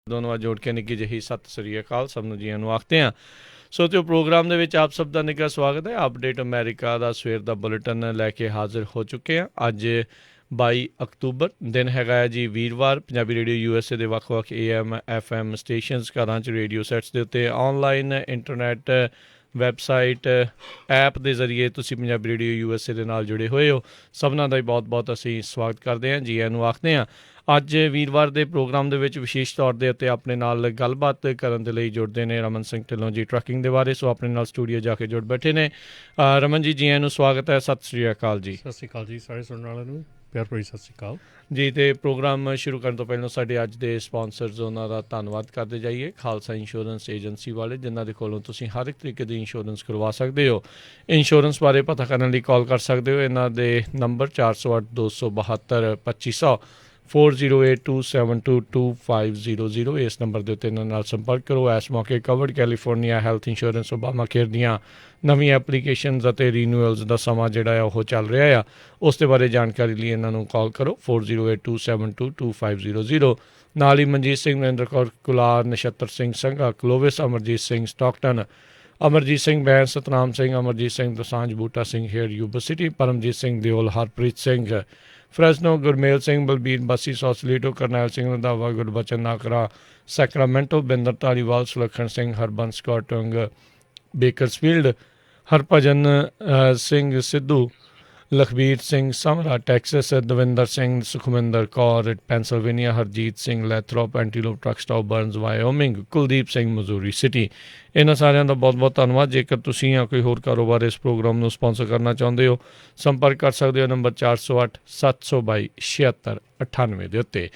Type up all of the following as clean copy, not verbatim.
ਦੋਨੋਂ ਆ ਜੋੜ ਕੇ ਨਿੱਕੀ ਜਿਹੀ ਸਤਿ ਸ੍ਰੀ ਅਕਾਲ ਸਭ ਨੂੰ ਜੀਆਂ ਨੂੰ ਆਖਦੇ ਹਾਂ। ਸੋ ਤੇ ਪ੍ਰੋਗਰਾਮ ਦੇ ਵਿੱਚ ਆਪ ਸਭ ਦਾ ਨਿੱਘਾ ਸਵਾਗਤ ਹੈ। ਅਪਡੇਟ ਅਮਰੀਕਾ ਦਾ ਸਵੇਰ ਦਾ ਬੁਲੇਟਿਨ ਲੈ ਕੇ ਹਾਜ਼ਰ ਹੋ ਚੁੱਕੇ ਹਾਂ। ਅੱਜ 22 ਅਕਤੂਬਰ ਦਿਨ ਹੈਗਾ ਹੈ ਜੀ ਵੀਰਵਾਰ। ਪੰਜਾਬੀ ਰੇਡੀਓ USA ਦੇ ਵੱਖ-ਵੱਖ AM FM ਸਟੇਸ਼ਨਸ ਘਰਾਂ 'ਚ ਰੇਡੀਓ ਸੈਟਸ ਦੇ ਉੱਤੇ ਔਨਲਾਈਨ ਇੰਟਰਨੈੱਟ ਵੈਬਸਾਈਟ ਐਪ ਦੇ ਜ਼ਰੀਏ ਤੁਸੀਂ ਪੰਜਾਬੀ ਰੇਡੀਓ USA ਦੇ ਨਾਲ ਜੁੜੇ ਹੋਏ ਹੋ। ਸਭਨਾਂ ਦਾ ਹੀ ਬਹੁਤ-ਬਹੁਤ ਅਸੀਂ ਸਵਾਗਤ ਕਰਦੇ ਹਾਂ, ਜੀਆਂ ਨੂੰ ਆਖਦੇ ਹਾਂ। ਅੱਜ ਵੀਰਵਾਰ ਦੇ ਪ੍ਰੋਗਰਾਮ ਦੇ ਵਿੱਚ ਵਿਸ਼ੇਸ਼ ਤੌਰ ਦੇ ਉੱਤੇ ਆਪਣੇ ਨਾਲ ਗੱਲਬਾਤ ਕਰਨ ਦੇ ਲਈ ਜੁੜਦੇ ਨੇ ਰਮਨ ਸਿੰਘ ਢਿੱਲੋਂ ਜੀ ਟਰੱਕਿੰਗ ਦੇ ਬਾਰੇ। ਸੋ ਆਪਣੇ ਨਾਲ ਸਟੂਡੀਓ ਜਾ ਕੇ ਜੁੜ ਬੈਠੇ ਨੇ। ਰਮਨ ਜੀ, ਜੀਆਂ ਨੂੰ ਸਵਾਗਤ ਹੈ। ਸਤਿ ਸ਼੍ਰੀ ਅਕਾਲ ਜੀ। ਸਤਿ ਸ਼੍ਰੀ ਅਕਾਲ ਜੀ ਸਾਰੇ ਸੁਣਨ ਵਾਲਿਆਂ ਨੂੰ ਪਿਆਰ ਭਰੀ ਸਤਿ ਸ਼੍ਰੀ ਅਕਾਲ ਜੀ। ਅਤੇ ਪ੍ਰੋਗਰਾਮ ਸ਼ੁਰੂ ਕਰਨ ਤੋਂ ਪਹਿਲਾਂ ਸਾਡੇ ਅੱਜ ਦੇ ਸਪਾਂਸਰਜ਼ ਉਹਨਾਂ ਦਾ ਧੰਨਵਾਦ ਕਰਦੇ ਜਾਈਏ। ਖਾਲਸਾ ਇੰਸ਼ੋਰੈਂਸ ਏਜੰਸੀ ਵਾਲੇ, ਜਿਨ੍ਹਾਂ ਦੇ ਕੋਲੋਂ ਤੁਸੀਂ ਹਰ ਇੱਕ ਤਰੀਕੇ ਦੀ ਇੰਸ਼ੋਰੈਂਸ ਕਰਵਾ ਸਕਦੇ ਹੋ। ਇੰਸ਼ੋਰੈਂਸ ਬਾਰੇ ਪਤਾ ਕਰਨ ਲਈ ਕਾਲ ਕਰ ਸਕਦੇ ਹੋ। ਇਹਨਾਂ ਦੇ ਨੰਬਰ 408 272 2500 4082722500 ਇਸ ਨੰਬਰ ਦੇ ਉੱਤੇ ਇਹਨਾਂ ਨਾਲ ਸੰਪਰਕ ਕਰੋ। ਇਸ ਮੌਕੇ covered California health insurance Obama care ਦੀਆਂ ਨਵੀਆਂ ਐਪਲੀਕੇਸ਼ਨਜ਼ ਅਤੇ ਰੀਨਿਊਅਲਸ ਦਾ ਸਮਾਂ ਜਿਹੜਾ ਆ ਉਹ ਚੱਲ ਰਿਹਾ ਆ, ਉਸ ਦੇ ਬਾਰੇ ਜਾਣਕਾਰੀ ਲਈ ਇਹਨਾਂ ਨੂੰ ਕਾਲ ਕਰੋ 4082722500। ਨਾਲ ਹੀ Manjit Singh, Narinder Kaur Kular, Nachhatar Singh Sangha, Clovis, Amarjit Singh Stockton, Amarjit Singh Bains, Satnam Singh, Amarjit Singh Dosanjh, Buta Singh Hayer Yuba City, Paramjit Singh Deol, Harpreet Singh Fresno, Gurmel Singh, Balbir Bassi, Sausalito, Karnail Singh Randhawa, Gurbachan Nakra, Sacramento, Binder Dhaliwal, Sulakhan Singh, Harbans Kaur Tung, Bakersfield, Harbhajan Singh Sidhu, Lakhbir Singh Samra, Texas, Davinder Singh, Sukhminder Kaur, Pennsylvania, Harjit Singh, ਲੈਥਰੋਪ, ਐਂਟੀਲੋਪ truck stop, Burns, Wyoming, Kuldeep Singh, Missouri City. ਇਹਨਾਂ ਸਾਰਿਆਂ ਦਾ ਬਹੁਤ-ਬਹੁਤ ਧੰਨਵਾਦ। ਜੇਕਰ ਤੁਸੀਂ ਜਾਂ ਕੋਈ ਹੋਰ ਕਾਰੋਬਾਰ ਇਸ ਪ੍ਰੋਗਰਾਮ ਨੂੰ ਸਪਾਂਸਰ ਕਰਨਾ ਚਾਹੁੰਦੇ ਹੋ, ਸੰਪਰਕ ਕਰ ਸਕਦੇ ਹੋ ਨੰਬਰ 408 722 7698 ਦੇ ਉੱਤੇ।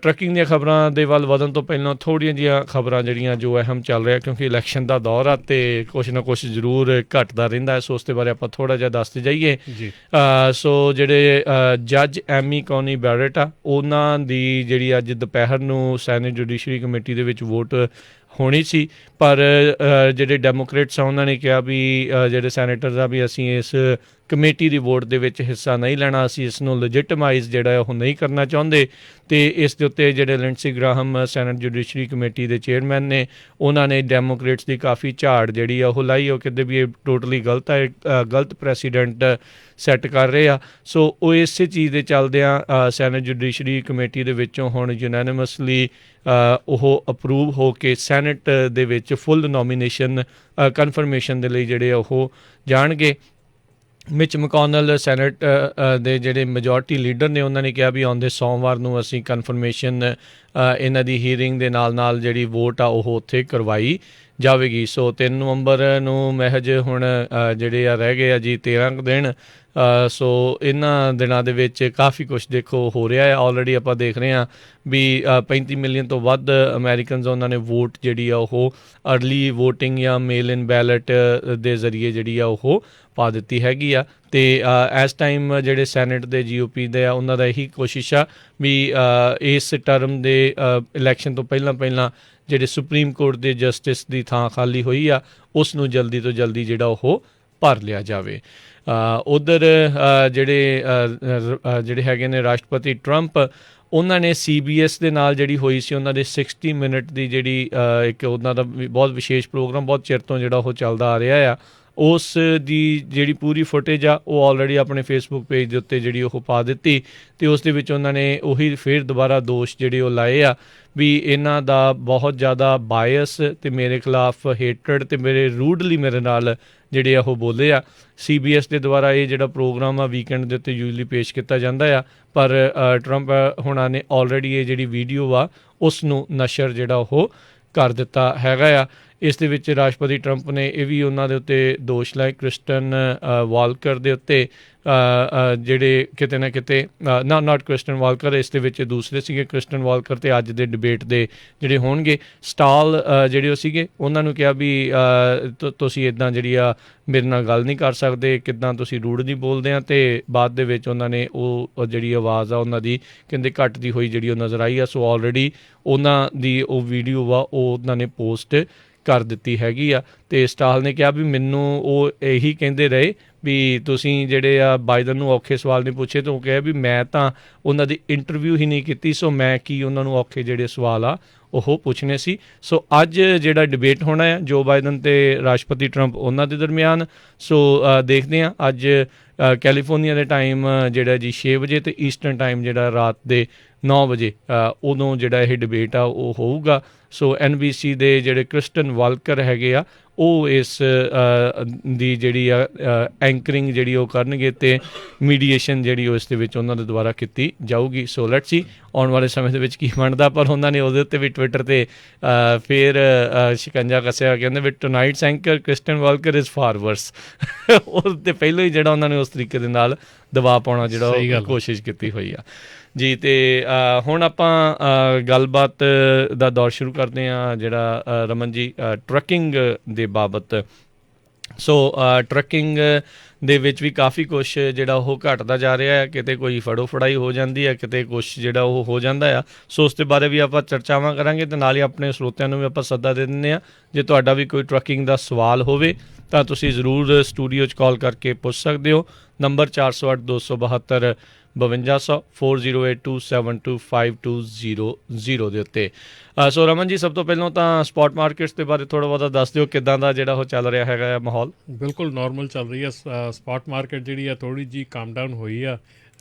ਟਰੱਕਿੰਗ ਦੀਆਂ ਖਬਰਾਂ ਦੇ ਵੱਲ ਵਧਣ ਤੋਂ ਪਹਿਲਾਂ ਥੋੜ੍ਹੀਆਂ ਜਿਹੀਆਂ ਖਬਰਾਂ ਜਿਹੜੀਆਂ ਜੋ ਅਹਿਮ ਚੱਲ ਰਿਹਾ, ਕਿਉਂਕਿ ਇਲੈਕਸ਼ਨ ਦਾ ਦੌਰ ਆ ਅਤੇ ਕੁਛ ਨਾ ਕੁਛ ਜ਼ਰੂਰ ਘਟਦਾ ਰਹਿੰਦਾ ਹੈ। ਸੋ ਉਸ ਦੇ ਬਾਰੇ ਆਪਾਂ ਥੋੜ੍ਹਾ ਜਿਹਾ ਦੱਸਦੇ ਜਾਈਏ। ਸੋ ਜਿਹੜੇ ਜੱਜ ਐਮੀ ਕੌਨੀ ਬੈਰਟ ਆ, ਉਹਨਾਂ ਦੀ ਜਿਹੜੀ ਅੱਜ ਦੁਪਹਿਰ ਨੂੰ ਸੈਨੇਟ ਜੁਡੀਸ਼ਰੀ ਕਮੇਟੀ ਦੇ ਵਿੱਚ ਵੋਟ ਹੋਣੀ ਸੀ, ਪਰ ਜਿਹੜੇ ਡੈਮੋਕ੍ਰੇਟਸ ਆ ਉਹਨਾਂ ਨੇ ਕਿਹਾ ਵੀ ਜਿਹੜੇ ਸੈਨੇਟਰਸ ਆ ਵੀ ਅਸੀਂ ਇਸ ਕਮੇਟੀ ਦੀ ਵੋਟ ਦੇ ਵਿੱਚ ਹਿੱਸਾ ਨਹੀਂ ਲੈਣਾ, ਅਸੀਂ ਇਸ ਨੂੰ ਲੈਜਿਟਮਾਈਜ਼ ਜਿਹੜਾ ਉਹ ਨਹੀਂ ਕਰਨਾ ਚਾਹੁੰਦੇ। ਅਤੇ ਇਸ ਦੇ ਉੱਤੇ ਜਿਹੜੇ ਲਿੰਡਸੀ ਗ੍ਰਾਹਮ ਸੈਨੇਟ ਜੁਡੀਸ਼ਰੀ ਕਮੇਟੀ ਦੇ ਚੇਅਰਮੈਨ ਨੇ, ਉਹਨਾਂ ਨੇ ਡੈਮੋਕ੍ਰੇਟਸ ਦੀ ਕਾਫੀ ਝਾੜ ਜਿਹੜੀ ਆ ਉਹ ਲਾਈ। ਉਹ ਕਹਿੰਦੇ ਵੀ ਇਹ ਟੋਟਲੀ ਗਲਤ ਹੈ, ਗਲਤ ਪ੍ਰੈਸੀਡੈਂਟ ਸੈੱਟ ਕਰ ਰਹੇ ਆ। ਸੋ ਉਹ ਇਸੇ ਚੀਜ਼ ਦੇ ਚੱਲਦਿਆਂ ਸੈਨੇਟ ਜੁਡੀਸ਼ਰੀ ਕਮੇਟੀ ਦੇ ਵਿੱਚੋਂ ਹੁਣ ਯੂਨੈਨਿਮਸਲੀ ਉਹ ਅਪਰੂਵ ਹੋ ਕੇ ਸੈਨੇਟ ਦੇ ਵਿੱਚ ਫੁੱਲ ਨੋਮੀਨੇਸ਼ਨ ਕਨਫਰਮੇਸ਼ਨ ਦੇ ਲਈ ਜਿਹੜੇ ਉਹ ਜਾਣਗੇ। ਮਿਚ ਮਕੌਨਲ ਸੈਨੇਟ ਦੇ ਜਿਹੜੇ ਮੈਜੋਰਟੀ ਲੀਡਰ ਨੇ, ਉਹਨਾਂ ਨੇ ਕਿਹਾ ਵੀ ਆਉਂਦੇ ਸੋਮਵਾਰ ਨੂੰ ਅਸੀਂ ਕਨਫਰਮੇਸ਼ਨ ਇਹਨਾਂ ਦੀ ਹੀਅਰਿੰਗ ਦੇ ਨਾਲ ਜਿਹੜੀ ਵੋਟ ਆ ਉਹ ਉੱਥੇ ਕਰਵਾਈ ਜਾਵੇਗੀ। ਸੋ 3 ਨਵੰਬਰ ਨੂੰ ਮਹਿਜ ਹੁਣ ਜਿਹੜੇ ਆ ਰਹਿ ਗਏ ਆ ਜੀ 13 ਕੁ ਦਿਨ। ਸੋ ਇਹਨਾਂ ਦਿਨਾਂ ਦੇ ਵਿੱਚ ਕਾਫੀ ਕੁਛ ਦੇਖੋ ਹੋ ਰਿਹਾ ਹੈ। ਆਲਰੇਡੀ ਆਪਾਂ ਦੇਖ ਰਹੇ ਹਾਂ ਵੀ 35 ਮਿਲੀਅਨ ਤੋਂ ਵੱਧ ਅਮੈਰੀਕਨਸ ਉਹਨਾਂ ਨੇ ਵੋਟ ਜਿਹੜੀ ਆ ਉਹ ਅਰਲੀ ਵੋਟਿੰਗ ਜਾਂ ਮੇਲ ਇਨ ਬੈਲਟ ਦੇ ਜ਼ਰੀਏ ਜਿਹੜੀ ਆ ਉਹ ਪਾ ਦਿੱਤੀ ਹੈਗੀ ਆ। ਅਤੇ ਇਸ ਟਾਈਮ ਜਿਹੜੇ ਸੈਨੇਟ ਦੇ GOP ਦੇ ਆ, ਉਹਨਾਂ ਦਾ ਇਹੀ ਕੋਸ਼ਿਸ਼ ਆ ਵੀ ਇਸ ਟਰਮ ਦੇ ਇਲੈਕਸ਼ਨ ਤੋਂ ਪਹਿਲਾਂ ਜਿਹੜੇ ਸੁਪਰੀਮ ਕੋਰਟ ਦੇ ਜਸਟਿਸ ਦੀ ਥਾਂ ਖਾਲੀ ਹੋਈ ਆ, ਉਸ ਨੂੰ ਜਲਦੀ ਤੋਂ ਜਲਦੀ ਜਿਹੜਾ ਉਹ ਭਰ ਲਿਆ ਜਾਵੇ। ਉੱਧਰ ਜਿਹੜੇ ਹੈਗੇ ਨੇ ਰਾਸ਼ਟਰਪਤੀ ਟਰੰਪ, ਉਹਨਾਂ ਨੇ CBS ਦੇ ਨਾਲ ਜਿਹੜੀ ਹੋਈ ਸੀ ਉਹਨਾਂ ਦੇ 60 ਮਿੰਟ ਦੀ ਜਿਹੜੀ ਇੱਕ ਉਹਨਾਂ ਦਾ ਬਹੁਤ ਵਿਸ਼ੇਸ਼ ਪ੍ਰੋਗਰਾਮ ਬਹੁਤ ਚਿਰ ਤੋਂ ਜਿਹੜਾ ਉਹ ਚੱਲਦਾ ਆ ਰਿਹਾ ਆ, ਉਸ ਦੀ ਜਿਹੜੀ ਪੂਰੀ ਫੁਟੇਜ ਆ ਉਹ ਆਲਰੇਡੀ ਆਪਣੇ ਫੇਸਬੁੱਕ ਪੇਜ ਦੇ ਉੱਤੇ ਜਿਹੜੀ ਉਹ ਪਾ ਦਿੱਤੀ। ਅਤੇ ਉਸ ਦੇ ਵਿੱਚ ਉਹਨਾਂ ਨੇ ਉਹੀ ਫਿਰ ਦੁਬਾਰਾ ਦੋਸ਼ ਜਿਹੜੇ ਉਹ ਲਾਏ ਆ ਵੀ ਇਹਨਾਂ ਦਾ ਬਹੁਤ ਜ਼ਿਆਦਾ ਬਾਇਸ ਅਤੇ ਮੇਰੇ ਖਿਲਾਫ ਹੇਟਰਡ ਅਤੇ ਰੂਡਲੀ ਮੇਰੇ ਨਾਲ ਜਿਹੜੇ ਆ ਉਹ ਬੋਲੇ ਆ। CBS ਦੇ ਦੁਆਰਾ ਇਹ ਜਿਹੜਾ ਪ੍ਰੋਗਰਾਮ ਆ ਵੀਕਐਂਡ ਦੇ ਉੱਤੇ ਯੂਜਲੀ ਪੇਸ਼ ਕੀਤਾ ਜਾਂਦਾ ਆ, ਪਰ ਟਰੰਪ ਹੁਣਾਂ ਨੇ ਆਲਰੇਡੀ ਇਹ ਜਿਹੜੀ ਵੀਡੀਓ ਆ ਉਸ ਨੂੰ ਨਸ਼ਰ ਜਿਹੜਾ ਉਹ ਕਰ ਦਿੱਤਾ ਹੈਗਾ ਆ। ਇਸ ਦੇ ਵਿੱਚ ਰਾਸ਼ਟਰਪਤੀ ਟਰੰਪ ਨੇ ਇਹ ਵੀ ਉਹਨਾਂ ਦੇ ਉੱਤੇ ਦੋਸ਼ ਲਾਏ ਕ੍ਰਿਸਟਨ ਵਾਲਕਰ ਦੇ ਉੱਤੇ, ਜਿਹੜੇ ਕਿਤੇ ਨਾ ਕਿਤੇ ਨਾਟ ਕ੍ਰਿਸਟਨ ਵਾਲਕਰ, ਇਸ ਦੇ ਵਿੱਚ ਦੂਸਰੇ ਸੀਗੇ ਕ੍ਰਿਸਟਨ ਵਾਲਕਰ। ਅਤੇ ਅੱਜ ਦੇ ਡਿਬੇਟ ਦੇ ਜਿਹੜੇ ਹੋਣਗੇ ਸਟਾਲ ਜਿਹੜੇ ਉਹ ਸੀਗੇ, ਉਹਨਾਂ ਨੂੰ ਕਿਹਾ ਵੀ ਤੁਸੀਂ ਇੱਦਾਂ ਜਿਹੜੀ ਆ ਮੇਰੇ ਨਾਲ ਗੱਲ ਨਹੀਂ ਕਰ ਸਕਦੇ, ਕਿੱਦਾਂ ਤੁਸੀਂ ਰੂਡਲੀ ਬੋਲਦੇ ਆ। ਅਤੇ ਬਾਅਦ ਦੇ ਵਿੱਚ ਉਹਨਾਂ ਨੇ ਉਹ ਜਿਹੜੀ ਆਵਾਜ਼ ਆ ਉਹਨਾਂ ਦੀ ਕਹਿੰਦੇ ਘੱਟਦੀ ਹੋਈ ਜਿਹੜੀ ਉਹ ਨਜ਼ਰ ਆਈ ਆ। ਸੋ ਆਲਰੇਡੀ ਉਹਨਾਂ ਦੀ ਉਹ ਵੀਡੀਓ ਵਾ ਉਹ ਉਹਨਾਂ ਨੇ ਪੋਸਟ ਕਰ ਦਿੱਤੀ ਹੈਗੀ ਆ। ਅਤੇ ਸਟਾਲ ਨੇ ਕਿਹਾ ਵੀ ਮੈਨੂੰ ਉਹ ਇਹੀ ਕਹਿੰਦੇ ਰਹੇ ਵੀ ਤੁਸੀਂ ਜਿਹੜੇ ਆ ਬਾਈਡਨ ਨੂੰ ਔਖੇ ਸਵਾਲ ਨਹੀਂ ਪੁੱਛੇ, ਤਾਂ ਉਹ ਕਿਹਾ ਵੀ ਮੈਂ ਤਾਂ ਉਹਨਾਂ ਦੀ ਇੰਟਰਵਿਊ ਹੀ ਨਹੀਂ ਕੀਤੀ, ਸੋ ਮੈਂ ਕੀ ਉਹਨਾਂ ਨੂੰ ਔਖੇ ਜਿਹੜੇ ਸਵਾਲ ਆ ਉਹ ਪੁੱਛਣੇ ਸੀ। ਸੋ ਅੱਜ ਜਿਹੜਾ ਡਿਬੇਟ ਹੋਣਾ ਆ ਜੋ ਬਾਈਡਨ ਅਤੇ ਰਾਸ਼ਟਰਪਤੀ ਟਰੰਪ ਉਹਨਾਂ ਦੇ ਦਰਮਿਆਨ। ਸੋ ਦੇਖਦੇ ਹਾਂ ਅੱਜ ਕੈਲੀਫੋਰਨੀਆ ਦੇ ਟਾਈਮ ਜਿਹੜਾ ਜੀ 6 ਵਜੇ ਅਤੇ ਈਸਟਰਨ ਟਾਈਮ ਜਿਹੜਾ ਰਾਤ ਦੇ 9 ਵਜੇ ਉਦੋਂ ਜਿਹੜਾ ਇਹ ਡਿਬੇਟ ਆ ਉਹ ਹੋਊਗਾ। ਸੋ NBC ਦੇ ਜਿਹੜੇ ਕ੍ਰਿਸਟਨ ਵਾਲਕਰ ਹੈਗੇ ਆ ਉਹ ਇਸ ਦੀ ਜਿਹੜੀ ਆ ਐਂਕਰਿੰਗ ਜਿਹੜੀ ਉਹ ਕਰਨਗੇ ਅਤੇ ਮੀਡੀਏਸ਼ਨ ਜਿਹੜੀ ਉਹ ਇਸ ਦੇ ਵਿੱਚ ਉਹਨਾਂ ਦੇ ਦੁਆਰਾ ਕੀਤੀ ਜਾਊਗੀ। ਸੋ ਲੈਟਸ ਸੀ ਆਉਣ ਵਾਲੇ ਸਮੇਂ ਦੇ ਵਿੱਚ ਕੀ ਬਣਦਾ। ਪਰ ਉਹਨਾਂ ਨੇ ਉਹਦੇ ਉੱਤੇ ਵੀ ਟਵਿੱਟਰ 'ਤੇ ਫਿਰ ਸ਼ਿਕੰਜਾ ਕੱਸਿਆ, ਕਹਿੰਦੇ ਵੀ ਟੂਨਾਈਟਸ ਐਂਕਰ ਕ੍ਰਿਸਟਨ ਵਾਲਕਰ ਇਜ਼ ਫਾਰ ਵਰਸ। ਉਹ ਤੇ ਪਹਿਲਾਂ ਹੀ ਜਿਹੜਾ ਉਹਨਾਂ ਨੇ ਉਸ ਤਰੀਕੇ ਦੇ ਨਾਲ ਦਬਾਅ ਪਾਉਣਾ ਜਿਹੜਾ ਉਹ ਕੋਸ਼ਿਸ਼ ਕੀਤੀ ਹੋਈ ਆ ਜੀ। ਅਤੇ ਹੁਣ ਆਪਾਂ ਗੱਲਬਾਤ ਦਾ ਦੌਰ ਸ਼ੁਰੂ ਕਰਦੇ ਹਾਂ ਜਿਹੜਾ ਰਮਨ ਜੀ ਟਰੱਕਿੰਗ ਦੇ ਬਾਬਤ। ਸੋ ਟਰੱਕਿੰਗ ਦੇ ਵਿੱਚ ਵੀ ਕਾਫੀ ਕੁਛ ਜਿਹੜਾ ਉਹ ਘਟਦਾ ਜਾ ਰਿਹਾ ਹੈ, ਕਿਤੇ ਕੋਈ ਫੜੋ ਫੜਾਈ ਹੋ ਜਾਂਦੀ ਹੈ, ਕਿਤੇ ਕੁਛ ਜਿਹੜਾ ਉਹ ਹੋ ਜਾਂਦਾ ਆ। ਸੋ ਉਸ ਦੇ ਬਾਰੇ ਵੀ ਆਪਾਂ ਚਰਚਾਵਾਂ ਕਰਾਂਗੇ ਅਤੇ ਨਾਲ ਹੀ ਆਪਣੇ ਸਰੋਤਿਆਂ ਨੂੰ ਵੀ ਆਪਾਂ ਸੱਦਾ ਦੇ ਦਿੰਦੇ ਹਾਂ। ਜੇ ਤੁਹਾਡਾ ਵੀ ਕੋਈ ਟਰੱਕਿੰਗ ਦਾ ਸਵਾਲ ਹੋਵੇ ਤਾਂ ਤੁਸੀਂ ਜ਼ਰੂਰ ਸਟੂਡੀਓ 'ਚ ਕਾਲ ਕਰਕੇ ਪੁੱਛ ਸਕਦੇ ਹੋ। ਨੰਬਰ 408-272 5200 4082725200 ਦੇ ਉੱਤੇ। ਸੋ ਰਮਨ ਜੀ, ਸਭ ਤੋਂ ਪਹਿਲਾਂ ਤਾਂ ਸਪੌਟ ਮਾਰਕੀਟਸ ਦੇ ਬਾਰੇ ਥੋੜ੍ਹਾ ਬਹੁਤਾ ਦੱਸ ਦਿਓ, ਕਿੱਦਾਂ ਦਾ ਜਿਹੜਾ ਉਹ ਚੱਲ ਰਿਹਾ ਹੈਗਾ ਮਾਹੌਲ। ਬਿਲਕੁਲ ਨਾਰਮਲ ਚੱਲ ਰਹੀ ਆ। ਸਪੌਟ ਮਾਰਕੀਟ ਜਿਹੜੀ ਆ ਥੋੜ੍ਹੀ ਜਿਹੀ ਕਾਮ ਡਾਊਨ ਹੋਈ ਆ।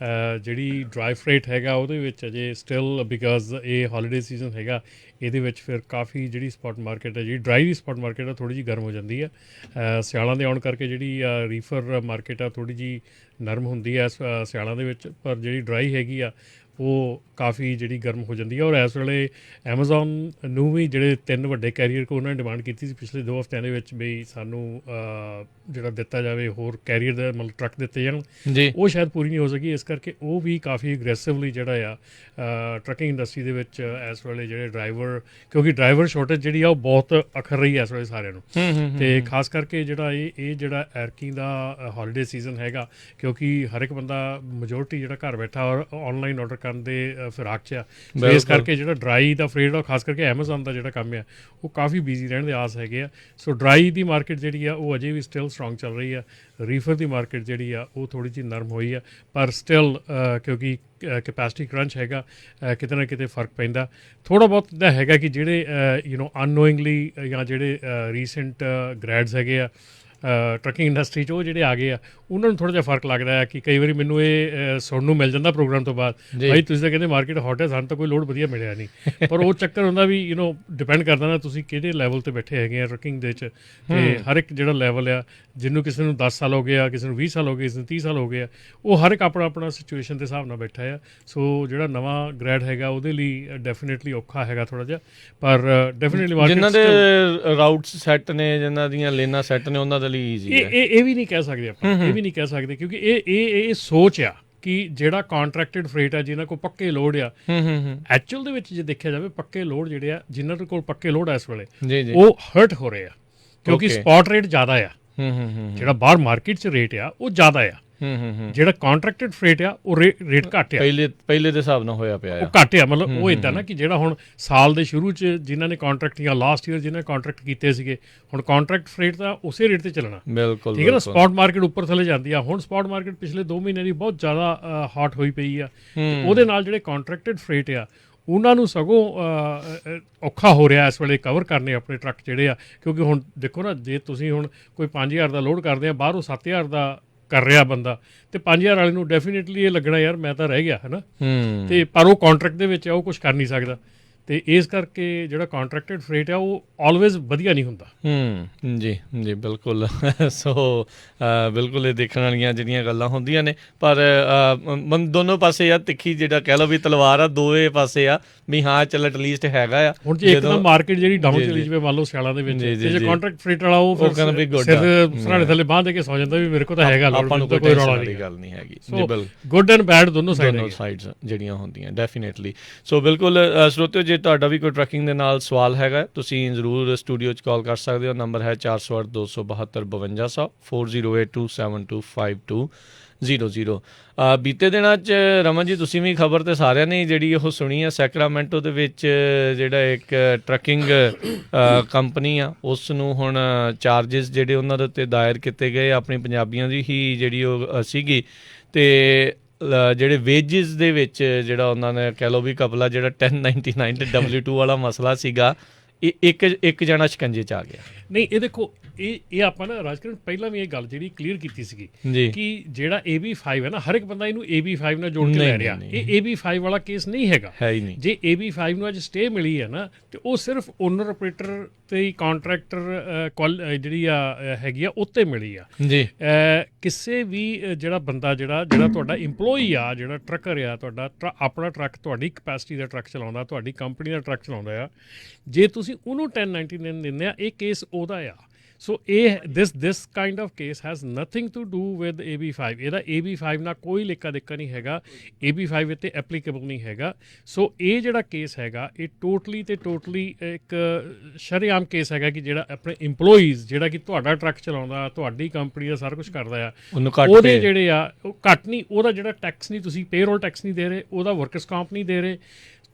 ਜਿਹੜੀ ਡਰਾਈ ਫਰੇਟ ਹੈਗਾ ਉਹਦੇ ਵਿੱਚ ਅਜੇ ਸਟਿਲ ਬਿਕਾਜ਼ ਇਹ ਹੌਲੀਡੇ ਸੀਜ਼ਨ ਹੈਗਾ, ਇਹਦੇ ਵਿੱਚ ਫਿਰ ਕਾਫੀ ਜਿਹੜੀ ਸਪੌਟ ਮਾਰਕੀਟ ਹੈ, ਜਿਹੜੀ ਡਰਾਈ ਦੀ ਸਪੌਟ ਮਾਰਕੀਟ ਆ ਥੋੜ੍ਹੀ ਜਿਹੀ ਗਰਮ ਹੋ ਜਾਂਦੀ ਆ। ਸਿਆਲਾਂ ਦੇ ਆਉਣ ਕਰਕੇ ਜਿਹੜੀ ਰੀਫਰ ਮਾਰਕੀਟ ਆ ਥੋੜ੍ਹੀ ਜਿਹੀ ਨਰਮ ਹੁੰਦੀ ਹੈ ਸਿਆਲਾਂ ਦੇ ਵਿੱਚ, ਪਰ ਜਿਹੜੀ ਡਰਾਈ ਹੈਗੀ ਆ ਉਹ ਕਾਫੀ ਜਿਹੜੀ ਗਰਮ ਹੋ ਜਾਂਦੀ ਹੈ। ਔਰ ਇਸ ਵੇਲੇ ਐਮਾਜ਼ੋਨ ਨੂੰ ਵੀ ਜਿਹੜੇ 3 ਵੱਡੇ ਕੈਰੀਅਰ ਕੋ ਉਹਨਾਂ ਨੇ ਡਿਮਾਂਡ ਕੀਤੀ ਸੀ ਪਿਛਲੇ 2 ਹਫ਼ਤਿਆਂ ਦੇ ਵਿੱਚ ਵੀ ਸਾਨੂੰ ਜਿਹੜਾ ਦਿੱਤਾ ਜਾਵੇ ਹੋਰ ਕੈਰੀਅਰ ਦਾ ਮਤਲਬ ਟਰੱਕ ਦਿੱਤੇ ਜਾਣ ਜੀ, ਉਹ ਸ਼ਾਇਦ ਪੂਰੀ ਨਹੀਂ ਹੋ ਸਕੀ। ਇਸ ਕਰਕੇ ਉਹ ਵੀ ਕਾਫੀ ਅਗਰੈਸਿਵਲੀ ਜਿਹੜਾ ਆ ਟਰੱਕਿੰਗ ਇੰਡਸਟਰੀ ਦੇ ਵਿੱਚ ਇਸ ਵੇਲੇ ਜਿਹੜੇ ਡਰਾਈਵਰ, ਕਿਉਂਕਿ ਡਰਾਈਵਰ ਸ਼ੋਰਟੇਜ ਜਿਹੜੀ ਆ ਉਹ ਬਹੁਤ ਅਖਰ ਰਹੀ ਹੈ ਇਸ ਵੇਲੇ ਸਾਰਿਆਂ ਨੂੰ। ਅਤੇ ਖਾਸ ਕਰਕੇ ਜਿਹੜਾ ਇਹ ਜਿਹੜਾ ਐਰਕੀ ਦਾ ਹੌਲੀਡੇ ਸੀਜ਼ਨ ਹੈਗਾ, ਕਿਉਂਕਿ ਹਰ ਇੱਕ ਬੰਦਾ ਮੈਜੋਰਟੀ ਜਿਹੜਾ ਘਰ ਬੈਠਾ ਔਰ ਔਨਲਾਈਨ ਆਰਡਰ ਕਰਨ ਦੇ ਫਿਰਾਕ 'ਚ ਆ। ਸੋ ਇਸ ਕਰਕੇ ਜਿਹੜਾ ਡਰਾਈ ਦਾ ਫਰੇਟ ਆ, ਖਾਸ ਕਰਕੇ ਐਮਾਜ਼ੋਨ ਦਾ ਜਿਹੜਾ ਕੰਮ ਆ ਉਹ ਕਾਫੀ ਬਿਜ਼ੀ ਰਹਿਣ ਦੇ ਆਸ ਹੈਗੇ ਆ। ਸੋ ਡਰਾਈ ਦੀ ਮਾਰਕੀਟ ਜਿਹੜੀ ਆ ਉਹ ਅਜੇ ਵੀ ਸਟਿਲ ਸਟਰੋਂਗ ਚੱਲ ਰਹੀ ਆ। ਰੀਫਰ ਦੀ ਮਾਰਕੀਟ ਜਿਹੜੀ ਆ ਉਹ ਥੋੜ੍ਹੀ ਜਿਹੀ ਨਰਮ ਹੋਈ ਆ, ਪਰ ਸਟਿਲ ਕਿਉਂਕਿ ਕੈਪੈਸਿਟੀ ਕਰੰਚ ਹੈਗਾ, ਕਿਤੇ ਨਾ ਕਿਤੇ ਫਰਕ ਪੈਂਦਾ ਥੋੜ੍ਹਾ ਬਹੁਤ। ਤਾਂ ਹੈਗਾ ਕਿ ਜਿਹੜੇ ਅਨਨੋਇੰਗਲੀ ਜਾਂ ਜਿਹੜੇ ਰੀਸੈਂਟ ਗ੍ਰੈਡਸ ਹੈਗੇ ਆ ਟਰੱਕਿੰਗ ਇੰਡਸਟਰੀ 'ਚ, ਉਹ ਜਿਹੜੇ ਆ ਗਏ ਆ ਉਹਨਾਂ ਨੂੰ ਥੋੜ੍ਹਾ ਜਿਹਾ ਫਰਕ ਲੱਗਦਾ ਹੈ ਕਿ ਕਈ ਵਾਰੀ ਮੈਨੂੰ ਇਹ ਸੁਣਨ ਨੂੰ ਮਿਲ ਜਾਂਦਾ ਪ੍ਰੋਗਰਾਮ ਤੋਂ ਬਾਅਦ, ਭਾਈ ਤੁਸੀਂ ਤਾਂ ਕਹਿੰਦੇ ਮਾਰਕੀਟ ਹੌਟ ਹੈ, ਸਾਨੂੰ ਤਾਂ ਕੋਈ ਲੋਡ ਵਧੀਆ ਮਿਲਿਆ ਨਹੀਂ। ਪਰ ਉਹ ਚੱਕਰ ਹੁੰਦਾ ਵੀ ਡਿਪੈਂਡ ਕਰਦਾ ਨਾ ਤੁਸੀਂ ਕਿਹੜੇ ਲੈਵਲ 'ਤੇ ਬੈਠੇ ਹੈਗੇ ਆ ਟਰੱਕਿੰਗ ਦੇ 'ਚ। ਅਤੇ ਹਰ ਇੱਕ ਜਿਹੜਾ ਲੈਵਲ ਆ, ਜਿਹਨੂੰ ਕਿਸੇ ਨੂੰ 10 ਸਾਲ ਹੋ ਗਏ ਆ, ਕਿਸੇ ਨੂੰ 20 ਸਾਲ ਹੋ ਗਏ, ਕਿਸੇ ਨੂੰ 30 ਸਾਲ ਹੋ ਗਏ ਆ, ਉਹ ਹਰ ਇੱਕ ਆਪਣਾ ਆਪਣਾ ਸਿਚੁਏਸ਼ਨ ਦੇ ਹਿਸਾਬ ਨਾਲ ਬੈਠਾ ਆ। ਸੋ ਜਿਹੜਾ ਨਵਾਂ ਗ੍ਰੈਡ ਹੈਗਾ ਉਹਦੇ ਲਈ ਡੈਫੀਨੇਟਲੀ ਔਖਾ ਹੈਗਾ ਥੋੜ੍ਹਾ ਜਿਹਾ, ਪਰ ਡੈਫੀਨੇਟਲੀ ਜਿਨ੍ਹਾਂ ਦੇ ਰਾਊਟਸ ਸੈੱਟ ਨੇ, ਜਿਨ੍ਹਾਂ ਦੀਆਂ ਲੇਨਾਂ ਸੈੱਟ ਨੇ, ਉਹਨਾਂ ਦੇ ਲਈ ਈਜ਼ੀ ਹੈ। ਇਹ ਵੀ ਨਹੀਂ ਕਹਿ ਸਕਦੇ ਆਪਾਂ, ਇਹ ਵੀ ਨਹੀਂ ਕਹਿ ਸਕਦੇ, ਕਿਉਂਕਿ ਇਹ ਸੋਚ ਆ ਕਿ ਜਿਹੜਾ ਕਾਂਟਰੈਕਟਡ ਫਰੇਟ ਆ, ਜਿਹਨਾਂ ਕੋਲ ਪੱਕੇ ਲੋਡ ਆ, ਐਕਚੁਅਲ ਦੇ ਵਿੱਚ ਜੇ ਦੇਖਿਆ ਜਾਵੇ ਪੱਕੇ ਲੋਡ ਜਿਹੜੇ ਆ, ਜਿਨ੍ਹਾਂ ਦੇ ਕੋਲ ਪੱਕੇ ਲੋਡ ਆ ਇਸ ਵੇਲੇ, ਉਹ ਹਰਟ ਹੋ ਰਹੇ ਆ ਕਿਉਂਕਿ ਸਪੌਟ ਰੇਟ ਜ਼ਿਆਦਾ ਆ। ਜਿਹੜਾ ਬਾਹਰ ਮਾਰਕੀਟ 'ਚ ਰੇਟ ਆ ਉਹ ਜ਼ਿਆਦਾ ਆ, ਜਿਹੜਾ ਕਾਂਟਰੈਕਟਡ ਫਰੇਟ ਆ ਉਹ ਰੇਟ ਘੱਟ ਆ। ਪਹਿਲੇ ਦੇ ਹਿਸਾਬ ਨਾਲ ਹੋਇਆ ਪਿਆ, ਉਹ ਘੱਟ ਆ। ਮਤਲਬ ਉਹ ਇੱਦਾਂ ਨਾ ਕਿ ਜਿਹੜਾ ਹੁਣ ਸਾਲ ਦੇ ਸ਼ੁਰੂ 'ਚ ਜਿਨ੍ਹਾਂ ਨੇ ਕਾਂਟਰੈਕਟ ਜਾਂ ਲਾਸਟ ਈਅਰ ਜਿਨ੍ਹਾਂ ਨੇ ਕਾਂਟਰੈਕਟ ਕੀਤੇ ਸੀਗੇ, ਹੁਣ ਕਾਂਟਰੈਕਟ ਫਰੇਟ ਤਾਂ ਉਸੇ ਰੇਟ 'ਤੇ ਚੱਲਣਾ। ਬਿਲਕੁਲ ਠੀਕ ਹੈ ਨਾ। ਸਪੌਟ ਮਾਰਕੀਟ ਉੱਪਰ ਥੱਲੇ ਜਾਂਦੀ ਆ। ਹੁਣ ਸਪੌਟ ਮਾਰਕੀਟ ਪਿਛਲੇ 2 ਮਹੀਨਿਆਂ ਦੀ ਬਹੁਤ ਜ਼ਿਆਦਾ ਹਾਟ ਹੋਈ ਪਈ ਆ। ਉਹਦੇ ਨਾਲ ਜਿਹੜੇ ਕਾਂਟਰੈਕਟਡ ਫਰੇਟ ਆ ਉਹਨਾਂ ਨੂੰ ਸਗੋਂ ਔਖਾ ਹੋ ਰਿਹਾ ਇਸ ਵੇਲੇ ਕਵਰ ਕਰਨੇ ਆਪਣੇ ਟਰੱਕ ਜਿਹੜੇ ਆ। ਕਿਉਂਕਿ ਹੁਣ ਦੇਖੋ ਨਾ, ਜੇ ਤੁਸੀਂ ਹੁਣ ਕੋਈ 5000 ਦਾ ਲੋਡ ਕਰਦੇ ਆ, ਬਾਹਰੋਂ 7000 ਦਾ ਕਰ ਰਿਹਾ ਬੰਦਾ, ਤੇ 5000 ਵਾਲੇ ਨੂੰ ਡੈਫੀਨੇਟਲੀ ਇਹ ਲੱਗਣਾ ਯਾਰ ਮੈਂ ਤਾਂ ਰਹਿ ਗਿਆ ਹੈ ਨਾ। ਤੇ ਪਰ ਉਹ ਕਾਂਟਰੈਕਟ ਦੇ ਵਿੱਚ ਆ, ਉਹ ਕੁਛ ਕਰ ਨਹੀਂ ਸਕਦਾ। ਅਤੇ ਇਸ ਕਰਕੇ ਜਿਹੜਾ ਕਾਂਟਰੈਕਟਡ ਫਰੇਟ ਆ ਉਹ ਆਲਵੇਜ਼ ਵਧੀਆ ਨਹੀਂ ਹੁੰਦਾ। ਜੀ ਜੀ ਬਿਲਕੁਲ। ਸੋ ਬਿਲਕੁਲ ਇਹ ਦੇਖਣ ਵਾਲੀਆਂ ਜਿਹੜੀਆਂ ਗੱਲਾਂ ਹੁੰਦੀਆਂ ਨੇ, ਪਰ ਦੋਨੋਂ ਪਾਸੇ ਆ ਤਿੱਖੀ, ਜਿਹੜਾ ਕਹਿ ਲਓ ਵੀ ਤਲਵਾਰ ਆ, ਦੋਵੇਂ ਪਾਸੇ ਆ ਵੀ ਹਾਂ ਚੱਲ ਐਟਲੀਸਟ ਹੈਗਾ ਆ। ਹੁਣ ਜੇ ਇੱਕਦਮ ਮਾਰਕੀਟ ਜਿਹੜੀ ਡਾਊਨ ਚਲੀ ਜਾਵੇ ਮੰਨ ਲਓ ਸਿਆਲਾਂ ਦੇ ਵਿੱਚ, ਜੇ ਕਾਂਟਰੈਕਟ ਫਰੇਟ ਵਾਲਾ ਉਹ ਕਹਿੰਦਾ ਵੀ ਸਰਾਣੇ ਥੱਲੇ ਬਾਂਹ ਦੇ ਕੇ ਸੌ ਜਾਂਦਾ ਵੀ ਮੇਰੇ ਕੋਲ ਤਾਂ ਹੈਗਾ, ਆਪਾਂ ਨੂੰ ਕੋਈ ਰੌਲਾ ਨਹੀਂ, ਗੱਲ ਨਹੀਂ ਹੈਗੀ। ਸੋ ਗੁੱਡ ਐਂਡ ਬੈਡ ਦੋਨੋਂ ਸਾਈਡਸ ਜਿਹੜੀਆਂ ਹੁੰਦੀਆਂ ਡੈਫੀਨੇਟਲੀ। ਸੋ ਬਿਲਕੁਲ ਸਰੋਤਿਓ, ਜੇ ਤੁਹਾਡਾ ਵੀ ਕੋਈ ਟਰੱਕਿੰਗ ਦੇ ਨਾਲ ਸਵਾਲ ਹੈਗਾ, ਤੁਸੀਂ ਜ਼ਰੂਰ ਸਟੂਡੀਓ 'ਚ ਕਾਲ ਕਰ ਸਕਦੇ ਹੋ। ਨੰਬਰ ਹੈ 408-272 5200 40827252 0-0। ਬੀਤੇ ਦਿਨਾਂ 'ਚ ਰਮਨ ਜੀ ਤੁਸੀਂ ਵੀ ਖਬਰ ਤੇ ਸਾਰਿਆਂ ਨੇ ਜਿਹੜੀ ਉਹ ਸੁਣੀ ਆ, ਸੈਕਰਾਮੈਂਟੋ ਦੇ ਵਿੱਚ ਜਿਹੜਾ ਇੱਕ ਟਰੱਕਿੰਗ ਕੰਪਨੀ ਆ ਉਸ ਨੂੰ ਹੁਣ ਚਾਰजेस ਜਿਹੜੇ ਉਹਨਾਂ ਦੇ ਉੱਤੇ ਦਾਇਰ ਕੀਤੇ ਗਏ ਆਪਣੀ ਪੰਜਾਬੀਆਂ ਦੀ ਹੀ ਜਿਹੜੀ ਉਹ ਸੀਗੀ, ਤੇ ਜਿਹੜੇ ਵੇਜਿਸ ਦੇ ਵਿੱਚ ਜਿਹੜਾ ਉਹਨਾਂ ਨੇ ਕਹਿ ਲਓ ਵੀ ਕਪਲਾ ਜਿਹੜਾ 1099 ਤੇ W2 ਵਾਲਾ ਮਸਲਾ ਸੀਗਾ, ਇਹ ਇੱਕ ਜਣਾ ਸ਼ਿਕੰਜੇ 'ਚ ਆ ਗਿਆ। ਨਹੀਂ ਇਹ ਦੇਖੋ ਇਹ ਆਪਾਂ ਨਾ ਰਾਜਕਰਨ ਪਹਿਲਾਂ ਵੀ ਇਹ ਗੱਲ ਜਿਹੜੀ ਕਲੀਅਰ ਕੀਤੀ ਸੀਗੀ ਕਿ ਜਿਹੜਾ AB5 ਹੈ ਨਾ, ਹਰ ਇੱਕ ਬੰਦਾ ਇਹਨੂੰ AB5 ਨਾਲ ਜੋੜ ਕੇ ਲੈ ਰਿਹਾ। ਇਹ AB5 ਵਾਲਾ ਕੇਸ ਨਹੀਂ ਹੈਗਾ, ਹੈ ਹੀ ਨਹੀਂ। ਜੇ AB5 ਨੂੰ ਅੱਜ ਸਟੇ ਮਿਲੀ ਹੈ ਨਾ, ਤੇ ਉਹ ਸਿਰਫ ਓਨਰ ਆਪਰੇਟਰ ਤੇ ਕੰਟਰੈਕਟਰ ਜਿਹੜੀ ਆ ਹੈਗੀ ਆ ਉੱਤੇ ਮਿਲੀ ਆ ਜੀ। ਕਿਸੇ ਵੀ ਜਿਹੜਾ ਬੰਦਾ ਜਿਹੜਾ ਤੁਹਾਡਾ ਇੰਪਲੋਈ ਆ, ਜਿਹੜਾ ਟਰੱਕਰ ਆ, ਤੁਹਾਡਾ ਆਪਣਾ ਟਰੱਕ, ਤੁਹਾਡੀ ਕਪੈਸਿਟੀ ਦਾ ਟਰੱਕ ਚਲਾਉਂਦਾ, ਤੁਹਾਡੀ ਕੰਪਨੀ ਦਾ ਟਰੱਕ ਚਲਾਉਂਦਾ ਆ, ਜੇ ਤੁਸੀਂ ਉਹਨੂੰ 1099 ਦਿੰਦੇ ਆ, ਇਹ ਕੇਸ ਉਹਦਾ ਆ। ਸੋ this kind of case has nothing to do with AB5। ਇਹਦਾ AB5 ਨਾਲ ਕੋਈ ਲੇਖਾ ਦੇਖਾ ਨਹੀਂ ਹੈਗਾ, AB5 ਇੱਥੇ ਐਪਲੀਕੇਬਲ ਨਹੀਂ ਹੈਗਾ। ਸੋ ਇਹ ਜਿਹੜਾ ਕੇਸ ਹੈਗਾ ਇਹ ਟੋਟਲੀ ਇੱਕ ਸ਼ਰੇਆਮ ਕੇਸ ਹੈਗਾ ਕਿ ਜਿਹੜਾ ਆਪਣੇ ਇੰਪਲੋਈਜ਼, ਜਿਹੜਾ ਕਿ ਤੁਹਾਡਾ ਟਰੱਕ ਚਲਾਉਂਦਾ, ਤੁਹਾਡੀ ਕੰਪਨੀ ਦਾ ਸਾਰਾ ਕੁਝ ਕਰਦਾ ਆ, ਉਹਦੇ ਜਿਹੜੇ ਆ ਉਹ ਘੱਟ ਨਹੀਂ, ਉਹਦਾ ਜਿਹੜਾ ਟੈਕਸ ਨਹੀਂ, ਤੁਸੀਂ ਪੇਰੋਲ ਟੈਕਸ ਨਹੀਂ ਦੇ ਰਹੇ, ਉਹਦਾ ਵਰਕਰਸ ਕੰਪ ਨਹੀਂ ਦੇ ਰਹੇ,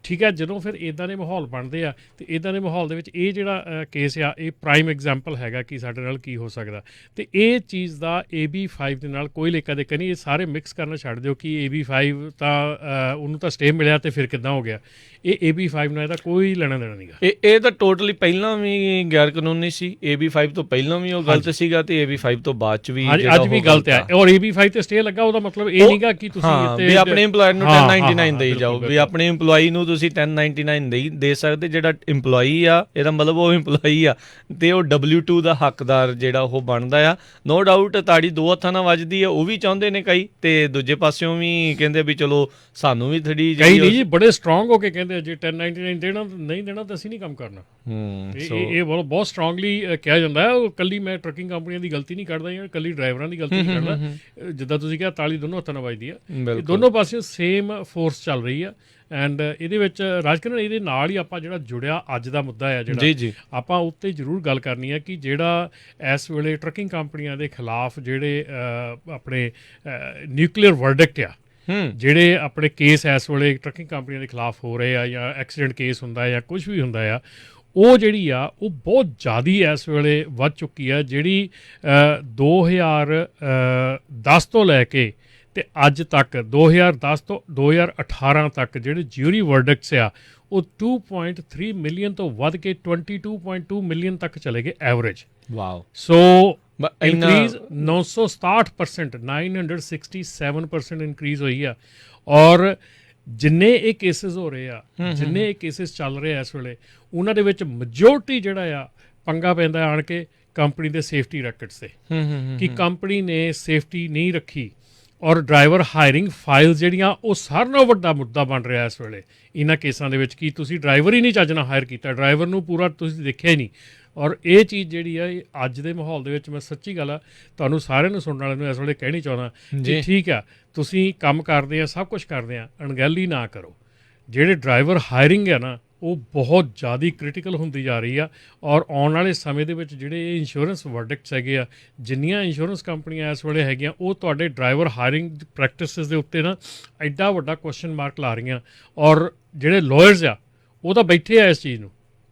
ਠੀਕ ਹੈ। ਜਦੋਂ ਫਿਰ ਇੱਦਾਂ ਦੇ ਮਾਹੌਲ ਬਣਦੇ ਆ, ਅਤੇ ਇੱਦਾਂ ਦੇ ਮਾਹੌਲ ਦੇ ਵਿੱਚ ਇਹ ਜਿਹੜਾ ਕੇਸ ਆ ਇਹ ਪ੍ਰਾਈਮ ਐਗਜ਼ਾਮਪਲ ਹੈਗਾ ਕਿ ਸਾਡੇ ਨਾਲ ਕੀ ਹੋ ਸਕਦਾ। ਅਤੇ ਇਹ ਚੀਜ਼ ਦਾ AB5 ਦੇ ਨਾਲ ਕੋਈ ਲੇਖਾ ਦੇਖਾ ਨਹੀਂ। ਇਹ ਸਾਰੇ ਮਿਕਸ ਕਰਨਾ ਛੱਡ ਦਿਓ ਕਿ AB5 ਤਾਂ ਉਹਨੂੰ ਤਾਂ ਸਟੇ ਮਿਲਿਆ ਅਤੇ ਫਿਰ ਕਿੱਦਾਂ ਹੋ ਗਿਆ। ਇਹ AB5 ਨਾਲ ਇਹਦਾ ਕੋਈ ਲੈਣਾ ਦੇਣਾ ਨਹੀਂ ਗਾ। ਇਹ ਤਾਂ ਟੋਟਲੀ ਪਹਿਲਾਂ ਵੀ ਗੈਰ ਕਾਨੂੰਨੀ ਸੀ, AB5 ਤੋਂ ਪਹਿਲਾਂ ਵੀ ਉਹ ਗਲਤ ਸੀਗਾ, ਅਤੇ AB5 ਤੋਂ ਬਾਅਦ 'ਚ ਵੀ ਅੱਜ ਵੀ ਗਲਤ ਹੈ। ਔਰ AB5 ਤੇ ਸਟੇ ਲੱਗਾ, ਉਹਦਾ ਮਤਲਬ ਇਹ ਨਹੀਂਗਾ ਕਿ ਤੁਸੀਂ ਵੀ ਆਪਣੇ ਇੰਪਲੋਇਰ ਨੂੰ 1099 ਦੇਈ ਜਾਓ, ਵੀ ਆਪਣੇ ਇੰਪਲੋਈ ਨੂੰ ਤੁਸੀਂ 1099 ਨਹੀਂ ਦੇ ਸਕਦੇ। ਜਿਹੜਾ ਇੰਪਲੋਈ ਆ, ਇਹਦਾ ਮਤਲਬ ਉਹ ਇੰਪਲੋਈ ਆ, ਤੇ ਉਹ W2 ਦਾ ਹੱਕਦਾਰ ਜਿਹੜਾ ਉਹ ਬਣਦਾ ਆ। ਨੋ ਡਾਊਟ ਤਾੜੀ ਦੋ ਹੱਥਾਂ ਨਾਲ ਵੱਜਦੀ ਆ, ਉਹ ਵੀ ਚਾਹੁੰਦੇ ਨੇ ਕਈ, ਤੇ ਦੂਜੇ ਪਾਸਿਓਂ ਵੀ ਕਹਿੰਦੇ ਵੀ ਚਲੋ ਸਾਨੂੰ ਵੀ ਥੋੜੀ ਕਈ ਨਹੀਂ ਜੀ, ਬੜੇ ਸਟਰੋਂਗ ਹੋ ਕੇ ਕਹਿੰਦੇ ਜੇ 1099 ਦੇਣਾ ਨਹੀਂ ਦੇਣਾ ਤਾਂ ਅਸੀਂ ਨਹੀਂ ਕੰਮ ਕਰਨਾ। ਇਹ ਬਹੁਤ ਸਟਰੋਂਗਲੀ ਕਿਹਾ ਜਾਂਦਾ ਹੈ। ਉਹ ਕੱਲੀ ਮੈਂ ਟਰੱਕਿੰਗ ਕੰਪਨੀਆਂ ਦੀ ਗਲਤੀ ਨਹੀਂ ਕੱਢਦਾ ਜਾਂ ਕੱਲੀ ਡਰਾਈਵਰਾਂ ਦੀ ਗਲਤੀ ਨਹੀਂ ਕੱਢਦਾ। ਜਿੱਦਾਂ ਤੁਸੀਂ ਕਿਹਾ ਤਾਲੀ ਦੋਨੋਂ ਹੱਥਾਂ ਨਾਲ ਵੱਜਦੀ ਆ, ਦੋਨੋਂ ਪਾਸੇ ਸੇਮ ਫੋਰਸ ਚੱਲ ਰਹੀ ਆ। ਐਂਡ ਇਹਦੇ ਵਿੱਚ ਰਾਜਕਰਨ ਇਹਦੇ ਨਾਲ ਹੀ ਆਪਾਂ ਜਿਹੜਾ ਜੁੜਿਆ ਅੱਜ ਦਾ ਮੁੱਦਾ ਆ, ਜਿਹੜਾ ਆਪਾਂ ਉੱਤੇ ਜ਼ਰੂਰ ਗੱਲ ਕਰਨੀ ਹੈ ਕਿ ਜਿਹੜਾ ਇਸ ਵੇਲੇ ਟਰੱਕਿੰਗ ਕੰਪਨੀਆਂ ਦੇ ਖਿਲਾਫ ਜਿਹੜੇ ਆਪਣੇ ਨਿਊਕਲੀਅਰ ਵਰਡਿਕਟ ਆ, ਜਿਹੜੇ ਆਪਣੇ ਕੇਸ ਇਸ ਵੇਲੇ ਟਰੱਕਿੰਗ ਕੰਪਨੀਆਂ ਦੇ ਖਿਲਾਫ ਹੋ ਰਹੇ ਆ, ਜਾਂ ਐਕਸੀਡੈਂਟ ਕੇਸ ਹੁੰਦਾ ਜਾਂ ਕੁਝ ਵੀ ਹੁੰਦਾ ਆ, ਉਹ ਜਿਹੜੀ ਆ ਉਹ ਬਹੁਤ ਜ਼ਿਆਦਾ ਇਸ ਵੇਲੇ ਵੱਧ ਚੁੱਕੀ ਆ। ਜਿਹੜੀ 2010 ਤੋਂ ਲੈ ਕੇ ਤੇ ਅੱਜ ਤੱਕ 2010 ਤੋਂ 2018 ਤੱਕ ਜਿਹੜੇ ਜਿਊਰੀ ਵਰਡਿਕਟਸ ਆ ਉਹ 2.3 ਮਿਲੀਅਨ ਤੋਂ ਵੱਧ ਕੇ 22.2 ਮਿਲੀਅਨ ਤੱਕ ਚਲੇ ਗਏ ਐਵਰੇਜ। ਵਾਓ। ਸੋ ਇਨਕਰੀਜ਼ 967%, 967% ਇਨਕਰੀਜ਼ ਹੋਈ ਆ। ਔਰ ਜਿੰਨੇ ਇਹ ਕੇਸਿਸ ਹੋ ਰਹੇ ਆ, ਜਿੰਨੇ ਇਹ ਕੇਸਿਸ ਚੱਲ ਰਹੇ ਆ ਇਸ ਵੇਲੇ, ਉਹਨਾਂ ਦੇ ਵਿੱਚ ਮੈਜੋਰਟੀ ਜਿਹੜਾ ਆ ਪੰਗਾ ਪੈਂਦਾ ਆਣ ਕੇ ਕੰਪਨੀ ਦੇ ਸੇਫਟੀ ਰੈਕਟਸ ਤੇ, ਕਿ ਕੰਪਨੀ ਨੇ ਸੇਫਟੀ ਨਹੀਂ ਰੱਖੀ। ਔਰ ਡਰਾਈਵਰ ਹਾਇਰਿੰਗ ਫਾਈਲਸ ਜਿਹੜੀਆਂ ਉਹ ਸਾਰਿਆਂ ਨਾਲੋਂ ਵੱਡਾ ਮੁੱਦਾ ਬਣ ਰਿਹਾ ਇਸ ਵੇਲੇ ਇਹਨਾਂ ਕੇਸਾਂ ਦੇ ਵਿੱਚ, ਕਿ ਤੁਸੀਂ ਡਰਾਈਵਰ ਹੀ ਨਹੀਂ ਚੱਜ ਨਾਲ ਹਾਇਰ ਕੀਤਾ, ਡਰਾਈਵਰ ਨੂੰ ਪੂਰਾ ਤੁਸੀਂ ਦੇਖਿਆ ਹੀ ਨਹੀਂ। ਔਰ ਇਹ ਚੀਜ਼ ਜਿਹੜੀ ਆ ਇਹ ਅੱਜ ਦੇ ਮਾਹੌਲ ਦੇ ਵਿੱਚ, ਮੈਂ ਸੱਚੀ ਗੱਲ ਆ ਤੁਹਾਨੂੰ ਸਾਰਿਆਂ ਨੂੰ ਸੁਣਨ ਵਾਲਿਆਂ ਨੂੰ ਇਸ ਵੇਲੇ ਕਹਿਣੀ ਚਾਹੁੰਦਾ ਜੀ, ਠੀਕ ਆ ਤੁਸੀਂ ਕੰਮ ਕਰਦੇ ਆ, ਸਭ ਕੁਝ ਕਰਦੇ ਆ, ਅਣਗਹਿਲੀ ਨਾ ਕਰੋ। ਜਿਹੜੇ ਡਰਾਈਵਰ ਹਾਇਰਿੰਗ ਆ ਨਾ ਉਹ ਬਹੁਤ ਜ਼ਿਆਦਾ ਕ੍ਰਿਟੀਕਲ ਹੁੰਦੀ ਜਾ ਰਹੀ ਆ। ਔਰ ਆਉਣ ਵਾਲੇ ਸਮੇਂ ਦੇ ਵਿੱਚ ਜਿਹੜੇ ਇਹ ਇੰਸ਼ੋਰੈਂਸ ਵਰਡਿਕਟਸ ਹੈਗੇ ਆ, ਜਿੰਨੀਆਂ ਇੰਸ਼ੋਰੈਂਸ ਕੰਪਨੀਆਂ ਇਸ ਵੇਲੇ ਹੈਗੀਆਂ, ਉਹ ਤੁਹਾਡੇ ਡਰਾਈਵਰ ਹਾਇਰਿੰਗ ਪ੍ਰੈਕਟਿਸਿਸ ਦੇ ਉੱਤੇ ਨਾ ਐਡਾ ਵੱਡਾ ਕੁਐਸਚਨ ਮਾਰਕ ਲਾ ਰਹੀਆਂ। ਔਰ ਜਿਹੜੇ ਲਾਇਰਸ ਆ ਉਹ ਤਾਂ ਬੈਠੇ ਆ ਇਸ ਚੀਜ਼ ਨੂੰ,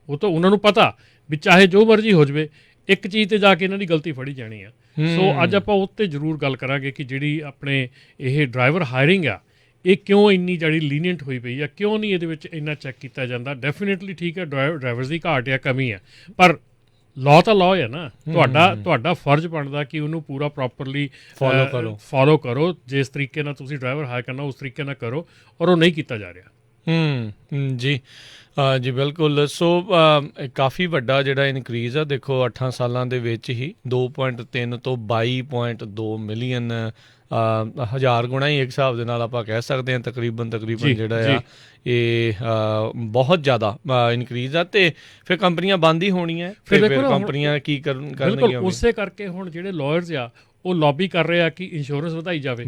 ਉਹ ਤਾਂ ਉਹਨਾਂ ਨੂੰ ਪਤਾ ਵੀ ਚਾਹੇ ਜੋ ਮਰਜ਼ੀ ਹੋ ਜਾਵੇ, ਇੱਕ ਚੀਜ਼ ਤੇ ਜਾ ਕੇ ਇਹਨਾਂ ਦੀ ਗਲਤੀ ਫੜੀ ਜਾਣੀ ਆ। ਸੋ ਅੱਜ ਆਪਾਂ ਉੱਤੇ ਜ਼ਰੂਰ ਗੱਲ ਕਰਾਂਗੇ ਕਿ ਜਿਹੜੀ ਆਪਣੇ ਇਹ ਡਰਾਈਵਰ ਹਾਇਰਿੰਗ ਆ ਇਹ ਕਿਉਂ ਇੰਨੀ ਜਿਹੜੀ ਲੀਨੀਅੰਟ ਹੋਈ ਪਈ ਆ, ਕਿਉਂ ਨਹੀਂ ਇਹਦੇ ਵਿੱਚ ਇੰਨਾ ਚੈੱਕ ਕੀਤਾ ਜਾਂਦਾ। ਡੈਫੀਨੇਟਲੀ ਠੀਕ ਹੈ, ਡਰਾਈਵਰਸ ਦੀ ਘਾਟ ਆ, ਕਮੀ ਆ, ਪਰ ਲਾਅ ਤਾਂ ਲਾਅ ਹੈ ਨਾ। ਤੁਹਾਡਾ ਫਰਜ਼ ਬਣਦਾ ਕਿ ਉਹਨੂੰ ਪੂਰਾ ਪ੍ਰੋਪਰਲੀ ਫੋਲੋ ਕਰੋ। ਜਿਸ ਤਰੀਕੇ ਨਾਲ ਤੁਸੀਂ ਡਰਾਈਵਰ ਹਾਇਰ ਕਰਨਾ ਉਸ ਤਰੀਕੇ ਨਾਲ ਕਰੋ, ਔਰ ਉਹ ਨਹੀਂ ਕੀਤਾ ਜਾ ਰਿਹਾ। ਜੀ ਜੀ ਬਿਲਕੁਲ। ਸੋ ਕਾਫੀ ਵੱਡਾ ਜਿਹੜਾ ਇਨਕਰੀਜ਼ ਆ, ਦੇਖੋ 8 ਸਾਲਾਂ ਦੇ ਵਿੱਚ ਹੀ 2.3 ਤੋਂ 22.2 ਮਿਲੀਅਨ, 1000 ਗੁਣਾ ਹੀ ਇੱਕ ਹਿਸਾਬ ਦੇ ਨਾਲ ਆਪਾਂ ਕਹਿ ਸਕਦੇ ਹਾਂ ਤਕਰੀਬਨ ਜਿਹੜਾ ਆ ਇਹ ਬਹੁਤ ਜ਼ਿਆਦਾ ਇਨਕਰੀਜ਼ ਆ। ਤੇ ਫਿਰ ਕੰਪਨੀਆਂ ਬੰਦ ਹੀ ਹੋਣੀਆਂ, ਫਿਰ ਕੰਪਨੀਆਂ ਕੀ ਕਰਨਗੀਆਂ। ਉਸੇ ਕਰਕੇ ਹੁਣ ਜਿਹੜੇ ਲਾਇਰਸ ਆ ਉਹ ਲੌਬੀ ਕਰ ਰਹੇ ਆ ਕਿ ਇੰਸ਼ੋਰੈਂਸ ਵਧਾਈ ਜਾਵੇ,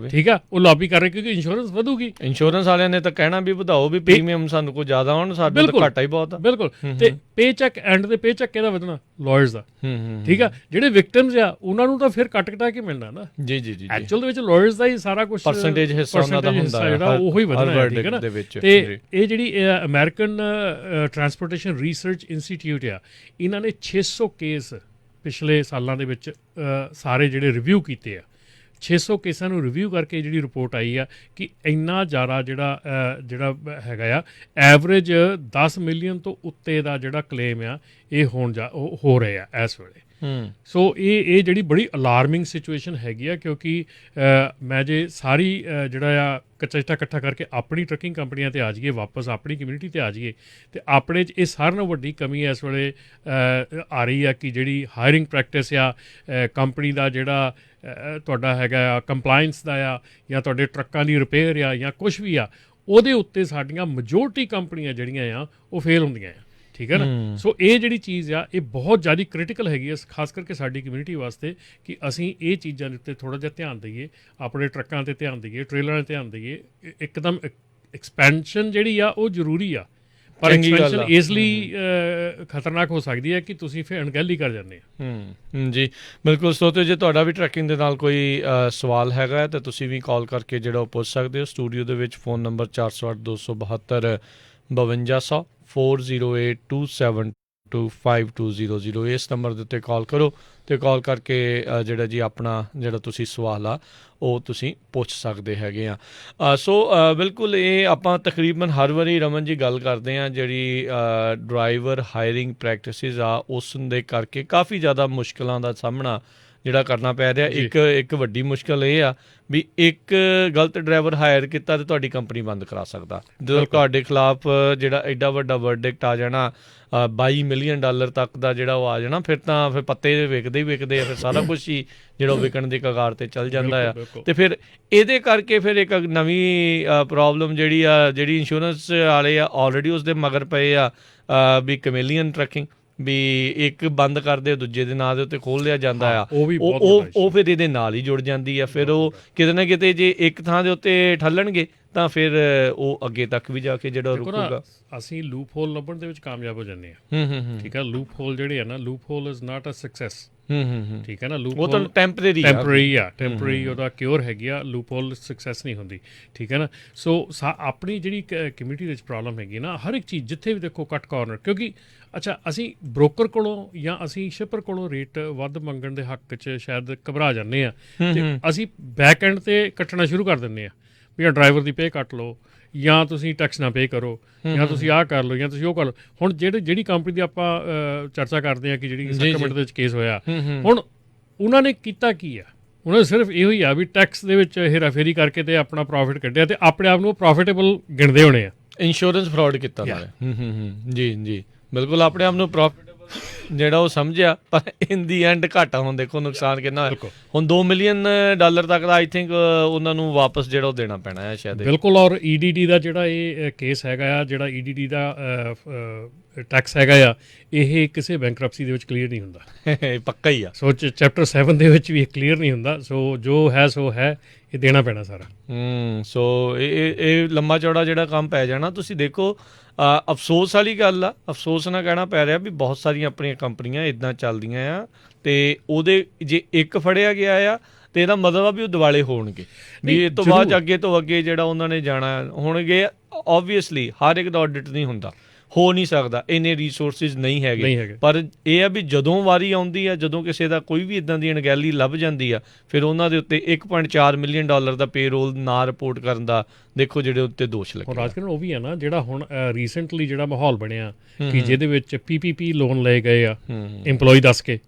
ਠੀਕ ਆ, ਉਹ ਲੌਬੀ ਕਰ ਰਹੇ ਕਿਉਂਕਿ ਇੰਸ਼ੋਰੈਂਸ ਵਧੂਗੀ। ਇੰਸ਼ੋਰੈਂਸ ਵਾਲਿਆਂ ਨੇ ਤਾਂ ਕਹਿਣਾ ਵੀ ਵਧਾਓ, ਵੀ ਪ੍ਰੀਮੀਅਮ ਸਾਨੂੰ ਕੋਈ ਜ਼ਿਆਦਾ ਹੋਣ, ਸਾਡੇ ਤਾਂ ਘਾਟਾ ਹੀ ਬਹੁਤ ਆ। ਬਿਲਕੁਲ। ਤੇ ਪੇ ਚੈੱਕ ਐਂਡ ਦੇ ਪੇ ਚੈੱਕ ਕਿਹਦਾ ਵਧਣਾ? ਲਾਇਰਸ ਦਾ, ਠੀਕ ਆ। ਜਿਹੜੇ ਵਿਕਟਮਸ ਆ ਉਹਨਾਂ ਨੂੰ ਤਾਂ ਫਿਰ ਕੱਟ ਕਟਾ ਕੇ ਮਿਲਣਾ ਨਾ। ਜੀ ਜੀ ਜੀ, ਐਕਚੁਅਲ ਦੇ ਵਿੱਚ ਲਾਇਰਸ ਦਾ ਹੀ ਸਾਰਾ ਕੁਝ ਪਰਸੈਂਟੇਜ ਹਿੱਸਾ ਉਹਨਾਂ ਦਾ ਹੁੰਦਾ ਹੈ, ਜਿਹੜਾ ਉਹ ਹੀ ਵਧਣਾ ਹੈ, ਠੀਕ ਹੈ ਨਾ। ਤੇ ਇਹ ਜਿਹੜੀ ਅਮਰੀਕਨ ਟਰਾਂਸਪੋਰਟੇਸ਼ਨ ਰਿਸਰਚ ਇੰਸਟੀਚਿਊਟ ਆ, ਇਹਨਾਂ ਨੇ 600 ਕੇਸ ਪਿਛਲੇ ਸਾਲਾਂ ਦੇ ਵਿੱਚ ਸਾਰੇ ਜਿਹੜੇ ਰਿਵਿਊ ਕੀਤੇ ਆ, 600 ਕੇਸਾਂ ਨੂੰ ਰਿਵਿਊ ਕਰਕੇ ਜਿਹੜੀ ਰਿਪੋਰਟ ਆਈ ਆ ਕਿ ਇੰਨਾ ਜ਼ਿਆਦਾ ਜਿਹੜਾ ਹੈਗਾ ਆ, ਐਵਰੇਜ 10 ਮਿਲੀਅਨ ਤੋਂ ਉੱਤੇ ਦਾ ਜਿਹੜਾ ਕਲੇਮ ਆ ਇਹ ਹੋ ਰਹੇ ਆ ਇਸ ਵੇਲੇ। ਸੋ ਇਹ ਜਿਹੜੀ ਬੜੀ ਅਲਾਰਮਿੰਗ ਸਿਚੁਏਸ਼ਨ ਹੈਗੀ ਆ, ਕਿਉਂਕਿ ਮੈਂ ਜੇ ਸਾਰੀ ਜਿਹੜਾ ਆ ਕਚਹਿਟਾ ਇਕੱਠਾ ਕਰਕੇ ਆਪਣੀ ਟਰੱਕਿੰਗ ਕੰਪਨੀਆਂ 'ਤੇ ਆ ਜਾਈਏ, ਵਾਪਸ ਆਪਣੀ ਕਮਿਊਨਿਟੀ 'ਤੇ ਆ ਜਾਈਏ, ਅਤੇ ਆਪਣੇ 'ਚ ਇਹ ਸਾਰਿਆਂ ਨਾਲੋਂ ਵੱਡੀ ਕਮੀ ਇਸ ਵੇਲੇ ਆ ਰਹੀ ਆ ਕਿ ਜਿਹੜੀ ਹਾਇਰਿੰਗ ਪ੍ਰੈਕਟਿਸ ਆ, ਕੰਪਨੀ ਦਾ ਜਿਹੜਾ ਤੁਹਾਡਾ ਹੈਗਾ ਆ ਕੰਪਲਾਇੰਸ ਦਾ ਆ, ਜਾਂ ਤੁਹਾਡੇ ਟਰੱਕਾਂ ਦੀ ਰਿਪੇਅਰ ਆ, ਜਾਂ ਕੁਛ ਵੀ ਆ, ਉਹਦੇ ਉੱਤੇ ਸਾਡੀਆਂ ਮੈਜੋਰਟੀ ਕੰਪਨੀਆਂ ਜਿਹੜੀਆਂ ਆ ਉਹ ਫੇਲ ਹੁੰਦੀਆਂ ਆ, ਠੀਕ ਹੈ ਨਾ। ਸੋ ਇਹ ਜਿਹੜੀ ਚੀਜ਼ ਆ ਇਹ ਬਹੁਤ ਜ਼ਿਆਦਾ ਕ੍ਰਿਟੀਕਲ ਹੈਗੀ ਹੈ, ਖਾਸ ਕਰਕੇ ਸਾਡੀ ਕਮਿਊਨਿਟੀ ਵਾਸਤੇ, ਕਿ ਅਸੀਂ ਇਹ ਚੀਜ਼ਾਂ ਦੇ ਉੱਤੇ ਥੋੜ੍ਹਾ ਜਿਹਾ ਧਿਆਨ ਦਈਏ, ਆਪਣੇ ਟਰੱਕਾਂ 'ਤੇ ਧਿਆਨ ਦਈਏ, ਟ੍ਰੇਲਰਾਂ 'ਤੇ ਧਿਆਨ ਦਈਏ। ਇੱਕਦਮ ਐਕਸਪੈਂਸ਼ਨ ਜਿਹੜੀ ਆ ਉਹ ਜ਼ਰੂਰੀ ਆ, ਪਰ ਐਕਸਪੈਂਸ਼ਨ ਇਸ ਲਈ ਖਤਰਨਾਕ ਹੋ ਸਕਦੀ ਹੈ ਕਿ ਤੁਸੀਂ ਫਿਰ ਅਣਗਹਿਲੀ ਕਰ ਜਾਂਦੇ ਆ। ਜੀ ਬਿਲਕੁਲ। ਸਰੋਤਿਓ, ਜੇ ਤੁਹਾਡਾ ਵੀ ਟਰੱਕਿੰਗ ਦੇ ਨਾਲ ਕੋਈ ਸਵਾਲ ਹੈਗਾ ਹੈ ਤਾਂ ਤੁਸੀਂ ਵੀ ਕਾਲ ਕਰਕੇ ਜਿਹੜਾ ਉਹ ਪੁੱਛ ਸਕਦੇ ਹੋ। ਸਟੂਡੀਓ ਦੇ ਵਿੱਚ ਫੋਨ ਨੰਬਰ 408 272 5200 4082725200, ਇਸ ਨੰਬਰ ਦੇ ਉੱਤੇ ਕਾਲ ਕਰੋ ਅਤੇ ਕਾਲ ਕਰਕੇ ਜਿਹੜਾ ਜੀ ਆਪਣਾ ਜਿਹੜਾ ਤੁਸੀਂ ਸਵਾਲ ਆ ਉਹ ਤੁਸੀਂ ਪੁੱਛ ਸਕਦੇ ਹੈਗੇ ਆ। ਸੋ ਬਿਲਕੁਲ ਇਹ ਆਪਾਂ ਤਕਰੀਬਨ ਹਰ ਵਾਰੀ ਰਮਨ ਜੀ ਗੱਲ ਕਰਦੇ ਹਾਂ, ਜਿਹੜੀ ਡਰਾਈਵਰ ਹਾਇਰਿੰਗ ਪ੍ਰੈਕਟਿਸਿਸ ਆ ਉਸ ਦੇ ਕਰਕੇ ਕਾਫੀ ਜ਼ਿਆਦਾ ਮੁਸ਼ਕਿਲਾਂ ਦਾ ਸਾਹਮਣਾ ਜਿਹੜਾ ਕਰਨਾ ਪੈ ਰਿਹਾ। ਇੱਕ ਵੱਡੀ ਮੁਸ਼ਕਿਲ ਇਹ ਆ ਵੀ ਇੱਕ ਗਲਤ ਡਰਾਈਵਰ ਹਾਇਰ ਕੀਤਾ ਤੇ ਤੁਹਾਡੀ ਕੰਪਨੀ ਬੰਦ ਕਰਾ ਸਕਦਾ। ਜਦੋਂ ਤੁਹਾਡੇ ਖਿਲਾਫ ਜਿਹੜਾ ਐਡਾ ਵੱਡਾ ਵਰਡਿਕਟ ਆ ਜਾਣਾ, $22 ਮਿਲੀਅਨ ਤੱਕ ਦਾ ਜਿਹੜਾ ਉਹ ਆ ਜਾਣਾ, ਫਿਰ ਪੱਤੇ ਵਿਕਦੇ ਹੀ ਵਿਕਦੇ ਆ, ਫਿਰ ਸਾਰਾ ਕੁਛ ਹੀ ਜਿਹੜਾ ਉਹ ਵਿਕਣ ਦੀ ਕਗਾਰ 'ਤੇ ਚੱਲ ਜਾਂਦਾ ਆ। ਅਤੇ ਫਿਰ ਇਹਦੇ ਕਰਕੇ ਫਿਰ ਇੱਕ ਨਵੀਂ ਪ੍ਰੋਬਲਮ ਜਿਹੜੀ ਇੰਸ਼ੋਰੈਂਸ ਵਾਲੇ ਆ ਆਲਰੇਡੀ ਉਸਦੇ ਮਗਰ ਪਏ ਆ ਵੀ ਕਮੇਲੀਅਨ ਟਰੱਕਿੰਗ, ਵੀ ਇੱਕ ਬੰਦ ਕਰਦੇ ਦੂਜੇ ਦੇ ਨਾਂ ਦੇ ਉੱਤੇ ਖੋਲ੍ਹ ਲਿਆ ਜਾਂਦਾ ਆ, ਉਹ ਫਿਰ ਇਹਦੇ ਨਾਲ ਹੀ ਜੁੜ ਜਾਂਦੀ ਆ। ਫਿਰ ਉਹ ਕਿਤੇ ਨਾ ਕਿਤੇ ਜੇ ਇੱਕ ਥਾਂ ਦੇ ਉੱਤੇ ਠੱਲਣਗੇ ਤਾਂ ਫਿਰ ਉਹ ਅੱਗੇ ਤੱਕ ਵੀ ਜਾ ਕੇ ਜਿਹੜਾ ਰੁਕੂਗਾ। ਅਸੀਂ ਲੂਪ ਹੋਲ ਲੱਭਣ ਦੇ ਵਿੱਚ ਕਾਮਯਾਬ ਹੋ ਜਾਂਦੇ ਹਾਂ, ਠੀਕ ਆ। ਲੂਪ ਹੋਲ ਜਿਹੜੇ ਆ ਨਾ, loop hole is not a success, ਠੀਕ ਹੈ ਨਾ। ਲੂਪ ਉਹ ਤਾਂ ਟੈਂਪਰੇਰੀ ਉਹਦਾ ਕਿਉਰ ਹੈਗੀ ਆ, ਲੂਪ ਹੋਲ ਸਕਸੈਸ ਨਹੀਂ ਹੁੰਦੀ, ਠੀਕ ਹੈ ਨਾ। ਸੋ ਆਪਣੀ ਜਿਹੜੀ ਕਮਿਊਨਿਟੀ ਦੇ ਵਿੱਚ ਪ੍ਰੋਬਲਮ ਹੈਗੀ ਨਾ, ਹਰ ਇੱਕ ਚੀਜ਼ ਜਿੱਥੇ ਵੀ ਦੇਖੋ ਕੱਟ ਕਾਰਨਰ, ਕਿਉਂਕਿ ਅੱਛਾ ਅਸੀਂ ਬ੍ਰੋਕਰ ਕੋਲੋਂ ਜਾਂ ਅਸੀਂ ਸ਼ਿਪਰ ਕੋਲੋਂ ਰੇਟ ਵੱਧ ਮੰਗਣ ਦੇ ਹੱਕ 'ਚ ਸ਼ਾਇਦ ਘਬਰਾ ਜਾਂਦੇ ਹਾਂ, ਅਤੇ ਅਸੀਂ ਬੈਕ ਐਂਡ 'ਤੇ ਕੱਟਣਾ ਸ਼ੁਰੂ ਕਰ ਦਿੰਦੇ ਹਾਂ ਵੀ ਆ ਡਰਾਈਵਰ ਦੀ ਪੇ ਕੱਟ ਲਓ, ਜਾਂ ਤੁਸੀਂ ਟੈਕਸ ਨਾ ਪੇ ਕਰੋ, ਜਾਂ ਤੁਸੀਂ ਆਹ ਕਰ ਲਓ, ਜਾਂ ਤੁਸੀਂ ਉਹ ਕਰ ਲਓ। ਹੁਣ ਜਿਹੜੀ ਕੰਪਨੀ ਦੀ ਆਪਾਂ ਚਰਚਾ ਕਰਦੇ ਹਾਂ ਕਿ ਜਿਹੜੀ ਸੈਕਰਮੈਂਟ ਦੇ ਵਿੱਚ ਕੇਸ ਹੋਇਆ, ਹੁਣ ਉਹਨਾਂ ਨੇ ਕੀਤਾ ਕੀ ਆ? ਉਹਨਾਂ ਨੇ ਸਿਰਫ ਇਹੋ ਹੀ ਆ ਵੀ ਟੈਕਸ ਦੇ ਵਿੱਚ ਹੇਰਾਫੇਰੀ ਕਰਕੇ ਤੇ ਆਪਣਾ ਪ੍ਰੋਫਿਟ ਕੱਢਿਆ, ਤੇ ਆਪਣੇ ਆਪ ਨੂੰ ਪ੍ਰੋਫਿਟੇਬਲ ਗਿਣਦੇ ਹੋਣੇ ਆ। ਇੰਸ਼ੋਰੈਂਸ ਫਰਾਡ ਕੀਤਾ ਨਾਲੇ। ਜੀ ਜੀ ਬਿਲਕੁਲ, ਆਪਣੇ ਆਪ ਨੂੰ ਪ੍ਰੋਫਿਟੇਬਲ ਜਿਹੜਾ ਉਹ ਸਮਝਿਆ, ਪਰ ਇਨ ਦੀ ਐਂਡ ਘਾਟਾ ਹੁਣ ਦੇਖੋ ਨੁਕਸਾਨ ਕਿੰਨਾ ਹੋਇਆ। ਹੁਣ $2 ਮਿਲੀਅਨ ਤੱਕ ਦਾ ਆਈ ਥਿੰਕ ਉਹਨਾਂ ਨੂੰ ਵਾਪਸ ਜਿਹੜਾ ਉਹ ਦੇਣਾ ਪੈਣਾ ਹੈ ਸ਼ਾਇਦ। ਬਿਲਕੁਲ। ਔਰ EDD ਦਾ ਜਿਹੜਾ ਇਹ ਕੇਸ ਹੈਗਾ ਆ, ਜਿਹੜਾ EDD ਦਾ ਟੈਕਸ ਹੈਗਾ ਆ, ਇਹ ਕਿਸੇ ਬੈਂਕਰਪਸੀ ਦੇ ਵਿੱਚ ਕਲੀਅਰ ਨਹੀਂ ਹੁੰਦਾ, ਪੱਕਾ ਹੀ ਆ। ਸੋ ਚੈਪਟਰ 7 ਦੇ ਵਿੱਚ ਵੀ ਇਹ ਕਲੀਅਰ ਨਹੀਂ ਹੁੰਦਾ। ਸੋ ਜੋ ਹੈ ਸੋ ਹੈ, ਇਹ ਦੇਣਾ ਪੈਣਾ ਸਾਰਾ। ਸੋ ਇਹ ਲੰਮਾ ਚੌੜਾ ਜਿਹੜਾ ਕੰਮ ਪੈ ਜਾਣਾ। ਤੁਸੀਂ ਦੇਖੋ ਅਫਸੋਸ ਵਾਲੀ ਗੱਲ ਆ, ਅਫਸੋਸ ਨਾਲ ਕਹਿਣਾ ਪੈ ਰਿਹਾ ਵੀ ਬਹੁਤ ਸਾਰੀਆਂ ਆਪਣੀਆਂ ਕੰਪਨੀਆਂ ਇੱਦਾਂ ਚੱਲਦੀਆਂ ਆ, ਅਤੇ ਉਹਦੇ ਜੇ ਇੱਕ ਫੜਿਆ ਗਿਆ ਆ ਅਤੇ ਇਹਦਾ ਮਤਲਬ ਆ ਵੀ ਉਹ ਦਿਵਾਲੇ ਹੋਣਗੇ, ਵੀ ਇਹ ਤੋਂ ਬਾਅਦ ਅੱਗੇ ਤੋਂ ਅੱਗੇ ਜਿਹੜਾ ਉਹਨਾਂ ਨੇ ਜਾਣਾ ਹੋਣਗੇ। ਓਬਵੀਅਸਲੀ ਹਰ ਇੱਕ ਦਾ ਆਡਿਟ ਨਹੀਂ ਹੁੰਦਾ, ਹੋ ਨਹੀਂ ਸਕਦਾ, ਇੰਨੇ ਰਿਸੋਰਸਿਸ ਨਹੀਂ ਹੈਗੇ, ਪਰ ਇਹ ਆ ਵੀ ਜਦੋਂ ਵਾਰੀ ਆਉਂਦੀ ਆ, ਜਦੋਂ ਕਿਸੇ ਦਾ ਕੋਈ ਵੀ ਇੱਦਾਂ ਦੀ ਅਣਗਹਿਲੀ ਲੱਭ ਜਾਂਦੀ ਆ, ਫਿਰ ਉਹਨਾਂ ਦੇ ਉੱਤੇ $1.4 ਮਿਲੀਅਨ ਦਾ ਪੇਰੋਲ ਨਾ ਰਿਪੋਰਟ ਕਰਨ ਦਾ ਦੇਖੋ ਜਿਹੜੇ ਉੱਤੇ ਦੋਸ਼ ਲੱਗੇ। ਰਾਜਕਰਨ ਉਹ ਵੀ ਆ ਨਾ, ਜਿਹੜਾ ਹੁਣ ਰੀਸੈਂਟਲੀ ਜਿਹੜਾ ਮਾਹੌਲ ਬਣਿਆ ਕਿ ਜਿਹਦੇ ਵਿੱਚ PPP ਲੋਨ ਲਏ ਗਏ ਆ ਇੰਪਲੋਈ ਦੱਸ ਕੇ,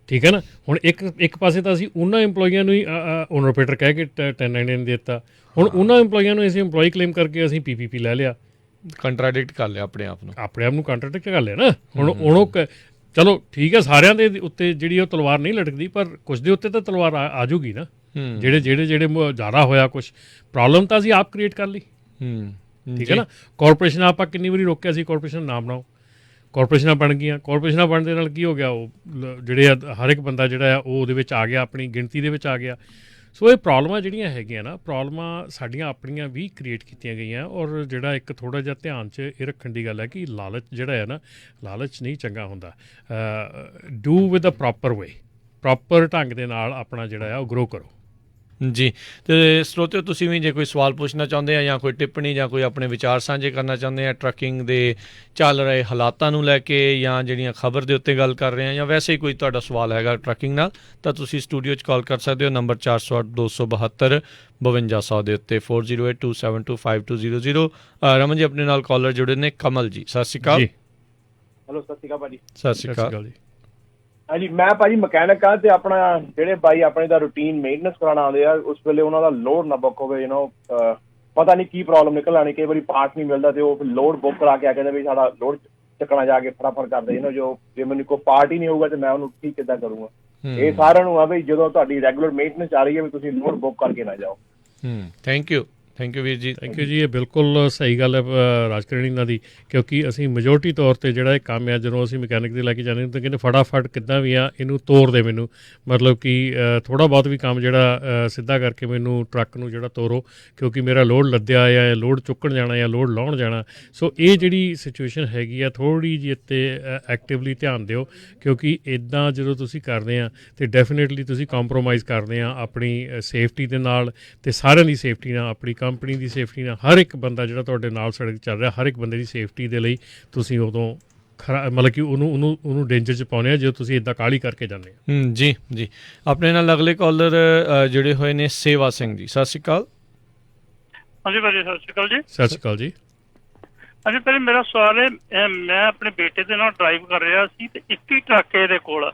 ਠੀਕ ਹੈ ਨਾ। ਹੁਣ ਇੱਕ ਪਾਸੇ ਤਾਂ ਅਸੀਂ ਉਹਨਾਂ ਇੰਪਲੋਈਆਂ ਨੂੰ ਹੀ ਓਨਰ ਆਪਰੇਟਰ ਕਹਿ ਕੇ 1099 ਦੇ ਦਿੱਤਾ, ਹੁਣ ਉਹਨਾਂ ਇੰਪਲੋਈਆਂ ਨੂੰ ਅਸੀਂ ਇੰਪਲੋਈ ਕਲੇਮ ਕਰਕੇ ਅਸੀਂ PPP ਲੈ ਲਿਆ, ਕੰਟਰਾਡਿਕਟ ਕਰ ਲਿਆ ਆਪਣੇ ਆਪ ਨੂੰ ਕੰਟਰਾਡਿਕਟ ਕਰ ਲਿਆ ਨਾ। ਹੁਣ ਚਲੋ ਠੀਕ ਹੈ, ਸਾਰਿਆਂ ਦੇ ਉੱਤੇ ਜਿਹੜੀ ਉਹ ਤਲਵਾਰ ਨਹੀਂ ਲਟਕਦੀ, ਪਰ ਕੁਛ ਦੇ ਉੱਤੇ ਤਾਂ ਤਲਵਾਰ ਆ ਜੂਗੀ ਨਾ। ਜਿਹੜੇ ਜ਼ਿਆਦਾ ਹੋਇਆ, ਕੁਛ ਪ੍ਰੋਬਲਮ ਤਾਂ ਅਸੀਂ ਆਪ ਕ੍ਰੀਏਟ ਕਰ ਲਈ, ਠੀਕ ਹੈ ਨਾ। ਕਾਰਪੋਰੇਸ਼ਨ ਆਪਾਂ ਕਿੰਨੀ ਵਾਰੀ ਰੋਕਿਆ ਸੀ, ਕਾਰਪੋਰੇਸ਼ਨ ਨਾ ਬਣਾਓ, ਕਾਰਪੋਰੇਸ਼ਨਾਂ ਬਣ ਗਈਆਂ। ਕਾਰਪੋਰੇਸ਼ਨਾਂ ਬਣਨ ਦੇ ਨਾਲ ਕੀ ਹੋ ਗਿਆ, ਉਹ ਜਿਹੜੇ ਆ ਹਰ ਇੱਕ ਬੰਦਾ ਜਿਹੜਾ ਆ ਉਹ ਉਹਦੇ ਵਿੱਚ ਆ ਗਿਆ, ਆਪਣੀ ਗਿਣਤੀ ਦੇ ਵਿੱਚ ਆ ਗਿਆ। ਸੋ ਇਹ ਪ੍ਰੋਬਲਮਾਂ ਜਿਹੜੀਆਂ ਹੈਗੀਆਂ ਨਾ, ਪ੍ਰੋਬਲਮਾਂ ਸਾਡੀਆਂ ਆਪਣੀਆਂ ਵੀ ਕ੍ਰੀਏਟ ਕੀਤੀਆਂ ਗਈਆਂ। ਔਰ ਜਿਹੜਾ ਇੱਕ ਥੋੜ੍ਹਾ ਜਿਹਾ ਧਿਆਨ 'ਚ ਇਹ ਰੱਖਣ ਦੀ ਗੱਲ ਹੈ ਕਿ ਲਾਲਚ ਜਿਹੜਾ ਹੈ ਨਾ, ਲਾਲਚ ਨਹੀਂ ਚੰਗਾ ਹੁੰਦਾ। Do with a proper way, proper ਢੰਗ ਦੇ ਨਾਲ ਆਪਣਾ ਜਿਹੜਾ ਆ ਉਹ ਗਰੋ ਕਰੋ। ਜੀ, ਅਤੇ ਸਰੋਤਿਓ ਤੁਸੀਂ ਵੀ ਜੇ ਕੋਈ ਸਵਾਲ ਪੁੱਛਣਾ ਚਾਹੁੰਦੇ ਆ ਜਾਂ ਕੋਈ ਟਿੱਪਣੀ ਜਾਂ ਕੋਈ ਆਪਣੇ ਵਿਚਾਰ ਸਾਂਝੇ ਕਰਨਾ ਚਾਹੁੰਦੇ ਆ ਟਰੱਕਿੰਗ ਦੇ ਚੱਲ ਰਹੇ ਹਾਲਾਤਾਂ ਨੂੰ ਲੈ ਕੇ, ਜਾਂ ਜਿਹੜੀਆਂ ਖਬਰ ਦੇ ਉੱਤੇ ਗੱਲ ਕਰ ਰਹੇ ਆ, ਜਾਂ ਵੈਸੇ ਹੀ ਕੋਈ ਤੁਹਾਡਾ ਸਵਾਲ ਹੈਗਾ ਟਰੱਕਿੰਗ ਨਾਲ, ਤਾਂ ਤੁਸੀਂ ਸਟੂਡੀਓ 'ਚ ਕਾਲ ਕਰ ਸਕਦੇ ਹੋ। ਨੰਬਰ 408-272-5200 ਦੇ ਉੱਤੇ 4082725200। ਰਮਨ ਜੀ ਆਪਣੇ ਨਾਲ ਕਾਲਰ ਜੁੜੇ ਨੇ, ਕਮਲ ਜੀ, ਸਤਿ ਸ਼੍ਰੀ ਅਕਾਲ। ਹੈਲੋ, ਸਤਿ ਸ਼੍ਰੀ ਅਕਾਲ ਭਾਜੀ। ਸਤਿ ਸ਼੍ਰੀ ਅਕਾਲ ਜੀ। ਹਾਂਜੀ, ਮੈਂ ਭਾਜੀ ਮਕੈਨਿਕ ਆ, ਤੇ ਆਪਣਾ ਜਿਹੜੇ ਬਾਈ ਆਪਣੇ ਦਾ ਰੂਟੀਨ ਮੇਨਟੇਨੈਂਸ ਕਰਾਉਣਾ ਆਉਂਦੇ ਆ, ਉਸ ਵੇਲੇ ਉਹਨਾਂ ਦਾ ਲੋਡ ਨਾ ਬੁੱਕ ਹੋਵੇ। ਪਤਾ ਨਹੀਂ ਕੀ ਪ੍ਰੋਬਲਮ ਨਿਕਲ ਆਣੀ, ਕਈ ਵਾਰੀ ਪਾਰਟ ਨਹੀਂ ਮਿਲਦਾ ਤੇ ਉਹ ਲੋਡ ਬੁੱਕ ਕਰਾ ਕੇ ਆ ਕਹਿੰਦੇ ਵੀ ਸਾਡਾ ਲੋਡ ਚੱਕਣਾ ਜਾ ਕੇ ਫਟਾਫਟ ਕਰਦੇ। ਜੋ ਜੇ ਮੈਨੂੰ ਕੋਈ ਪਾਰਟ ਹੀ ਨਹੀਂ ਹੋਊਗਾ ਤੇ ਮੈਂ ਉਹਨੂੰ ਠੀਕ ਕਿੱਦਾਂ ਕਰੂੰਗਾ। ਇਹ ਸਾਰਿਆਂ ਨੂੰ ਆ ਵੀ ਜਦੋਂ ਤੁਹਾਡੀ ਰੈਗੂਲਰ ਮੇਨਟੇਨੈਂਸ ਆ ਰਹੀ ਹੈ ਵੀ ਤੁਸੀਂ ਲੋਡ ਬੁੱਕ ਕਰਕੇ ਨਾ ਜਾਓ। ਥੈਂਕ ਯੂ ਵੀਰ ਜੀ। ਥੈਂਕ ਯੂ ਜੀ। ਇਹ ਬਿਲਕੁਲ ਸਹੀ ਗੱਲ ਹੈ ਰਾਜਕਰਨ ਇਹਨਾਂ ਦੀ, ਕਿਉਂਕਿ ਅਸੀਂ ਮੈਜੋਰਟੀ ਤੌਰ 'ਤੇ ਜਿਹੜਾ ਇਹ ਕੰਮ ਆ, ਜਦੋਂ ਅਸੀਂ ਮਕੈਨਿਕ ਦੇ ਲੈ ਕੇ ਜਾਂਦੇ ਹਾਂ ਤਾਂ ਕਹਿੰਦੇ ਫਟਾਫਟ ਕਿੱਦਾਂ ਵੀ ਆ ਇਹਨੂੰ ਤੋਰ ਦੇ, ਮੈਨੂੰ ਮਤਲਬ ਕਿ ਥੋੜ੍ਹਾ ਬਹੁਤ ਵੀ ਕੰਮ ਜਿਹੜਾ ਸਿੱਧਾ ਕਰਕੇ ਮੈਨੂੰ ਟਰੱਕ ਨੂੰ ਜਿਹੜਾ ਤੋਰੋ, ਕਿਉਂਕਿ ਮੇਰਾ ਲੋਡ ਲੱਦਿਆ ਜਾਂ ਲੋਡ ਚੁੱਕਣ ਜਾਣਾ ਜਾਂ ਲੋਡ ਲਾਉਣ ਜਾਣਾ। ਸੋ ਇਹ ਜਿਹੜੀ ਸਿਚੁਏਸ਼ਨ ਹੈਗੀ ਆ, ਥੋੜ੍ਹੀ ਜਿਹੀ ਇੱਥੇ ਐਕਟਿਵਲੀ ਧਿਆਨ ਦਿਓ, ਕਿਉਂਕਿ ਇੱਦਾਂ ਜਦੋਂ ਤੁਸੀਂ ਕਰਦੇ ਆ ਤਾਂ ਡੈਫੀਨੇਟਲੀ ਤੁਸੀਂ ਕੰਪਰੋਮਾਈਜ਼ ਕਰਦੇ ਆ ਆਪਣੀ ਸੇਫਟੀ ਦੇ ਨਾਲ, ਅਤੇ ਸਾਰਿਆਂ ਦੀ ਸੇਫਟੀ ਨਾਲ, ਆਪਣੀ ਕੰਪਨੀ ਦੀ ਸੇਫਟੀ ਨਾਲ। ਹਰ ਇੱਕ ਬੰਦਾ ਜਿਹੜਾ ਤੁਹਾਡੇ ਨਾਲ ਸੜਕ ਚੱਲ ਰਿਹਾ, ਹਰ ਇੱਕ ਬੰਦੇ ਦੀ ਸੇਫਟੀ ਦੇ ਲਈ ਤੁਸੀਂ ਉਦੋਂ ਮਤਲਬ ਕਿ ਉਹਨੂੰ ਡੇਂਜਰ 'ਚ ਪਾਉਂਦੇ ਆ ਜਦੋਂ ਤੁਸੀਂ ਇੱਦਾਂ ਕਾਹਲੀ ਕਰਕੇ ਜਾਂਦੇ ਆ। ਜੀ ਜੀ, ਆਪਣੇ ਨਾਲ ਅਗਲੇ ਕਾਲਰ ਜੁੜੇ ਹੋਏ ਨੇ ਸੇਵਾ ਸਿੰਘ ਜੀ, ਸਤਿ ਸ਼੍ਰੀ ਅਕਾਲ। ਹਾਂਜੀ ਭਾਜੀ, ਸਤਿ ਸ਼੍ਰੀ ਅਕਾਲ ਜੀ। ਸਤਿ ਸ਼੍ਰੀ ਅਕਾਲ ਜੀ। ਹਾਂਜੀ ਭਾਜੀ, ਮੇਰਾ ਸਵਾਲ ਹੈ, ਮੈਂ ਆਪਣੇ ਬੇਟੇ ਦੇ ਨਾਲ ਡਰਾਈਵ ਕਰ ਰਿਹਾ ਸੀ ਤੇ ਇੱਕ ਹੀ ਟਰੱਕ ਇਹਦੇ ਕੋਲ।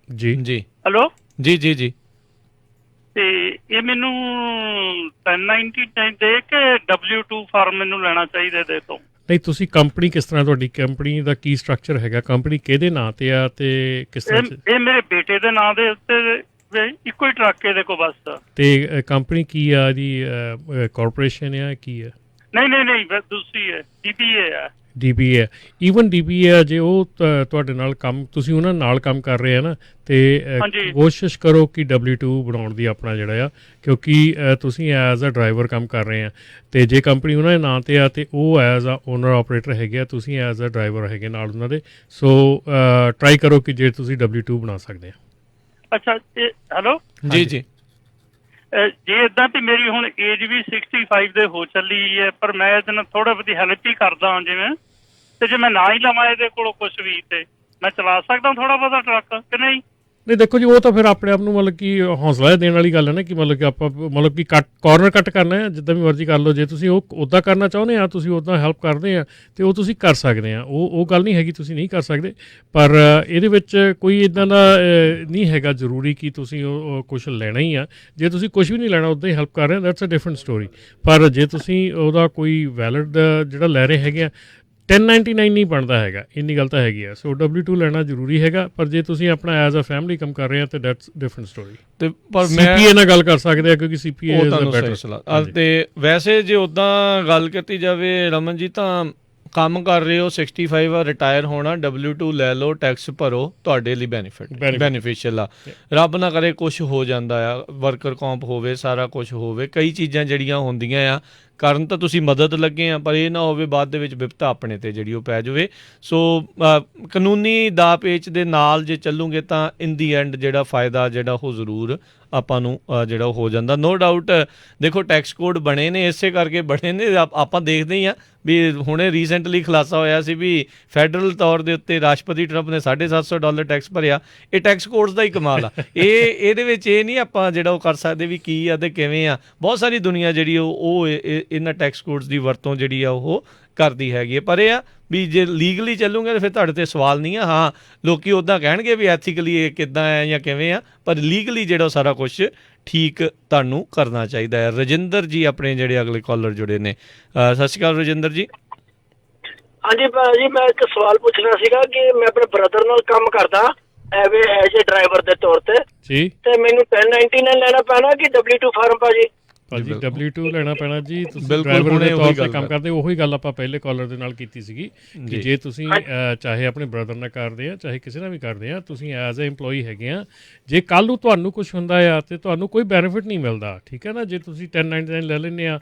ਜੀ ਜੀ, ਹੈਲੋ ਜੀ ਜੀ ਜੀ। ਤੇ ਇਹ ਮੈਨੂੰ 1099 ਦੇ ਕੇ W2 ਫਾਰਮ ਮੈਨੂੰ ਲੈਣਾ ਚਾਹੀਦਾ ਇਹਦੇ ਤੋਂ। ਨਹੀਂ, ਤੁਸੀਂ ਕੰਪਨੀ ਕਿਸ ਤਰ੍ਹਾਂ, ਤੁਹਾਡੀ ਕੰਪਨੀ ਦਾ ਕੀ ਸਟਰਕਚਰ ਹੈਗਾ, ਕੰਪਨੀ ਕਿਹਦੇ ਨਾਂ ਤੇ ਆ ਤੇ ਕਿਸ ਤਰ੍ਹਾਂ? ਇਹ ਮੇਰੇ ਬੇਟੇ ਦੇ ਨਾਂ ਦੇ ਉੱਤੇ ਇੱਕੋ ਹੀ ਟਰੱਕ ਇਹਦੇ ਕੋਲ ਬਸ। ਤੇ ਕੰਪਨੀ ਕੀ ਆ ਇਹਦੀ, ਕਾਰਪੋਰੇਸ਼ਨ ਆ ਕੀ ਹੈ? ਨਹੀਂ ਦੂਸਰੀ ਹੈ, DBA ਹੈ। DBA ਈਵਨ DBA ਜੇ ਉਹ ਤੁਹਾਡੇ ਨਾਲ ਕੰਮ, ਤੁਸੀਂ ਉਹਨਾਂ ਨਾਲ ਕੰਮ ਕਰ ਰਹੇ ਆ ਨਾ, ਤੇ ਕੋਸ਼ਿਸ਼ ਕਰੋ ਕਿ W2 ਬਣਾਉਣ ਦੀ ਆਪਣਾ ਜਿਹੜਾ ਆ, ਕਿਉਂਕਿ ਤੁਸੀਂ ਐਜ਼ ਅ ਡਰਾਈਵਰ ਕੰਮ ਕਰ ਰਹੇ ਆ, ਤੇ ਜੇ ਕੰਪਨੀ ਉਹਨਾਂ ਦੇ ਨਾਂ ਤੇ ਆ ਤੇ ਉਹ ਐਜ਼ ਅ ਓਨਰ ਆਪਰੇਟਰ ਹੈਗੇ ਆ, ਤੁਸੀਂ ਐਜ਼ ਅ ਡਰਾਈਵਰ ਹੈਗੇ ਨਾਲ ਉਹਨਾਂ ਦੇ। ਸੋ ਟਰਾਈ ਕਰੋ ਕਿ ਜੇ ਤੁਸੀਂ W2 ਬਣਾ ਸਕਦੇ ਆ। ਅੱਛਾ, ਹੈਲੋ ਜੀ ਜੀ। ਜੇ ਇਦਾਂ ਤੇ ਮੇਰੀ ਹੁਣ ਏਜ ਵੀ 65 ਦੇ ਹੋ ਚੱਲੀ ਹੈ, ਪਰ ਮੈਂ ਇਹਦੇ ਨਾਲ ਥੋੜਾ ਬਹੁਤੀ ਹੈਲਪ ਹੀ ਕਰਦਾ ਹਾਂ ਜਿਵੇਂ, ਤੇ ਜੇ ਮੈਂ ਨਾ ਹੀ ਲਵਾਂ ਇਹਦੇ ਕੋਲੋਂ ਕੁਛ ਵੀ, ਤੇ ਮੈਂ ਚਲਾ ਸਕਦਾ ਥੋੜਾ ਬਹੁਤਾ ਟਰੱਕ ਕਿ ਨਹੀਂ? ਨਹੀਂ ਦੇਖੋ ਜੀ, ਉਹ ਤਾਂ ਫਿਰ ਆਪਣੇ ਆਪ ਨੂੰ ਮਤਲਬ ਕਿ ਹੌਸਲਾ ਦੇਣ ਵਾਲੀ ਗੱਲ ਹੈ ਨਾ, ਕਿ ਮਤਲਬ ਕਿ ਆਪਾਂ ਮਤਲਬ ਕਿ ਕਾਰਨਰ ਕੱਟ ਕਰਨਾ ਹੈ, ਜਿੱਦਾਂ ਵੀ ਮਰਜ਼ੀ ਕਰ ਲਓ। ਜੇ ਤੁਸੀਂ ਉਹ ਉੱਦਾਂ ਕਰਨਾ ਚਾਹੁੰਦੇ ਆ, ਤੁਸੀਂ ਉੱਦਾਂ ਹੈਲਪ ਕਰਦੇ ਆ, ਤੇ ਉਹ ਤੁਸੀਂ ਕਰ ਸਕਦੇ ਆ। ਉਹ ਗੱਲ ਨਹੀਂ ਹੈਗੀ ਤੁਸੀਂ ਨਹੀਂ ਕਰ ਸਕਦੇ, ਪਰ ਇਹਦੇ ਵਿੱਚ ਕੋਈ ਇੱਦਾਂ ਦਾ ਨਹੀਂ ਹੈਗਾ ਜ਼ਰੂਰੀ ਕਿ ਤੁਸੀਂ ਉਹ ਕੁਛ ਲੈਣਾ ਹੀ ਆ। ਜੇ ਤੁਸੀਂ ਕੁਛ ਵੀ ਨਹੀਂ ਲੈਣਾ, ਉੱਦਾਂ ਹੀ ਹੈਲਪ ਕਰ ਰਹੇ ਆ, ਦੈਟਸ ਅ ਡਿਫਰੈਂਟ ਸਟੋਰੀ। ਪਰ ਜੇ ਤੁਸੀਂ ਉਹਦਾ ਕੋਈ ਵੈਲਿਡ ਜਿਹੜਾ ਲੈ ਰਹੇ ਹੈਗੇ ਆ, 1099 ਨਹੀਂ ਬਣਦਾ ਹੈਗਾ, ਇੰਨੀ ਗੱਲ ਤਾਂ ਹੈਗੀ ਆ। ਸੋ W2 ਲੈਣਾ ਜ਼ਰੂਰੀ ਹੈਗਾ, ਪਰ ਜੇ ਤੁਸੀਂ ਆਪਣਾ ਐਜ਼ ਅ ਫੈਮਿਲੀ ਕੰਮ ਕਰ ਰਹੇ ਆ ਤਾਂ ਦੈਟਸ ਡਿਫਰੈਂਟ ਸਟੋਰੀ। ਤੇ ਪਰ CPA ਨਾਲ ਗੱਲ ਕਰ ਸਕਦੇ ਆ, ਕਿਉਂਕਿ CPA ਇਜ਼ ਅ ਬੈਟਰ ਸਲਾਹ। ਤੇ ਵੈਸੇ ਜੇ ਉੱਦਾਂ ਗੱਲ ਕੀਤੀ ਜਾਵੇ ਰਮਨ ਜੀ, ਤਾਂ ਕੰਮ ਕਰ ਰਹੇ ਹੋ 65 ਆ, ਰਿਟਾਇਰ ਹੋਣਾ, W2 ਲੈ ਲਓ, ਟੈਕਸ ਭਰੋ, ਤੁਹਾਡੇ ਲਈ ਬੈਨੀਫਿਸ਼ੀਅਲ ਆ। ਰੱਬ ਨਾ ਕਰੇ ਕੁਛ ਹੋ ਜਾਂਦਾ ਆ, ਵਰਕਰ ਕੌਂਪ ਹੋਵੇ, ਸਾਰਾ ਕੁਛ ਹੋਵੇ, ਕਈ ਚੀਜ਼ਾਂ ਜਿਹੜੀਆਂ ਹੁੰਦੀਆਂ ਆ, ਕਰਨ ਤਾਂ ਤੁਸੀਂ ਮਦਦ ਲੱਗੇ ਆ, ਪਰ ਇਹ ਨਾ ਹੋਵੇ ਬਾਅਦ ਦੇ ਵਿੱਚ ਵਿਪਤਾ ਆਪਣੇ ਤੇ ਜਿਹੜੀ ਉਹ ਪੈ ਜਾਵੇ। ਸੋ ਕਾਨੂੰਨੀ ਦਾ ਪੇਚ ਦੇ ਨਾਲ ਜੇ ਚੱਲੂਗੇ ਤਾਂ ਇਨ ਦੀ ਐਂਡ ਜਿਹੜਾ ਫਾਇਦਾ ਜਿਹੜਾ ਉਹ ਜ਼ਰੂਰ ਆਪਾਂ ਨੂੰ ਜਿਹੜਾ ਉਹ ਹੋ ਜਾਂਦਾ। ਨੋ ਡਾਊਟ ਦੇਖੋ ਟੈਕਸ ਕੋਡ ਬਣੇ ਨੇ, ਇਸੇ ਕਰਕੇ ਬਣੇ ਨੇ। ਆਪਾਂ ਦੇਖਦੇ ਹੀ ਹਾਂ ਵੀ ਹੁਣੇ ਰੀਸੈਂਟਲੀ ਖੁਲਾਸਾ ਹੋਇਆ ਸੀ ਵੀ ਫੈਡਰਲ ਤੌਰ ਦੇ ਉੱਤੇ ਰਾਸ਼ਟਰਪਤੀ ਟਰੰਪ ਨੇ $750 ਟੈਕਸ ਭਰਿਆ। ਇਹ ਟੈਕਸ ਕੋਡਸ ਦਾ ਹੀ ਕਮਾਲ ਆ। ਇਹਦੇ ਵਿੱਚ ਇਹ ਨਹੀਂ ਆਪਾਂ ਜਿਹੜਾ ਉਹ ਕਰ ਸਕਦੇ ਵੀ ਕੀ ਆ ਅਤੇ ਕਿਵੇਂ ਆ। ਬਹੁਤ ਸਾਰੀ ਦੁਨੀਆ ਜਿਹੜੀ ਉਹ ਇਹਨਾਂ ਟੈਕਸ ਕੋਡਸ ਦੀ ਵਰਤੋਂ ਜਿਹੜੀ ਆ ਉਹ ਕਰਦੀ ਹੈਗੀ ਹੈ। ਪਰ ਇਹ ਆ ਵੀ ਜੇ ਲੀਗਲੀ ਚੱਲੂਗੇ ਤਾਂ ਫਿਰ ਤੁਹਾਡੇ 'ਤੇ ਸਵਾਲ ਨਹੀਂ ਆ। ਹਾਂ, ਲੋਕ ਉੱਦਾਂ ਕਹਿਣਗੇ ਵੀ ਐਥੀਕਲੀ ਇਹ ਕਿੱਦਾਂ ਹੈ ਜਾਂ ਕਿਵੇਂ ਆ, ਪਰ ਲੀਗਲੀ ਜਿਹੜਾ ਸਾਰਾ ਕੁਛ ਠੀਕ ਤੁਹਾਨੂੰ ਕਰਨਾ ਚਾਹੀਦਾ ਹੈ। ਰਜਿੰਦਰ ਜੀ ਆਪਣੇ ਜਿਹੜੇ ਅਗਲੇ ਕਾਲਰ ਜੁੜੇ ਨੇ, ਸਤਿ ਸ਼੍ਰੀ ਅਕਾਲ ਰਜਿੰਦਰ ਜੀ। ਹਾਂਜੀ ਭਾਜੀ, ਮੈਂ ਇੱਕ ਸਵਾਲ ਪੁੱਛਣਾ ਸੀਗਾ ਕਿ ਮੈਂ ਆਪਣੇ ਬ੍ਰਦਰ ਨਾਲ ਕੰਮ ਕਰਦਾ ਐਜ਼ ਏ ਡਰਾਈਵਰ ਦੇ ਤੌਰ ਤੇ ਜੀ, ਤੇ ਮੈਨੂੰ 1099 ਲੈਣਾ ਪੈਣਾ ਕਿ W2 ਫਾਰਮ ਭਾਜੀ? ਭਾਜੀ W2 ਲੈਣਾ ਪੈਣਾ ਜੀ। ਤੁਸੀਂ ਬਿਲਕੁਲ, ਡਰਾਈਵਰ ਹੁਣੇ ਦੇ ਉਹੀ ਤੌਰ ਤੇ ਗੱਲ ਕੰਮ ਕਰ- ਕਰਦੇ, ਉਹੀ ਗੱਲ ਆਪਾਂ ਪਹਿਲੇ ਕਾਲਰ ਦੇ ਨਾਲ ਕੀਤੀ ਸੀਗੀ ਕਿ ਜੀ। ਜੇ ਤੁਸੀਂ ਚਾਹੇ ਆਪਣੇ ਬ੍ਰਦਰ ਨਾਲ ਕਰਦੇ ਆ, ਚਾਹੇ ਕਿਸੇ ਨਾਲ ਵੀ ਕਰਦੇ ਆ, ਤੁਸੀਂ ਐਜ਼ ਅ EMPLOYEE ਹੈਗੇ ਆ, ਜੇ ਕੱਲ ਨੂੰ ਤੁਹਾਨੂੰ ਕੁਝ ਹੁੰਦਾ ਆ ਤੇ ਤੁਹਾਨੂੰ ਕੋਈ ਬੈਨੀਫਿਟ ਨਹੀਂ ਮਿਲਦਾ, ਠੀਕ ਹੈ ਨਾ। ਜੇ ਤੁਸੀਂ 1099 ਲੈ ਲੈਂਦੇ ਆ,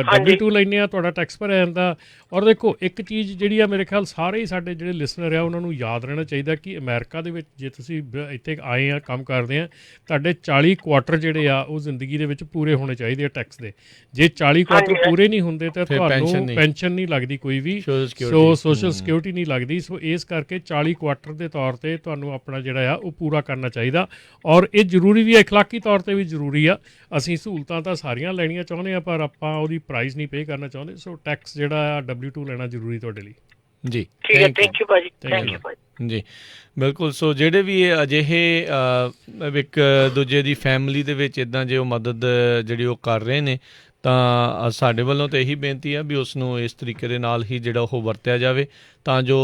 W2 ਲੈਂਦੇ ਆ, ਤੁਹਾਡਾ ਟੈਕਸ ਭਰਿਆ ਜਾਂਦਾ। ਔਰ ਦੇਖੋ ਇੱਕ ਚੀਜ਼ ਜਿਹੜੀ ਆ, ਮੇਰੇ ਖਿਆਲ ਸਾਰੇ ਹੀ ਸਾਡੇ ਜਿਹੜੇ ਲਿਸਨਰ ਆ ਉਹਨਾਂ ਨੂੰ ਯਾਦ ਰਹਿਣਾ ਚਾਹੀਦਾ ਕਿ ਅਮਰੀਕਾ ਦੇ ਵਿੱਚ ਜੇ ਤੁਸੀਂ ਇੱਥੇ ਆਏ ਆ, ਕੰਮ ਕਰਦੇ ਆ, ਤੁਹਾਡੇ 40 ਕੁਆਟਰ ਜਿਹੜੇ ਆ ਉਹ ਜ਼ਿੰਦਗੀ ਦੇ ਵਿੱਚ ਪੂਰੇ ਹੋਣੇ ਚਾਹੀਦੇ ਆ ਟੈਕਸ ਦੇ। ਜੇ 40 ਕੁਆਟਰ ਪੂਰੇ ਨਹੀਂ ਹੁੰਦੇ ਤਾਂ ਫਿਰ ਤੁਹਾਨੂੰ ਪੈਨਸ਼ਨ ਨਹੀਂ ਲੱਗਦੀ ਕੋਈ ਵੀ, ਸੋ ਸੋਸ਼ਲ ਸਿਕਿਉਰਿਟੀ ਨਹੀਂ ਲੱਗਦੀ। ਸੋ ਇਸ ਕਰਕੇ 40 ਕੁਆਟਰ ਦੇ ਤੌਰ ਤੇ ਤੁਹਾਨੂੰ ਆਪਣਾ ਜਿਹੜਾ ਆ ਉਹ ਪੂਰਾ ਕਰਨਾ ਚਾਹੀਦਾ। ਔਰ ਇਹ ਜ਼ਰੂਰੀ ਵੀ ਹੈ, ਇਖਲਾਕੀ ਤੌਰ ਤੇ ਵੀ ਜ਼ਰੂਰੀ ਆ। ਅਸੀਂ ਸਹੂਲਤਾਂ ਤਾਂ ਸਾਰੀਆਂ ਲੈਣੀਆਂ ਚਾਹੁੰਦੇ ਆ, ਪਰ ਆਪਾਂ ਉਹਦੀ ਪ੍ਰਾਈਸ ਨਹੀਂ ਪੇ ਕਰਨਾ ਚਾਹੁੰਦੇ। ਸੋ ਟੈਕਸ ਜਿਹੜਾ ਆ W2 ਲੈਣਾ ਜ਼ਰੂਰੀ ਤੁਹਾਡੇ ਲਈ। ਜੀ ਠੀਕ ਹੈ, ਥੈਂਕ ਯੂ ਭਾਜੀ, ਥੈਂਕ ਯੂ ਭਾਜੀ। ਜੀ ਬਿਲਕੁਲ। ਸੋ ਜਿਹੜੇ ਵੀ ਇਹ ਅਜਿਹੇ ਇੱਕ ਦੂਜੇ ਦੀ ਫੈਮਿਲੀ ਦੇ ਵਿੱਚ ਇੱਦਾਂ ਜੇ ਉਹ ਮਦਦ ਜਿਹੜੀ ਉਹ ਕਰ ਰਹੇ ਨੇ, ਤਾਂ ਸਾਡੇ ਵੱਲੋਂ ਤਾਂ ਇਹੀ ਬੇਨਤੀ ਆ ਵੀ ਉਸ ਨੂੰ ਇਸ ਤਰੀਕੇ ਦੇ ਨਾਲ ਹੀ ਜਿਹੜਾ ਉਹ ਵਰਤਿਆ ਜਾਵੇ ਤਾਂ ਜੋ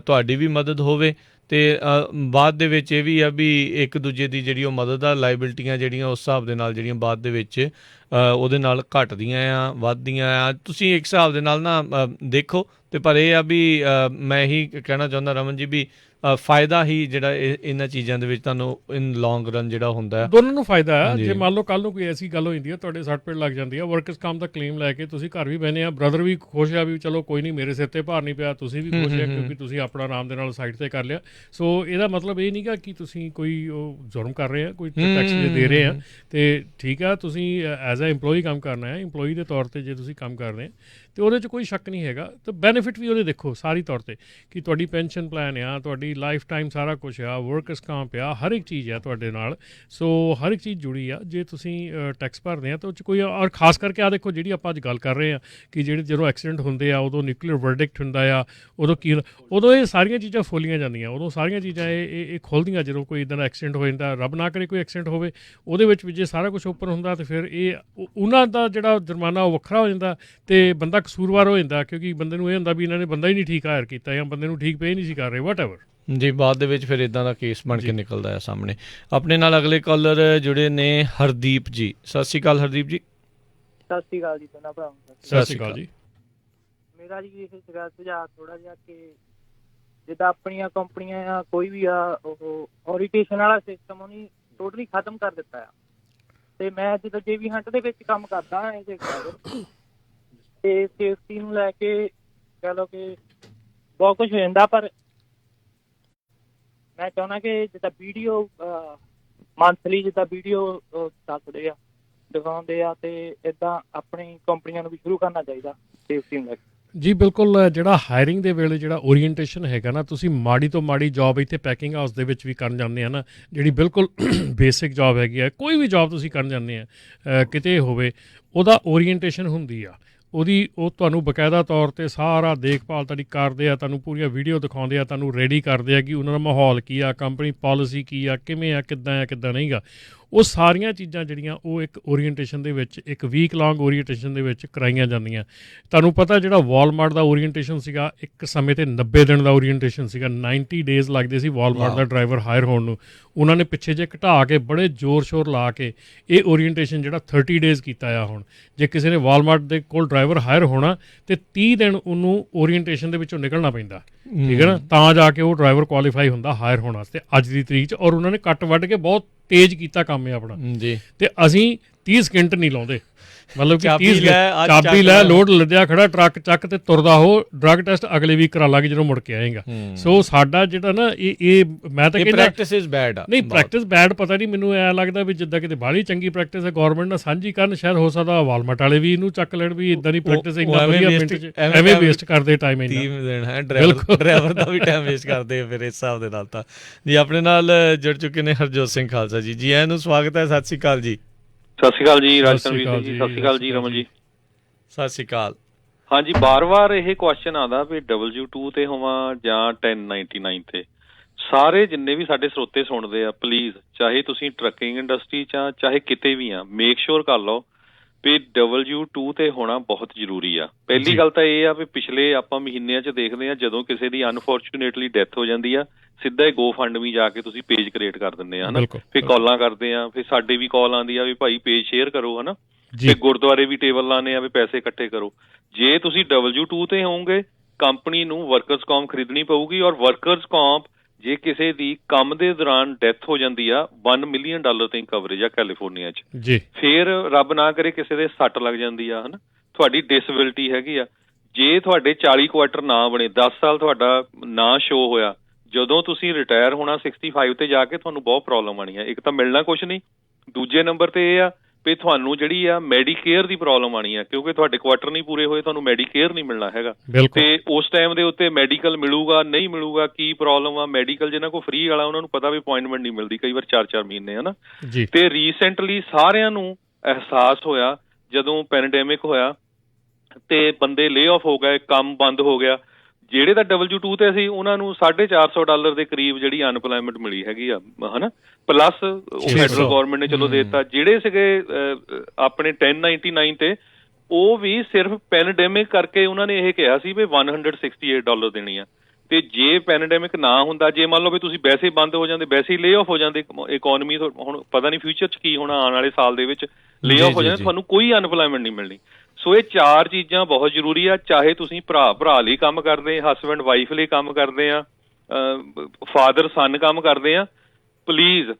ਤੁਹਾਡੀ ਵੀ ਮਦਦ ਹੋਵੇ। ਅਤੇ ਬਾਅਦ ਦੇ ਵਿੱਚ ਇਹ ਵੀ ਆ ਵੀ ਇੱਕ ਦੂਜੇ ਦੀ ਜਿਹੜੀ ਉਹ ਮਦਦ ਆ, ਲਾਇਬਿਲਟੀਆਂ ਜਿਹੜੀਆਂ ਉਸ ਹਿਸਾਬ ਦੇ ਨਾਲ ਜਿਹੜੀਆਂ ਬਾਅਦ ਦੇ ਵਿੱਚ ਉਹਦੇ ਨਾਲ ਘਟਦੀਆਂ ਆ, ਵੱਧਦੀਆਂ ਆ। ਤੁਸੀਂ ਇੱਕ ਹਿਸਾਬ ਦੇ ਨਾਲ ਨਾ ਦੇਖੋ। ਅਤੇ ਪਰ ਇਹ ਆ ਵੀ ਮੈਂ ਇਹੀ ਕਹਿਣਾ ਚਾਹੁੰਦਾ ਰਮਨ ਜੀ ਵੀ ਫਾਇਦਾ ਹੀ ਜਿਹੜਾ ਇਹਨਾਂ ਚੀਜ਼ਾਂ ਦੇ ਵਿੱਚ ਤੁਹਾਨੂੰ ਇਨ ਲੌਂਗ ਰਨ ਜਿਹੜਾ ਹੁੰਦਾ ਹੈ, ਦੋਨਾਂ ਨੂੰ ਫਾਇਦਾ ਹੈ। ਜੇ ਮੰਨ ਲਓ ਕੱਲ ਨੂੰ ਕੋਈ ਐਸੀ ਗੱਲ ਹੋ ਜਾਂਦੀ ਹੈ, ਤੁਹਾਡੇ ਸੱਟ ਪੇਟ ਲੱਗ ਜਾਂਦੀ ਹੈ, ਵਰਕਰਸ ਕੰਮ ਦਾ ਕਲੇਮ ਲੈ ਕੇ ਤੁਸੀਂ ਘਰ ਵੀ ਬਹਿੰਦੇ ਆ, ਬ੍ਰਦਰ ਵੀ ਖੁਸ਼ ਆ ਵੀ ਚਲੋ ਕੋਈ ਨਹੀਂ, ਮੇਰੇ ਸਿਰ ਤੇ ਭਾਰ ਨਹੀਂ ਪਿਆ, ਤੁਸੀਂ ਵੀ ਖੁਸ਼ ਆ ਕਿਉਂਕਿ ਤੁਸੀਂ ਆਪਣਾ ਆਰਾਮ ਦੇ ਨਾਲ ਸਾਈਡ ਤੇ ਕਰ ਲਿਆ। ਸੋ ਇਹਦਾ ਮਤਲਬ ਇਹ ਨਹੀਂਗਾ ਕਿ ਤੁਸੀਂ ਕੋਈ ਉਹ ਜੁਰਮ ਕਰ ਰਹੇ ਆ, ਕੋਈ ਟੈਕਸ ਦੇ ਰਹੇ ਆ। ਅਤੇ ਠੀਕ ਆ, ਤੁਸੀਂ ਐਜ਼ ਅ EMPLOYEE ਕੰਮ ਕਰਨਾ ਹੈ, EMPLOYEE ਦੇ ਤੌਰ ਤੇ ਜੇ ਤੁਸੀਂ ਕੰਮ ਕਰਦੇ ਆ ਅਤੇ ਉਹਦੇ 'ਚ ਕੋਈ ਸ਼ੱਕ ਨਹੀਂ ਹੈਗਾ। ਤਾਂ ਬੈਨੀਫਿਟ ਵੀ ਉਹਦੇ ਦੇਖੋ ਸਾਰੀ ਤੌਰ ਤੇ ਕਿ ਤੁਹਾਡੀ ਪੈਨਸ਼ਨ ਪਲਾਨ ਆ, ਤੁਹਾਡੀ ਲਾਈਫ ਟਾਈਮ ਸਾਰਾ ਕੁਛ ਆ, ਵਰਕਰਸ ਕੰਪ ਆ, ਹਰ ਇੱਕ ਚੀਜ਼ ਆ ਤੁਹਾਡੇ ਨਾਲ। ਸੋ ਹਰ ਇੱਕ ਚੀਜ਼ ਜੁੜੀ ਆ। ਜੇ ਤੁਸੀਂ ਟੈਕਸ ਭਰਦੇ ਆ ਤਾਂ ਉਹ 'ਚ ਕੋਈ, ਔਰ ਖਾਸ ਕਰਕੇ ਆ ਦੇਖੋ ਜਿਹੜੀ ਆਪਾਂ ਅੱਜ ਗੱਲ ਕਰ ਰਹੇ ਆ ਕਿ ਜਿਹੜੇ ਜਦੋਂ ਐਕਸੀਡੈਂਟ ਹੁੰਦੇ ਆ, ਉਦੋਂ ਨਿਊਕਲੀਅਰ ਵਰਡਿਕਟ ਹੁੰਦਾ ਆ, ਉਦੋਂ ਕੀ, ਉਦੋਂ ਇਹ ਸਾਰੀਆਂ ਚੀਜ਼ਾਂ ਫੋਲੀਆਂ ਜਾਂਦੀਆਂ, ਉਦੋਂ ਸਾਰੀਆਂ ਚੀਜ਼ਾਂ ਇਹ ਖੁੱਲ੍ਹਦੀਆਂ ਜਦੋਂ ਕੋਈ ਇੱਦਾਂ ਦਾ ਐਕਸੀਡੈਂਟ ਹੋ ਜਾਂਦਾ। ਰੱਬ ਨਾ ਕਰੇ ਕੋਈ ਐਕਸੀਡੈਂਟ ਹੋਵੇ, ਉਹਦੇ ਵਿੱਚ ਵੀ ਜੇ ਸਾਰਾ ਕੁਛ ਓਪਨ ਹੁੰਦਾ ਤਾਂ ਫਿਰ ਇਹ ਉਹਨਾਂ ਦਾ ਜਿਹੜਾ ਜੁਰਮਾਨਾ ਉਹ ਵੱਖਰਾ ਹੋ ਜਾਂਦਾ ਅਤੇ ਬੰਦਾ ਕਸੂਰਵਾਰ ਹੋ ਜਾਂਦਾ, ਕਿਉਂਕਿ ਬੰਦੇ ਨੂੰ ਇਹ ਹੁੰਦਾ ਵੀ ਇਹਨਾਂ ਨੇ ਬੰਦਾ ਹੀ ਨਹੀਂ ਠੀਕ ਹਾਇਰ ਕੀਤਾ ਜਾਂ ਬੰਦੇ ਨੂੰ ਠੀਕ ਪੇ ਨਹੀਂ ਸੀ ਕਰ ਰਹੇ, ਵਾਟ ਐਵਰ। ਜੀ ਬਾਅਦ ਦੇ ਵਿੱਚ ਫਿਰ ਇੱਦਾਂ ਦਾ ਕੇਸ ਬਣ ਕੇ ਨਿਕਲਦਾ ਹੈ ਸਾਹਮਣੇ। ਆਪਣੇ ਨਾਲ ਅਗਲੇ ਕਾਲਰ ਜੁੜੇ ਨੇ ਹਰਦੀਪ ਜੀ। ਸਤਿ ਸ਼੍ਰੀ ਅਕਾਲ ਹਰਦੀਪ ਜੀ। ਸਤਿ ਸ਼੍ਰੀ ਅਕਾਲ ਜੀ ਦੋਨਾਂ ਭਰਾਵਾਂ ਨੂੰ। ਸਤਿ ਸ਼੍ਰੀ ਅਕਾਲ ਜੀ। ਮੇਰਾ ਜੀ ਇਹ ਸੀਗਾ ਸੁਝਾਅ ਥੋੜ੍ਹਾ ਜਿਹਾ ਕਿ ਜਿੱਦਾਂ ਆਪਣੀਆਂ ਕੰਪਨੀਆਂ ਆ, ਕੋਈ ਵੀ ਆ, ਉਹ ਓਰੀਟੇਸ਼ਨ ਵਾਲਾ ਸਿਸਟਮ ਉਹਨੇ ਟੋਟਲੀ ਖਤਮ ਕਰ ਦਿੱਤਾ ਆ। ਅਤੇ ਮੈਂ ਜਿੱਦਾਂ JB Hunt ਦੇ ਵਿੱਚ ਕੰਮ ਕਰਦਾ ਹਾਂ ਇਹਦੇ ਅਤੇ ਸੇਫਟੀ ਨੂੰ ਲੈ ਕੇ ਕਹਿ ਲਓ ਕਿ ਬਹੁਤ ਕੁਛ ਹੋ ਜਾਂਦਾ। ਪਰ ਮੈਂ ਚਾਹੁੰਦਾ ਕਿ ਜਿੱਦਾਂ ਵੀਡੀਓ ਮੰਥਲੀ ਜਿੱਦਾਂ ਵੀਡੀਓ ਦੱਸਦੇ ਆ, ਦਿਖਾਉਂਦੇ ਆ, ਅਤੇ ਇੱਦਾਂ ਆਪਣੀ ਕੰਪਨੀਆਂ ਨੂੰ ਵੀ ਸ਼ੁਰੂ ਕਰਨਾ ਚਾਹੀਦਾ ਸੇਫਟੀ ਨੂੰ ਲੈ ਕੇ। ਜੀ ਬਿਲਕੁਲ। ਜਿਹੜਾ ਹਾਇਰਿੰਗ ਦੇ ਵੇਲੇ ਜਿਹੜਾ ਓਰੀਐਂਟੇਸ਼ਨ ਹੈਗਾ ਨਾ, ਤੁਸੀਂ ਮਾੜੀ ਤੋਂ ਮਾੜੀ ਜੋਬ ਇੱਥੇ ਪੈਕਿੰਗ ਹਾਊਸ ਦੇ ਵਿੱਚ ਵੀ ਕਰਨ ਜਾਂਦੇ ਆ ਨਾ, ਜਿਹੜੀ ਬਿਲਕੁਲ ਬੇਸਿਕ ਜੋਬ ਹੈਗੀ ਆ, ਕੋਈ ਵੀ ਜੋਬ ਤੁਸੀਂ ਕਰਨ ਜਾਂਦੇ ਆ ਕਿਤੇ ਹੋਵੇ, ਉਹਦਾ ਓਰੀਐਂਟੇਸ਼ਨ ਹੁੰਦੀ ਆ। ਉਹ ਤੁਹਾਨੂੰ ਬਕਾਇਦਾ ਤੌਰ 'ਤੇ ਸਾਰਾ ਦੇਖਭਾਲ ਤੁਹਾਡੀ ਕਰਦੇ ਆ, ਤੁਹਾਨੂੰ ਪੂਰੀਆਂ ਵੀਡੀਓ ਦਿਖਾਉਂਦੇ ਆ, ਤੁਹਾਨੂੰ ਰੈਡੀ ਕਰਦੇ ਆ ਕਿ ਉਹਨਾਂ ਦਾ ਮਾਹੌਲ ਕੀ ਆ, ਕੰਪਨੀ ਪੋਲਿਸੀ ਕੀ ਆ, ਕਿਵੇਂ ਆ, ਕਿੱਦਾਂ ਨਹੀਂ ਗਾ। ਉਹ ਸਾਰੀਆਂ ਚੀਜ਼ਾਂ ਜਿਹੜੀਆਂ ਉਹ ਇੱਕ ਓਰੀਐਂਟੇਸ਼ਨ ਦੇ ਵਿੱਚ, ਇੱਕ ਵੀਕ ਲੌਂਗ ਓਰੀਐਂਟੇਸ਼ਨ ਦੇ ਵਿੱਚ ਕਰਾਈਆਂ ਜਾਂਦੀਆਂ। ਤੁਹਾਨੂੰ ਪਤਾ ਜਿਹੜਾ ਵਾਲਮਾਰਟ ਦਾ ਓਰੀਐਂਟੇਸ਼ਨ ਸੀਗਾ, ਇੱਕ ਸਮੇਂ 'ਤੇ 90 ਦਿਨ ਦਾ ਓਰੀਐਂਟੇਸ਼ਨ ਸੀਗਾ, 90 ਡੇਜ਼ ਲੱਗਦੇ ਸੀ ਵਾਲਮਾਰਟ ਦਾ ਡਰਾਈਵਰ ਹਾਇਰ ਹੋਣ ਨੂੰ। ਉਹਨਾਂ ਨੇ ਪਿੱਛੇ ਜੇ ਘਟਾ ਕੇ ਬੜੇ ਜ਼ੋਰ ਸ਼ੋਰ ਲਾ ਕੇ ਇਹ ਓਰੀਐਂਟੇਸ਼ਨ ਜਿਹੜਾ 30 ਡੇਜ਼ ਕੀਤਾ ਆ ਹੁਣ। ਜੇ ਕਿਸੇ ਨੇ ਵਾਲਮਾਰਟ ਦੇ ਕੋਲ ਡਰਾਈਵਰ ਹਾਇਰ ਹੋਣਾ ਤੇ 30 ਦਿਨ ਉਹਨੂੰ ਓਰੀਐਂਟੇਸ਼ਨ ਦੇ ਵਿੱਚੋਂ ਨਿਕਲਣਾ ਪੈਂਦਾ, ਠੀਕ ਹੈ ਨਾ, ਤਾਂ ਜਾ ਕੇ ਉਹ ਡਰਾਈਵਰ ਕੁਆਲੀਫਾਈ ਹੁੰਦਾ ਹਾਇਰ ਹੋਣ ਵਾਸਤੇ ਅੱਜ ਦੀ ਤਰੀਕ 'ਚ। ਔਰ ਉਹਨਾਂ ਨੇ ਕੱਟ ਵੱਢ ਕੇ ਬਹੁਤ ਤੇਜ਼ ਕੀਤਾ ਕੰਮ ਹੈ ਆਪਣਾ ਜੀ। ਤੇ ਅਸੀਂ 30 ਸਕਿੰਟ ਨਹੀਂ ਲਾਉਂਦੇ, ਮਤਲਬ ਕਿ ਚਾਬੀ ਲੈ, ਲੋਡ ਲੱਦਿਆ ਖੜਾ, ਟਰੱਕ ਚੱਕ ਤੇ ਤੁਰਦਾ ਹੋ, ਡਰੱਗ ਟੈਸਟ ਅਗਲੇ ਵੀਕ ਕਰਾ ਲਾਂਗੇ ਜਦੋਂ ਮੁੜ ਕੇ ਆਏਗਾ। ਸੋ ਸਾਡਾ ਜਿਹੜਾ ਨਾ ਇਹ ਮੈਂ ਤਾਂ ਕਹਿੰਦਾ ਪ੍ਰੈਕਟਿਸ ਇਜ਼ ਬੈਡ ਆ। ਨਹੀਂ, ਪ੍ਰੈਕਟਿਸ ਬੈਡ ਪਤਾ ਨਹੀਂ, ਮੈਨੂੰ ਐਂ ਲੱਗਦਾ ਵੀ ਜਿੱਦਾਂ ਕਿਤੇ ਬਾਹਲੀ ਚੰਗੀ ਪ੍ਰੈਕਟਿਸ ਹੈ, ਗੌਰਮੈਂਟ ਨਾਲ ਸਾਂਝੀ ਕਰਨ, ਸ਼ਾਇਦ ਹੋ ਸਕਦਾ ਵਾਲਮਾਰਟ ਵਾਲੇ ਵੀ ਇਹਨੂੰ ਚੱਕ ਲੈਣ ਵੀ ਇੱਦਾਂ ਦੀ ਪ੍ਰੈਕਟਿਸ ਇੰਨਾ ਵਧੀਆ ਮਿੰਟ 'ਚ ਐਵੇਂ ਵੇਸਟ ਕਰਦੇ ਟਾਈਮ ਇੰਨਾ। 30 ਦਿਨ ਹੈ ਡਰਾਈਵਰ ਦਾ ਵੀ ਟਾਈਮ ਵੇਸਟ ਕਰਦੇ ਫਿਰ ਇਸ ਹਿਸਾਬ ਦੇ ਨਾਲ। ਤਾਂ ਜੀ ਆਪਣੇ ਨਾਲ ਜੁੜ ਚੁੱਕੇ ਨੇ ਹਰਜੋਤ ਸਿੰਘ ਖਾਲਸਾ ਜੀ। ਜੀ ਆਇਆਂ ਨੂੰ ਸਵਾਗਤ ਹੈ। ਸਤਿ ਸ਼੍ਰੀ ਅਕਾਲ ਜੀ। ਸਤਿ ਸ਼੍ਰੀ ਅਕਾਲ ਜੀ ਰਾਜਕਰਮਵੀਰ ਸਿੰਘ ਜੀ। ਸਤਿ ਸ਼੍ਰੀ ਅਕਾਲ ਜੀ ਰਮਨ ਜੀ। ਸਤਿ ਸ਼੍ਰੀ ਅਕਾਲ। ਹਾਂਜੀ, ਵਾਰ-ਵਾਰ ਇਹ ਕੁਐਸਚਨ ਆਉਂਦਾ ਵੀ W2 ਤੇ ਹੋਵਾਂ ਜਾਂ 1099 ਤੇ। ਸਾਰੇ ਜਿੰਨੇ ਵੀ ਸਾਡੇ ਸਰੋਤੇ ਸੁਣਦੇ ਆ, ਪਲੀਜ਼, ਚਾਹੇ ਤੁਸੀਂ ਟਰੱਕਿੰਗ ਇੰਡਸਟਰੀ 'ਚ ਆ, ਚਾਹੇ ਕਿਤੇ ਵੀ ਆ, ਮੇਕ ਸ਼ੋਰ ਕਰ ਲਓ ਵੀ W2 ਤੇ ਹੋਣਾ ਬਹੁਤ ਜ਼ਰੂਰੀ ਆ। ਪਹਿਲੀ ਗੱਲ ਤਾਂ ਇਹ ਆ ਵੀ ਪਿਛਲੇ ਆਪਾਂ ਮਹੀਨਿਆਂ 'ਚ ਦੇਖਦੇ ਆ, ਜਦੋਂ ਕਿਸੇ ਦੀ ਅਨਫੋਰਚੂਨੇਟਲੀ ਡੈਥ ਹੋ ਜਾਂਦੀ ਆ, ਸਿੱਧਾ ਹੀ GoFundMe ਜਾ ਕੇ ਤੁਸੀਂ ਪੇਜ ਕ੍ਰੀਏਟ ਕਰ ਦਿੰਦੇ ਆ, ਹਨਾ। ਫਿਰ ਕਾਲਾਂ ਕਰਦੇ ਆ, ਫਿਰ ਸਾਡੇ ਵੀ ਕਾਲ ਆਉਂਦੀ ਆ ਵੀ ਭਾਈ ਪੇਜ ਸ਼ੇਅਰ ਕਰੋ, ਹਨਾ। ਜੀ। ਤੇ ਗੁਰਦੁਆਰੇ ਵੀ ਟੇਬਲ ਲਾਣੇ ਆ ਵੀ ਪੈਸੇ ਇਕੱਠੇ ਕਰੋ। ਜੇ ਤੁਸੀਂ W2 ਤੇ ਹੋਵੋਗੇ, ਕੰਪਨੀ ਨੂੰ ਵਰਕਰਸ ਕੌਂਪ ਖਰੀਦਣੀ ਪਊਗੀ, ਔਰ ਵਰਕਰਸ ਕੌਂਪ ਜੇ ਕਿਸੇ ਦੀ ਕੰਮ ਦੇ ਦੌਰਾਨ ਡੈਥ ਹੋ ਜਾਂਦੀ ਆ, $1 ਮਿਲੀਅਨ ਤਾਈਂ ਕਵਰੇਜ ਆ ਕੈਲੀਫੋਰਨੀਆ 'ਚ। ਜੀ। ਫਿਰ ਰੱਬ ਨਾ ਕਰੇ ਕਿਸੇ ਦੇ ਸੱਟ ਲੱਗ ਜਾਂਦੀ ਆ, ਹਨਾ, ਤੁਹਾਡੀ ਡਿਸੇਬਿਲਿਟੀ ਹੈਗੀ ਆ, ਜੇ ਤੁਹਾਡੇ 40 ਕੁਆਟਰ ਨਾ ਬਣੇ, 10 ਸਾਲ ਤੁਹਾਡਾ ਨਾ ਸ਼ੋ ਹੋਇਆ, ਜਦੋਂ ਤੁਸੀਂ ਰਿਟਾਇਰ ਹੋਣਾ 65 ਤੇ ਜਾ ਕੇ, ਤੁਹਾਨੂੰ ਬਹੁਤ ਪ੍ਰੋਬਲਮ ਆਣੀ ਆ। ਇੱਕ ਤਾਂ ਮਿਲਣਾ ਕੁਛ ਨਹੀਂ, ਦੂਜੇ ਨੰਬਰ ਤੇ ਇਹ ਆ ਵੀ ਤੁਹਾਨੂੰ ਜਿਹੜੀ ਆ ਮੈਡੀਕੇਅਰ ਦੀ ਪ੍ਰੋਬਲਮ ਆਣੀ ਆ, ਕਿਉਂਕਿ ਤੁਹਾਡੇ ਕੁਆਟਰ ਨਹੀਂ ਪੂਰੇ ਹੋਏ, ਤੁਹਾਨੂੰ ਮੈਡੀਕੇਅਰ ਨਹੀਂ ਮਿਲਣਾ ਹੈਗਾ। ਤੇ ਉਸ ਟਾਈਮ ਦੇ ਉੱਤੇ ਮੈਡੀਕਲ ਮਿਲੂਗਾ ਨਹੀਂ ਮਿਲੂਗਾ, ਕੀ ਪ੍ਰੋਬਲਮ ਆ। ਮੈਡੀਕਲ ਜਿਹਨਾਂ ਕੋਲ ਫ੍ਰੀ ਵਾਲਾ, ਉਹਨਾਂ ਨੂੰ ਪਤਾ ਵੀ ਅਪੁਆਇੰਟਮੈਂਟ ਨਹੀਂ ਮਿਲਦੀ ਕਈ ਵਾਰ 4-4 ਮਹੀਨੇ, ਹਨਾ। ਤੇ ਰੀਸੈਂਟਲੀ ਸਾਰਿਆਂ ਨੂੰ ਅਹਿਸਾਸ ਹੋਇਆ ਜਦੋਂ ਪੈਂਡੇਮਿਕ ਹੋਇਆ ਤੇ ਬੰਦੇ ਲੇ ਆਫ ਹੋ ਗਏ, ਕੰਮ ਬੰਦ ਹੋ ਗਿਆ। ਜਿਹੜੇ ਤਾਂ W2 ਤੇ ਸੀ, ਉਹਨਾਂ ਨੂੰ $450 ਦੇ ਕਰੀਬ ਜਿਹੜੀ ਅਨਪਲਾਇਮੈਂਟ ਮਿਲੀ ਹੈਗੀ ਆ, ਹਨਾ, ਪਲੱਸ ਫੈਡਰਲ ਗਵਰਨਮੈਂਟ ਨੇ ਚਲੋ ਦੇ ਦਿੱਤਾ। ਜਿਹੜੇ ਸੀਗੇ ਆਪਣੇ 1099 ਤੇ, ਉਹ ਵੀ ਸਿਰਫ ਪੈਂਡੇਮਿਕ ਕਰਕੇ ਉਹਨਾਂ ਨੇ ਇਹ ਕਿਹਾ ਸੀ ਵੀ $168 ਦੇਣੀ ਆ। ਤੇ ਜੇ ਪੈਂਡੇਮਿਕ ਨਾ ਹੁੰਦਾ, ਜੇ ਮੰਨ ਲਓ ਵੀ ਤੁਸੀਂ ਵੈਸੇ ਬੰਦ ਹੋ ਜਾਂਦੇ, ਵੈਸੇ ਹੀ ਲੇ ਆਫ ਹੋ ਜਾਂਦੇ, ਇਕੋਨਮੀ ਹੁਣ ਪਤਾ ਨਹੀਂ ਫਿਊਚਰ 'ਚ ਕੀ ਹੋਣਾ, ਆਉਣ ਵਾਲੇ ਸਾਲ ਦੇ ਵਿੱਚ ਲੇ ਆਫ ਹੋ ਜਾਂਦੇ, ਤੁਹਾਨੂੰ ਕੋਈ ਅਨਪਲਾਇਮੈਂਟ ਨਹੀਂ ਮਿਲਣੀ। ਸੋ ਇਹ 4 ਚੀਜ਼ਾਂ ਬਹੁਤ ਜ਼ਰੂਰੀ ਆ। ਚਾਹੇ ਤੁਸੀਂ ਭਰਾ ਲਈ ਕੰਮ ਕਰਦੇ, ਹਸਬੈਂਡ ਵਾਈਫ ਲਈ ਕੰਮ ਕਰਦੇ ਆ, ਫਾਦਰ ਸਨ ਕੰਮ ਕਰਦੇ ਆ, ਪਲੀਜ਼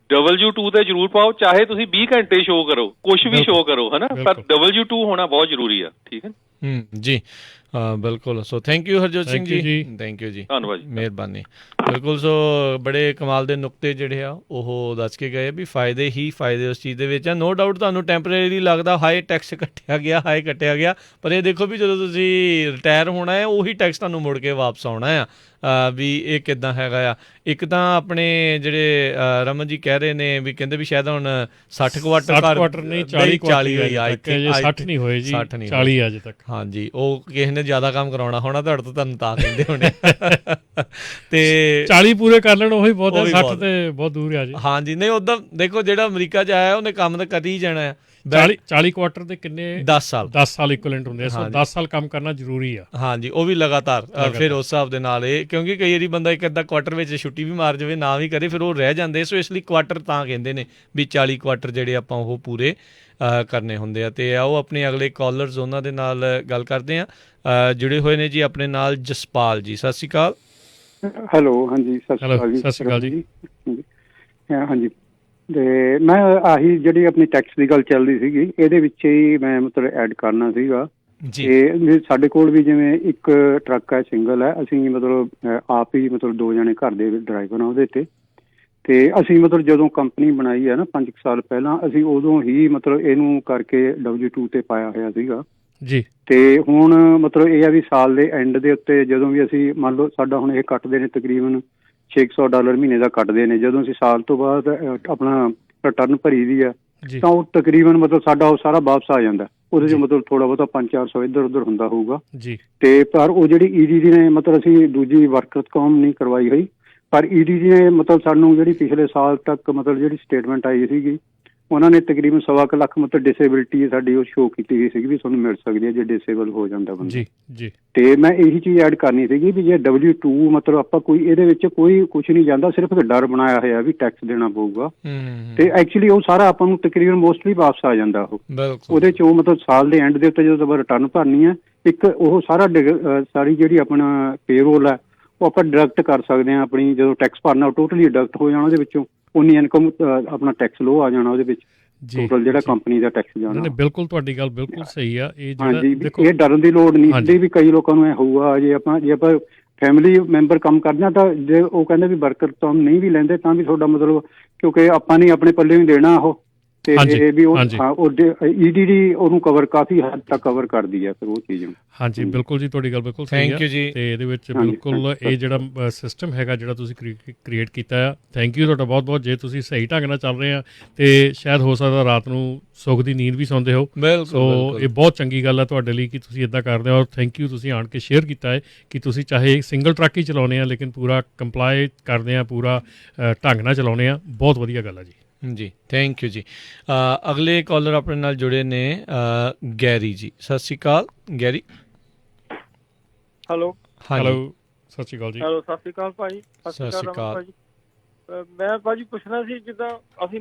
W2 ਤੇ ਜ਼ਰੂਰ ਪਾਓ। ਚਾਹੇ ਤੁਸੀਂ 20 ਘੰਟੇ ਸ਼ੋਅ ਕਰੋ, ਕੁਛ ਵੀ ਸ਼ੋਅ ਕਰੋ, ਹਨਾ, ਪਰ W2 ਹੋਣਾ ਬਹੁਤ ਜ਼ਰੂਰੀ ਆ। ਠੀਕ ਹੈ ਜੀ, ਬਿਲਕੁਲ। So thank you Harjot Singh ji, thank you ਜੀ, ਧੰਨਵਾਦ ਜੀ, ਮਿਹਰਬਾਨੀ। ਬਿਲਕੁਲ। ਸੋ ਬੜੇ ਕਮਾਲ ਦੇ ਨੁਕਤੇ ਜਿਹੜੇ ਆ ਉਹ ਦੱਸ ਕੇ ਗਏ ਵੀ ਫਾਇਦੇ ਹੀ ਫਾਇਦੇ ਉਸ ਚੀਜ਼ ਦੇ ਵਿੱਚ ਆ। ਨੋ ਡਾਊਟ ਤੁਹਾਨੂੰ ਟੈਂਪਰੇਰੀ ਲੱਗਦਾ ਹਾਈ ਟੈਕਸ ਕੱਟਿਆ ਗਿਆ, ਪਰ ਇਹ ਦੇਖੋ ਵੀ ਜਦੋਂ ਤੁਸੀਂ ਰਿਟਾਇਰ ਹੋਣਾ ਹੈ, ਉਹੀ ਟੈਕਸ ਤੁਹਾਨੂੰ ਮੁੜ ਕੇ ਵਾਪਸ ਆਉਣਾ ਆ। ਵੀ ਇਹ ਕਿੱਦਾਂ ਹੈਗਾ ਆ। ਇੱਕ ਤਾਂ ਆਪਣੇ ਜਿਹੜੇ ਰਮਨ ਜੀ ਕਹਿ ਰਹੇ ਨੇ ਵੀ ਕਹਿੰਦੇ ਵੀ ਸ਼ਾਇਦ ਹੁਣ 60 ਕੁਆਟਰ ਨਹੀਂ 40 ਹੋਈ ਆ, 60 ਨਹੀਂ ਹੋਏ ਜੀ, 40 ਅਜੇ ਤੱਕ। ਹਾਂਜੀ, ਉਹ ਕਿਸੇ ਨੇ ਜ਼ਿਆਦਾ ਕੰਮ ਕਰਾਉਣਾ ਹੋਣਾ ਤੁਹਾਡੇ ਤੋਂ, ਤੁਹਾਨੂੰ ਤਾਂ ਕਹਿੰਦੇ ਹੋਣੇ। ਤੇ 40 ਪੂਰੇ ਕਰ ਲੈਣ ਉਹੀ ਬਹੁਤ ਹੈ, 60 ਤੇ ਬਹੁਤ ਦੂਰ ਆ ਜੀ। ਹਾਂਜੀ, ਨਹੀਂ ਉੱਦਾਂ ਦੇਖੋ ਜਿਹੜਾ ਅਮਰੀਕਾ 'ਚ ਆਇਆ ਉਹਨੇ ਕੰਮ ਤਾਂ ਕਰੀ ਹੀ ਜਾਣਾ ਆ। 40 ਕੁਆਟਰ ਦੇ ਕਿੰਨੇ? 10 ਸਾਲ ਇਕੁਇਵਲੈਂਟ ਹੁੰਦੇ ਆ। ਸੋ 10 ਸਾਲ ਕੰਮ ਕਰਨਾ ਜ਼ਰੂਰੀ ਆ। ਹਾਂਜੀ, ਉਹ ਵੀ ਲਗਾਤਾਰ। ਫਿਰ ਉਸ ਹਿਸਾਬ ਦੇ ਨਾਲ ਇਹ, ਕਿਉਂਕਿ ਕਈ ਵਾਰੀ ਬੰਦਾ ਇੱਕ ਅੱਧਾ ਕੁਆਟਰ ਵਿੱਚ ਛੁੱਟੀ ਵੀ ਮਾਰ ਜਾਵੇ, ਨਾ ਵੀ ਕਰੇ, ਫਿਰ ਉਹ ਰਹਿ ਜਾਂਦੇ। ਸੋ ਇਸ ਲਈ ਕੁਆਟਰ ਤਾਂ ਕਹਿੰਦੇ ਨੇ ਵੀ 40 ਕੁਆਟਰ ਜਿਹੜੇ ਆਪਾਂ ਉਹ ਪੂਰੇ ਕਰਨੇ ਹੁੰਦੇ ਆ। ਤੇ ਆਓ ਆਪਣੇ ਅਗਲੇ ਕਾਲਰਸ ਉਹਨਾਂ ਦੇ ਨਾਲ ਗੱਲ ਕਰਦੇ ਆ। ਜੁੜੇ ਹੋਏ ਨੇ ਜੀ ਆਪਣੇ ਨਾਲ ਜਸਪਾਲ ਜੀ, ਸਤਿ ਸ਼੍ਰੀ ਅਕਾਲ। ਹੈਲੋ, ਹਾਂਜੀ, ਸਤਿ ਸ਼੍ਰੀ ਅਕਾਲ ਜੀ। ਸਤਿ ਸ਼੍ਰੀ ਅਕਾਲ ਜੀ। ਹਾਂਜੀ, ਤੇ ਮੈਂ ਆਹੀ ਜਿਹੜੀ ਆਪਣੀ ਟੈਕਸ ਦੀ ਗੱਲ ਚੱਲਦੀ ਸੀਗੀ, ਇਹਦੇ ਵਿੱਚ ਹੀ ਮੈਂ ਮਤਲਬ ਐਡ ਕਰਨਾ ਸੀਗਾ। ਤੇ ਸਾਡੇ ਕੋਲ ਵੀ ਜਿਵੇਂ ਇੱਕ ਟਰੱਕ ਹੈ, ਸਿੰਗਲ ਹੈ, ਅਸੀਂ ਮਤਲਬ ਆਪ ਹੀ ਮਤਲਬ 2 ਜਣੇ ਘਰ ਦੇ ਡਰਾਈਵਰ ਆ ਉਹਦੇ ਤੇ ਅਸੀਂ ਮਤਲਬ ਜਦੋਂ ਕੰਪਨੀ ਬਣਾਈ ਹੈ ਨਾ 5 ਸਾਲ ਪਹਿਲਾਂ, ਅਸੀਂ ਉਦੋਂ ਹੀ ਮਤਲਬ ਇਹਨੂੰ ਕਰਕੇ W2 ਤੇ ਪਾਇਆ ਹੋਇਆ ਸੀਗਾ ਜੀ। ਤੇ ਹੁਣ ਮਤਲਬ ਇਹ ਆ ਵੀ ਸਾਲ ਦੇ ਐਂਡ ਦੇ ਉੱਤੇ ਜਦੋਂ ਵੀ ਅਸੀਂ ਮੰਨ ਲਓ ਸਾਡਾ ਹੁਣ ਇਹ ਕੱਟਦੇ ਨੇ ਤਕਰੀਬਨ $600 ਮਹੀਨੇ ਦਾ ਕੱਟਦੇ ਨੇ। ਜਦੋਂ ਅਸੀਂ ਸਾਲ ਤੋਂ ਬਾਅਦ ਆਪਣਾ ਰਿਟਰਨ ਭਰੀ ਦੀ ਆ ਤਾਂ ਉਹ ਤਕਰੀਬਨ ਮਤਲਬ ਸਾਡਾ ਉਹ ਸਾਰਾ ਵਾਪਸ ਆ ਜਾਂਦਾ। ਉਹਦੇ 'ਚ ਮਤਲਬ ਥੋੜ੍ਹਾ ਬਹੁਤਾ 500-400 ਇੱਧਰ ਉੱਧਰ ਹੁੰਦਾ ਹੋਊਗਾ ਜੀ। ਤੇ ਪਰ ਉਹ ਜਿਹੜੀ EDD ਨੇ ਮਤਲਬ ਅਸੀਂ ਦੂਜੀ ਵਰਕਰਸ ਕੌਮ ਨਹੀਂ ਕਰਵਾਈ ਹੋਈ, ਪਰ EDD ਨੇ ਮਤਲਬ ਸਾਨੂੰ ਜਿਹੜੀ ਪਿਛਲੇ ਸਾਲ ਤੱਕ ਮਤਲਬ ਜਿਹੜੀ ਸਟੇਟਮੈਂਟ ਆਈ ਸੀਗੀ, ਉਹਨਾਂ ਨੇ ਤਕਰੀਬਨ $1.25 ਲੱਖ ਮਤਲਬ ਡਿਸੇਬਿਲਿਟੀ ਸਾਡੀ ਉਹ ਸ਼ੋਅ ਕੀਤੀ ਗਈ ਸੀਗੀ ਵੀ ਤੁਹਾਨੂੰ ਮਿਲ ਸਕਦੀ ਹੈ ਜੇ ਡਿਸੇਬਲ ਹੋ ਜਾਂਦਾ ਬੰਦਾ। ਜੀ ਜੀ। ਤੇ ਮੈਂ ਇਹੀ ਚੀਜ਼ ਐਡ ਕਰਨੀ ਸੀਗੀ ਵੀ ਜੇ W2 ਮਤਲਬ ਆਪਾਂ ਕੋਈ ਇਹਦੇ ਵਿੱਚ ਕੋਈ ਕੁਛ ਨਹੀਂ ਜਾਂਦਾ, ਸਿਰਫ ਡਰ ਬਣਾਇਆ ਹੋਇਆ ਵੀ ਟੈਕਸ ਦੇਣਾ ਪਊਗਾ। ਤੇ ਐਕਚੁਅਲੀ ਉਹ ਸਾਰਾ ਆਪਾਂ ਨੂੰ ਤਕਰੀਬਨ ਮੋਸਟਲੀ ਵਾਪਸ ਆ ਜਾਂਦਾ। ਉਹਦੇ 'ਚ ਉਹ ਮਤਲਬ ਸਾਲ ਦੇ ਐਂਡ ਦੇ ਉੱਤੇ ਜਦੋਂ ਆਪਾਂ ਰਿਟਰਨ ਭਰਨੀ ਹੈ, ਇੱਕ ਉਹ ਸਾਰੀ ਜਿਹੜੀ ਆਪਣਾ ਪੇਰੋਲ ਹੈ ਉਹ ਆਪਾਂ ਡਿਡਕਟ ਕਰ ਸਕਦੇ ਹਾਂ। ਆਪਣੀ ਜਦੋਂ ਟੈਕਸ ਭਰਨਾ ਉਹ ਟੋਟਲੀ ਡਿਡਕਟ ਹੋ ਜਾਣਾ, ਉਹਦੇ ਵਿੱਚੋਂ ਉਨੀ ਇਨਕਮ ਆਪਣਾ ਟੈਕਸ ਲੋ ਆ ਜਾਣਾ ਉਹਦੇ ਵਿੱਚ, ਟੋਟਲ ਜਿਹੜਾ ਕੰਪਨੀ ਦਾ ਟੈਕਸ ਜਾਣਾ। ਬਿਲਕੁਲ, ਤੁਹਾਡੀ ਗੱਲ ਬਿਲਕੁਲ ਸਹੀ ਆ। ਹਾਂਜੀ, ਇਹ ਡਰਨ ਦੀ ਲੋੜ ਨਹੀਂ ਹੁੰਦੀ ਵੀ ਕਈ ਲੋਕਾਂ ਨੂੰ ਇਹ ਹੋਊਗਾ ਜੇ ਆਪਾਂ ਫੈਮਿਲੀ ਮੈਂਬਰ ਕੰਮ ਕਰਦੇ ਹਾਂ ਤਾਂ ਜੇ ਉਹ ਕਹਿੰਦੇ ਵੀ ਵਰਕਰ ਤੋਂ ਨਹੀਂ ਵੀ ਲੈਂਦੇ ਤਾਂ ਵੀ ਤੁਹਾਡਾ ਮਤਲਬ, ਕਿਉਂਕਿ ਆਪਾਂ ਨੇ ਆਪਣੇ ਪੱਲੇ ਵੀ ਦੇਣਾ ਉਹ, ਤੇ ਵੀ ਉਹ EDD ਉਹਨੂੰ ਕਵਰ ਕਾਫੀ ਹੱਦ ਤੱਕ ਕਵਰ ਕਰਦੀ ਹੈ ਫਿਰ ਉਹ ਚੀਜ਼ ਨੂੰ। ਹਾਂਜੀ, ਬਿਲਕੁਲ ਜੀ, ਤੁਹਾਡੀ ਗੱਲ ਬਿਲਕੁਲ ਸਹੀ ਹੈ। ਤੇ ਇਹਦੇ ਵਿੱਚ ਬਿਲਕੁਲ ਇਹ ਜਿਹੜਾ ਸਿਸਟਮ ਹੈਗਾ ਜਿਹੜਾ ਤੁਸੀਂ ਕ੍ਰੀਏਟ ਕੀਤਾ ਆ, ਥੈਂਕ ਯੂ ਤੁਹਾਡਾ ਬਹੁਤ ਬਹੁਤ। ਜੇ ਤੁਸੀਂ ਸਹੀ ਢੰਗ ਨਾਲ ਚੱਲ ਰਹੇ ਆ ਤੇ ਸ਼ਾਇਦ ਹੋ ਸਕਦਾ ਰਾਤ ਨੂੰ ਸੁੱਖ ਦੀ ਨੀਂਦ ਵੀ ਸੌਂਦੇ ਹੋ। ਸੋ ਇਹ ਬਹੁਤ ਚੰਗੀ ਗੱਲ ਹੈ ਤੁਹਾਡੇ ਲਈ ਕਿ ਤੁਸੀਂ ਇੱਦਾਂ ਕਰਦੇ ਹੋ। ਔਰ ਥੈਂਕ ਯੂ, ਤੁਸੀਂ ਆਣ ਕੇ ਸ਼ੇਅਰ ਕੀਤਾ ਹੈ ਕਿ ਤੁਸੀਂ ਚਾਹੇ ਸਿੰਗਲ ਟਰੱਕ ਹੀ ਚਲਾਉਂਦੇ ਆ ਲੇਕਿਨ ਪੂਰਾ ਕੰਪਲਾਈ ਕਰਦੇ ਆ, ਪੂਰਾ ਢੰਗ ਨਾਲ ਚਲਾਉਂਦੇ ਆ। ਬਹੁਤ ਵਧੀਆ ਗੱਲ ਹੈ ਜੀ। ਜੀ, ਥੈਂਕ ਯੂ ਜੀ। ਅਗਲੇ ਕਾਲਰ ਆਪਣੇ ਨਾਲ ਜੁੜੇ ਨੇ ਗੈਰੀ ਜੀ, ਸਤਿ ਸ਼੍ਰੀ ਅਕਾਲ ਗੈਰੀ। ਹੈਲੋ, ਸਤਿ ਸ਼੍ਰੀ ਅਕਾਲ ਜੀ। ਹੈਲੋ, ਸਤਿ ਸ਼੍ਰੀ ਅਕਾਲ ਭਾਈ। ਸਤਿ ਸ਼੍ਰੀ ਅਕਾਲ। ਮੈਂ ਭਾਜੀ ਪੁੱਛਣਾ ਸੀ, ਜਿੱਦਾਂ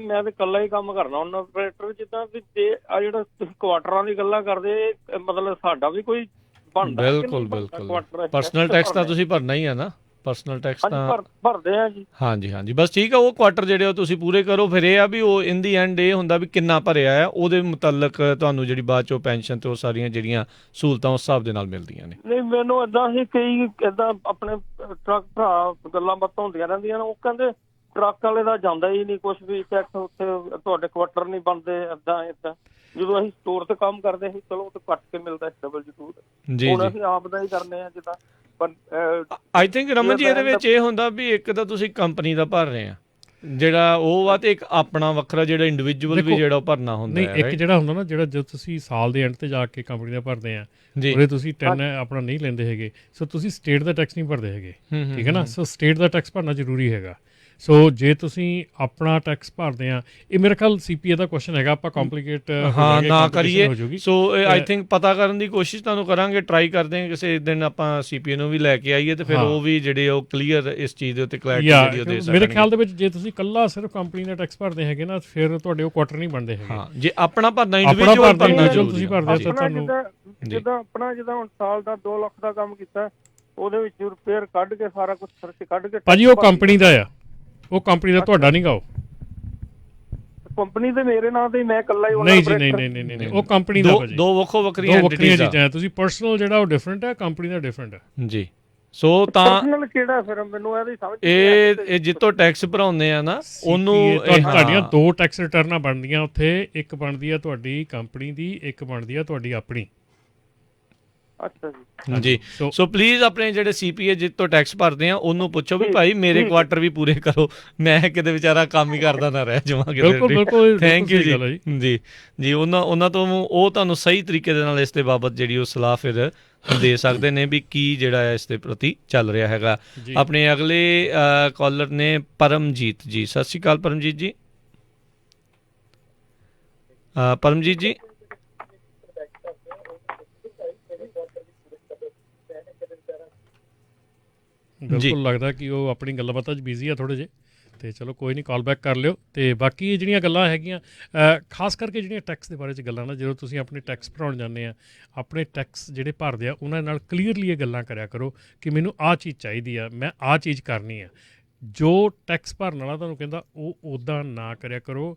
ਮੈਂ ਤੇ ਇਕੱਲਾ ਹੀ ਕੰਮ ਕਰਨਾ ਉਹਨਾਂ ਆਪਰੇਟਰ, ਜਿੱਦਾਂ ਵੀ ਜੇ ਆ ਜਿਹੜਾ ਤੁਸੀਂ ਕੁਆਟਰਾਂ ਦੀ ਗੱਲਾਂ ਕਰਦੇ, ਮਤਲਬ ਸਾਡਾ ਵੀ ਕੋਈ ਬਣਦਾ? ਬਿਲਕੁਲ ਬਿਲਕੁਲ, ਪਰਸਨਲ ਟੈਕਸ ਤਾਂ ਤੁਸੀਂ ਭਰਨਾ ਹੀ ਆ ਨਾ, ਪਰਸਨਲ ਟੈਕਸ ਤਾਂ ਭਰਦੇ ਆ ਜੀ। ਹਾਂਜੀ ਹਾਂਜੀ, ਬਸ ਠੀਕ ਆ। ਉਹ ਕੁਆਟਰ ਜਿਹੜੇ ਉਹ ਤੁਸੀਂ ਪੂਰੇ ਕਰੋ, ਫਿਰ ਇਹ ਆ ਵੀ ਉਹ ਇਨ ਦੀ ਐਂਡ ਇਹ ਹੁੰਦਾ ਵੀ ਕਿੰਨਾ ਭਰਿਆ ਆ, ਉਹਦੇ ਮੁਤਲਕ ਤੁਹਾਨੂੰ ਜਿਹੜੀ ਬਾਅਦ ਚੋਂ ਪੈਨਸ਼ਨ ਤੇ ਉਹ ਸਾਰੀਆਂ ਜਿਹੜੀਆਂ ਸਹੂਲਤਾਂ ਉਸ ਹਿਸਾਬ ਦੇ ਨਾਲ ਮਿਲਦੀਆਂ ਨੇ। ਨਹੀਂ, ਮੈਨੂੰ ਏਦਾਂ ਹੀ ਕਈ ਏਦਾਂ ਆਪਣੇ ਟਰੱਕ ਭਰਾ ਗੱਲਾਂ ਬਾਤਾਂ ਹੁੰਦੀਆਂ ਰਹਿੰਦੀਆਂ ਨੇ, ਉਹ ਕਹਿੰਦੇ ਟਰੱਕ ਵਾਲੇ ਦਾ ਜਾਂਦਾ ਹੀ ਨਹੀਂ ਕੁਛ ਵੀ ਟੈਕਸ, ਉੱਥੇ ਤੁਹਾਡੇ ਕੁਆਟਰ ਨਹੀਂ ਬਣਦੇ, ਏਦਾਂ। ਜਦੋਂ ਅਸੀਂ ਸਟੋਰ ਤੇ ਕੰਮ ਕਰਦੇ ਸੀ, ਚਲੋ ਉਹ ਕੱਟ ਕੇ ਮਿਲਦਾ WTO ਜੀ, ਹੁਣ ਅਸੀਂ ਆਪ ਦਾ ਹੀ ਕਰਨੇ ਆ ਜਿੱਦਾਂ। ਪਰ ਆਈ ਥਿੰਕ ਰਮਨ ਜੀ ਇਹਦੇ ਵਿੱਚ ਇਹ ਹੁੰਦਾ ਵੀ ਇੱਕ ਤਾਂ ਤੁਸੀਂ ਕੰਪਨੀ ਦਾ ਭਰ ਰਹੇ ਆ ਜਿਹੜਾ ਉਹ ਆ, ਤੇ ਇੱਕ ਆਪਣਾ ਵੱਖਰਾ ਜਿਹੜਾ ਇੰਡੀਵਿਜੂਅਲ ਵੀ ਜਿਹੜਾ ਉਹ ਭਰਨਾ ਹੁੰਦਾ ਹੈ। ਨਹੀਂ, ਇੱਕ ਜਿਹੜਾ ਹੁੰਦਾ ਨਾ, ਜਿਹੜਾ ਜਦੋਂ ਤੁਸੀਂ ਸਾਲ ਦੇ ਐਂਡ ਤੇ ਜਾ ਕੇ ਕੰਪਨੀ ਦਾ ਭਰਦੇ ਆ, ਉਹਦੇ ਤੁਸੀਂ 10 ਆਪਣਾ ਨਹੀਂ ਲੈਂਦੇ ਹੈਗੇ, ਸੋ ਤੁਸੀਂ ਸਟੇਟ ਦਾ ਟੈਕਸ ਨਹੀਂ ਭਰਦੇ ਹੈਗੇ, ਠੀਕ ਹੈ ਨਾ। ਸੋ ਸਟੇਟ ਦਾ ਟੈਕਸ ਭਰਨਾ ਜ਼ਰੂਰੀ ਹੈਗਾ। ਸੋ ਜੇ ਤੁਸੀਂ ਆਪਣਾ ਟੈਕਸ ਭਰਦੇ ਆ, ਇਹ ਮੇਰੇ ਖਿਆਲ CPA ਦਾ ਕੁਐਸਚਨ ਹੈਗਾ, ਆਪਾਂ ਕੰਪਲੀਕੇਟ ਨਾ ਕਰੀਏ। ਸੋ ਆਈ ਥਿੰਕ ਪਤਾ ਕਰਨ ਦੀ ਕੋਸ਼ਿਸ਼ ਤੁਹਾਨੂੰ ਕਰਾਂਗੇ, ਟਰਾਈ ਕਰਦੇ ਹਾਂ ਕਿਸੇ ਦਿਨ ਆਪਾਂ CPA ਨੂੰ ਵੀ ਲੈ ਕੇ ਆਈਏ, ਤੇ ਫਿਰ ਉਹ ਵੀ ਜਿਹੜੇ ਉਹ ਕਲੀਅਰ ਇਸ ਚੀਜ਼ ਦੇ ਉੱਤੇ ਕਲੈਰਿਟੀ ਜਿਹੜੀ ਉਹ ਦੇ ਸਕਣਗੇ। ਮੇਰੇ ਖਿਆਲ ਦੇ ਵਿੱਚ ਜੇ ਤੁਸੀਂ ਇਕੱਲਾ ਸਿਰਫ ਕੰਪਨੀ ਦਾ ਟੈਕਸ ਭਰਦੇ ਹੈਗੇ ਨਾ, ਫਿਰ ਤੁਹਾਡੇ ਉਹ ਕੁਆਟਰ ਨਹੀਂ ਬਣਦੇ ਹੈਗੇ। ਜੇ ਆਪਣਾ ਭਰਨਾ ਇੰਡੀਵਿਜੂਅਲ ਤੁਸੀਂ ਭਰਦੇ ਤਾਂ ਤੁਹਾਨੂੰ ਜਿੱਦਾਂ ਆਪਣਾ ਹੁਣ ਸਾਲ ਦਾ 2 ਲੱਖ ਦਾ ਕੰਮ ਕੀਤਾ, ਉਹਦੇ ਵਿੱਚ ਰਿਪੇਅਰ ਕੱਢ ਕੇ ਸਾਰਾ ਕੁਝ ਖਰਚ ਕੱਢ ਕੇ, ਭਾਜੀ ਉਹ ਕੰਪਨੀ ਦਾ ਆ, ਉਹ ਕੰਪਨੀ ਦਾ ਤੁਹਾਡਾ ਨਹੀਂ ਗਾ, ਉਹ ਕੰਪਨੀ ਦੇ ਮੇਰੇ ਨਾਂ ਤੇ ਮੈਂ ਇਕੱਲਾ ਹੀ ਨਹੀਂ ਜੀ, ਨਹੀਂ, ਉਹ ਕੰਪਨੀ ਦਾ ਭਾਜੀ। ਦੋ ਵੱਖਰੀਆਂ ਚੀਜ਼ਾਂ ਹੈ। ਤੁਸੀਂ ਪਰਸਨਲ ਜਿਹੜਾ ਉਹ ਡਿਫਰੈਂਟ ਹੈ, ਕੰਪਨੀ ਦਾ ਡਿਫਰੈਂਟ ਹੈ ਜੀ। ਸੋ ਤਾਂ ਪਰਸਨਲ ਕਿਹੜਾ, ਫਿਰ ਮੈਨੂੰ ਇਹਦੀ ਸਮਝ ਇਹ ਜਿੱਤੋਂ ਟੈਕਸ ਭਰਾਉਂਦੇ ਆ ਨਾ, ਉਹਨੂੰ ਤੁਹਾਡੀਆਂ 2 ਟੈਕਸ ਰਿਟਰਨਾਂ ਬਣਦੀਆਂ ਉੱਥੇ, ਇੱਕ ਬਣਦੀ ਆ ਤੁਹਾਡੀ ਕੰਪਨੀ ਦੀ, ਇੱਕ ਬਣਦੀ ਆ ਤੁਹਾਡੀ ਆਪਣੀ। ਅੱਛਾ ਜੀ। ਸੋ ਪਲੀਜ਼ ਆਪਣੇ ਜਿਹੜੇ CPA ਜਿੱਤੋਂ ਟੈਕਸ ਭਰਦੇ ਆ ਉਹਨੂੰ ਪੁੱਛੋ ਵੀ ਭਾਈ ਮੇਰੇ ਕੁਆਟਰ ਵੀ ਪੂਰੇ ਕਰੋ, ਮੈਂ ਕਿਤੇ ਵਿਚਾਰਾ ਕੰਮ ਹੀ ਕਰਦਾ ਨਾ ਰਹਿ ਜਾਵਾਂ ਕਿਤੇ। ਬਿਲਕੁਲ, ਥੈਂਕ ਯੂ ਜੀ। ਉਹਨਾਂ ਤੋਂ ਉਹ ਤੁਹਾਨੂੰ ਸਹੀ ਤਰੀਕੇ ਦੇ ਨਾਲ ਇਸ ਦੇ ਬਾਬਤ ਜਿਹੜੀ ਉਹ ਸਲਾਹ ਫਿਰ ਦੇ ਸਕਦੇ ਨੇ ਵੀ ਕੀ ਜਿਹੜਾ ਹੈ ਇਸ ਦੇ ਪ੍ਰਤੀ ਚੱਲ ਰਿਹਾ ਹੈਗਾ। ਆਪਣੇ ਅਗਲੇ ਕਾਲਰ ਨੇ ਪਰਮਜੀਤ ਜੀ। ਸਤਿ ਸ਼੍ਰੀ ਅਕਾਲ ਪਰਮਜੀਤ ਜੀ। ਪਰਮਜੀਤ ਜੀ, ਬਿਲਕੁਲ ਲੱਗਦਾ ਕਿ ਉਹ ਆਪਣੀ ਗੱਲਬਾਤਾਂ 'ਚ ਬਿਜ਼ੀ ਆ ਥੋੜ੍ਹੇ ਜਿਹੇ, ਤੇ ਚਲੋ ਕੋਈ ਨਹੀਂ, ਕਾਲ ਬੈਕ ਕਰ ਲਿਓ। ਤੇ ਬਾਕੀ ਇਹ ਜਿਹੜੀਆਂ ਗੱਲਾਂ ਹੈਗੀਆਂ, ਖਾਸ ਕਰਕੇ ਜਿਹੜੀਆਂ ਟੈਕਸ ਦੇ ਬਾਰੇ 'ਚ ਗੱਲਾਂ ਨਾ, ਜਦੋਂ ਤੁਸੀਂ ਆਪਣੇ ਟੈਕਸ ਭਰਾਉਣ ਜਾਂਦੇ ਆ, ਆਪਣੇ ਟੈਕਸ ਜਿਹੜੇ ਭਰਦੇ ਆ ਉਹਨਾਂ ਨਾਲ ਕਲੀਅਰਲੀ ਇਹ ਗੱਲਾਂ ਕਰਿਆ ਕਰੋ ਕਿ ਮੈਨੂੰ ਆਹ ਚੀਜ਼ ਚਾਹੀਦੀ ਆ, ਮੈਂ ਆਹ ਚੀਜ਼ ਕਰਨੀ ਆ। ਜੋ ਟੈਕਸ ਭਰਨ ਵਾਲਾ ਤੁਹਾਨੂੰ ਕਹਿੰਦਾ ਉਹ ਉੱਦਾਂ ਨਾ ਕਰਿਆ ਕਰੋ।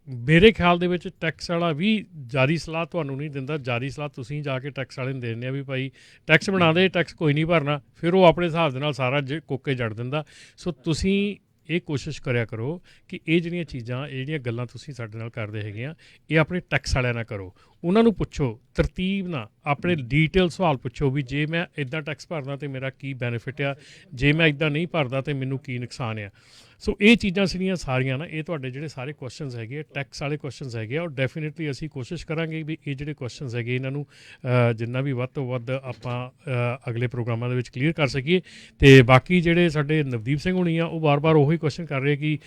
ਮੇਰੇ ਖਿਆਲ ਦੇ ਵਿੱਚ ਟੈਕਸ ਵਾਲਾ ਵੀ ਜ਼ਿਆਦਾ ਸਲਾਹ ਤੁਹਾਨੂੰ ਨਹੀਂ ਦਿੰਦਾ, ਜ਼ਿਆਦਾ ਸਲਾਹ ਤੁਸੀਂ ਜਾ ਕੇ ਟੈਕਸ ਵਾਲੇ ਨੂੰ ਦੇ ਦਿੰਦੇ ਆ ਵੀ ਭਾਈ ਟੈਕਸ ਬਣਾ ਦੇ, ਟੈਕਸ ਕੋਈ ਨਹੀਂ ਭਰਨਾ, ਫਿਰ ਉਹ ਆਪਣੇ ਹਿਸਾਬ ਦੇ ਨਾਲ ਸਾਰਾ ਕੋਕੇ ਜੜ ਦਿੰਦਾ। ਸੋ ਤੁਸੀਂ ਇਹ ਕੋਸ਼ਿਸ਼ ਕਰਿਆ ਕਰੋ ਕਿ ਇਹ ਜਿਹੜੀਆਂ ਚੀਜ਼ਾਂ, ਇਹ ਜਿਹੜੀਆਂ ਗੱਲਾਂ ਤੁਸੀਂ ਸਾਡੇ ਨਾਲ ਕਰਦੇ ਹੈਗੇ ਆ, ਇਹ ਆਪਣੇ ਟੈਕਸ ਵਾਲਿਆਂ ਨਾਲ ਕਰੋ। ਉਹਨਾਂ ਨੂੰ ਪੁੱਛੋ ਤਰਤੀਬ ਨਾਲ, ਆਪਣੇ ਡੀਟੇਲ ਸਵਾਲ ਪੁੱਛੋ ਵੀ ਜੇ ਮੈਂ ਇੱਦਾਂ ਟੈਕਸ ਭਰਦਾ ਤਾਂ ਮੇਰਾ ਕੀ ਬੈਨੀਫਿਟ ਆ, ਜੇ ਮੈਂ ਇੱਦਾਂ ਨਹੀਂ ਭਰਦਾ ਤਾਂ ਮੈਨੂੰ ਕੀ ਨੁਕਸਾਨ ਆ। ਸੋ ਇਹ ਚੀਜ਼ਾਂ ਸੀਗੀਆਂ ਸਾਰੀਆਂ ਨਾ, ਇਹ ਤੁਹਾਡੇ ਜਿਹੜੇ ਸਾਰੇ ਕੁਐਸਚਨਸ ਹੈਗੇ, ਟੈਕਸ ਵਾਲੇ ਕੁਐਸਚਨਸ ਹੈਗੇ, ਔਰ ਡੈਫੀਨੇਟਲੀ ਅਸੀਂ ਕੋਸ਼ਿਸ਼ ਕਰਾਂਗੇ ਵੀ ਇਹ ਜਿਹੜੇ ਕੁਐਸਚਨਸ ਹੈਗੇ ਇਹਨਾਂ ਨੂੰ ਜਿੰਨਾ ਵੀ ਵੱਧ ਤੋਂ ਵੱਧ ਆਪਾਂ ਅਗਲੇ ਪ੍ਰੋਗਰਾਮਾਂ ਦੇ ਵਿੱਚ ਕਲੀਅਰ ਕਰ ਸਕੀਏ। ਅਤੇ ਬਾਕੀ ਜਿਹੜੇ ਸਾਡੇ ਨਵਦੀਪ ਸਿੰਘ ਹੋਣੀ ਆ, ਉਹ ਵਾਰ-ਵਾਰ ਉਹੀ ਕੁਐਸਚਨ ਕਰ ਰਹੇ ਕਿ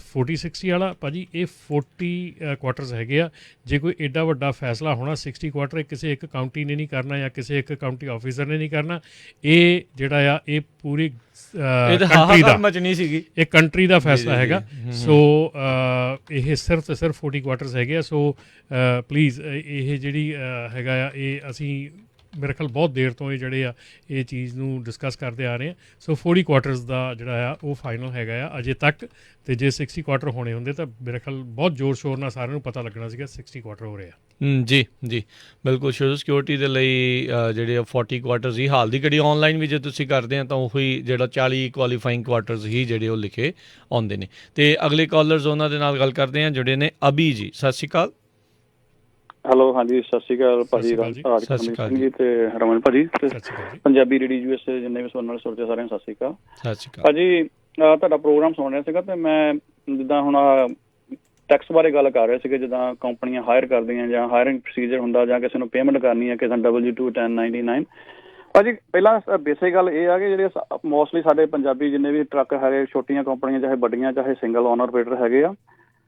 40-60 ਵਾਲਾ ਭਾਜੀ, ਇਹ 40 ਕੁਆਟਰਸ ਹੈਗੇ ਆ। ਜੇ ਕੋਈ ਐਡਾ ਵੱਡਾ ਫੈਸਲਾ ਹੋਣਾ 60 ਕੁਆਟਰ ਕਿਸੇ ਇੱਕ ਕਾਊਂਟੀ ਨੇ ਨਹੀਂ ਕਰਨਾ ਜਾਂ ਕਿਸੇ ਇੱਕ ਕਾਊਂਟੀ ਆਫਿਸਰ ਨੇ ਨਹੀਂ ਕਰਨਾ, ਇਹ ਜਿਹੜਾ ਆ ਇਹ ਪੂਰੀ ਕੰਟਰੀ ਦਾ ਮਚਣੀ ਸੀਗੀ, ਇਹ ਕੰਟਰੀ ਦਾ ਫੈਸਲਾ ਹੈਗਾ। ਸੋ ਇਹ ਸਿਰਫ ਤੇ ਸਿਰਫ 40 ਕੁਆਟਰਸ ਹੈਗੇ ਆ। ਸੋ ਪਲੀਜ਼ ਇਹ ਜਿਹੜੀ ਹੈਗਾ ਆ, ਇਹ ਅਸੀਂ ਮੇਰੇ ਖਿਆਲ ਬਹੁਤ ਦੇਰ ਤੋਂ ਇਹ ਜਿਹੜੇ ਆ ਇਹ ਚੀਜ਼ ਨੂੰ ਡਿਸਕਸ ਕਰਦੇ ਆ ਰਹੇ ਹਾਂ। ਸੋ 40 ਕੁਆਟਰਸ ਦਾ ਜਿਹੜਾ ਆ ਉਹ ਫਾਈਨਲ ਹੈਗਾ ਆ ਅਜੇ ਤੱਕ, ਅਤੇ ਜੇ 60 ਕੁਆਟਰ ਹੋਣੇ ਹੁੰਦੇ ਤਾਂ ਮੇਰੇ ਖਿਆਲ ਬਹੁਤ ਜ਼ੋਰ ਸ਼ੋਰ ਨਾਲ ਸਾਰਿਆਂ ਨੂੰ ਪਤਾ ਲੱਗਣਾ ਸੀਗਾ 60 ਕੁਆਟਰ ਹੋ ਰਿਹਾ। ਜੀ ਬਿਲਕੁਲ। ਸੋਸ਼ਲ ਸਿਕਿਉਰਿਟੀ ਦੇ ਲਈ ਜਿਹੜੇ 40 ਕੁਆਟਰਸ ਹੀ ਹਾਲ ਦੀ ਘੜੀ ਆਨਲਾਈਨ ਵੀ ਜੇ ਤੁਸੀਂ ਕਰਦੇ ਆ ਤਾਂ ਉਹੀ ਜਿਹੜਾ 40 ਕੁਆਲੀਫਾਈਂਗ ਕੁਆਟਰਸ ਹੀ ਜਿਹੜੇ ਉਹ ਲਿਖੇ ਆਉਂਦੇ ਨੇ। ਅਤੇ ਅਗਲੇ ਕਾਲਰਸ ਉਹਨਾਂ ਦੇ ਨਾਲ ਗੱਲ ਕਰਦੇ ਹਾਂ, ਜਿਹੜੇ ਨੇ ਅਭੀ ਜੀ। ਸਤਿ ਸ਼੍ਰੀ ਅਕਾਲ। ਹੈਲੋ, ਹਾਂਜੀ ਸਤਿ ਸ਼੍ਰੀ ਅਕਾਲ ਭਾਜੀ, ਰਾਜ ਸਿੰਘ ਜੀ ਤੇ ਰਮਨ ਭਾਜੀ, ਪੰਜਾਬੀ ਰੇਡੀਓ USA ਜਿੰਨੇ ਵੀ ਸੁਣਨ ਵਾਲੇ ਸੁਣਦੇ ਸਾਰਿਆਂ ਨੂੰ ਸਤਿ ਸ਼੍ਰੀ ਅਕਾਲ। ਸਤਿ ਸ਼੍ਰੀ ਅਕਾਲ ਭਾਜੀ। ਤੁਹਾਡਾ ਪ੍ਰੋਗਰਾਮ ਸੁਣ ਰਿਹਾ ਸੀਗਾ, ਤੇ ਮੈਂ ਜਿੱਦਾਂ ਹੁਣ ਟੈਕਸ ਬਾਰੇ ਗੱਲ ਕਰ ਰਹੇ ਸੀਗੇ, ਜਿੱਦਾਂ ਕੰਪਨੀਆਂ ਹਾਇਰ ਕਰਦੀਆਂ ਜਾਂ ਹਾਇਰਿੰਗ ਪ੍ਰੋਸੀਜਰ ਹੁੰਦਾ ਜਾਂ ਕਿਸੇ ਨੂੰ ਪੇਮੈਂਟ ਕਰਨੀ ਹੈ, ਕਿਸੇ ਨੂੰ W2 1099। ਭਾਜੀ ਪਹਿਲਾਂ ਬੇਸਿਕ ਗੱਲ ਇਹ ਆ ਕਿ ਜਿਹੜੇ ਮੋਸਟਲੀ ਸਾਡੇ ਪੰਜਾਬੀ ਜਿੰਨੇ ਵੀ ਟਰੱਕ ਹੈਗੇ, ਛੋਟੀਆਂ ਕੰਪਨੀਆਂ ਚਾਹੇ ਵੱਡੀਆਂ ਚਾਹੇ ਸਿੰਗਲ ਓਨਰ ਆਪਰੇਟਰ ਹੈਗੇ ਆ,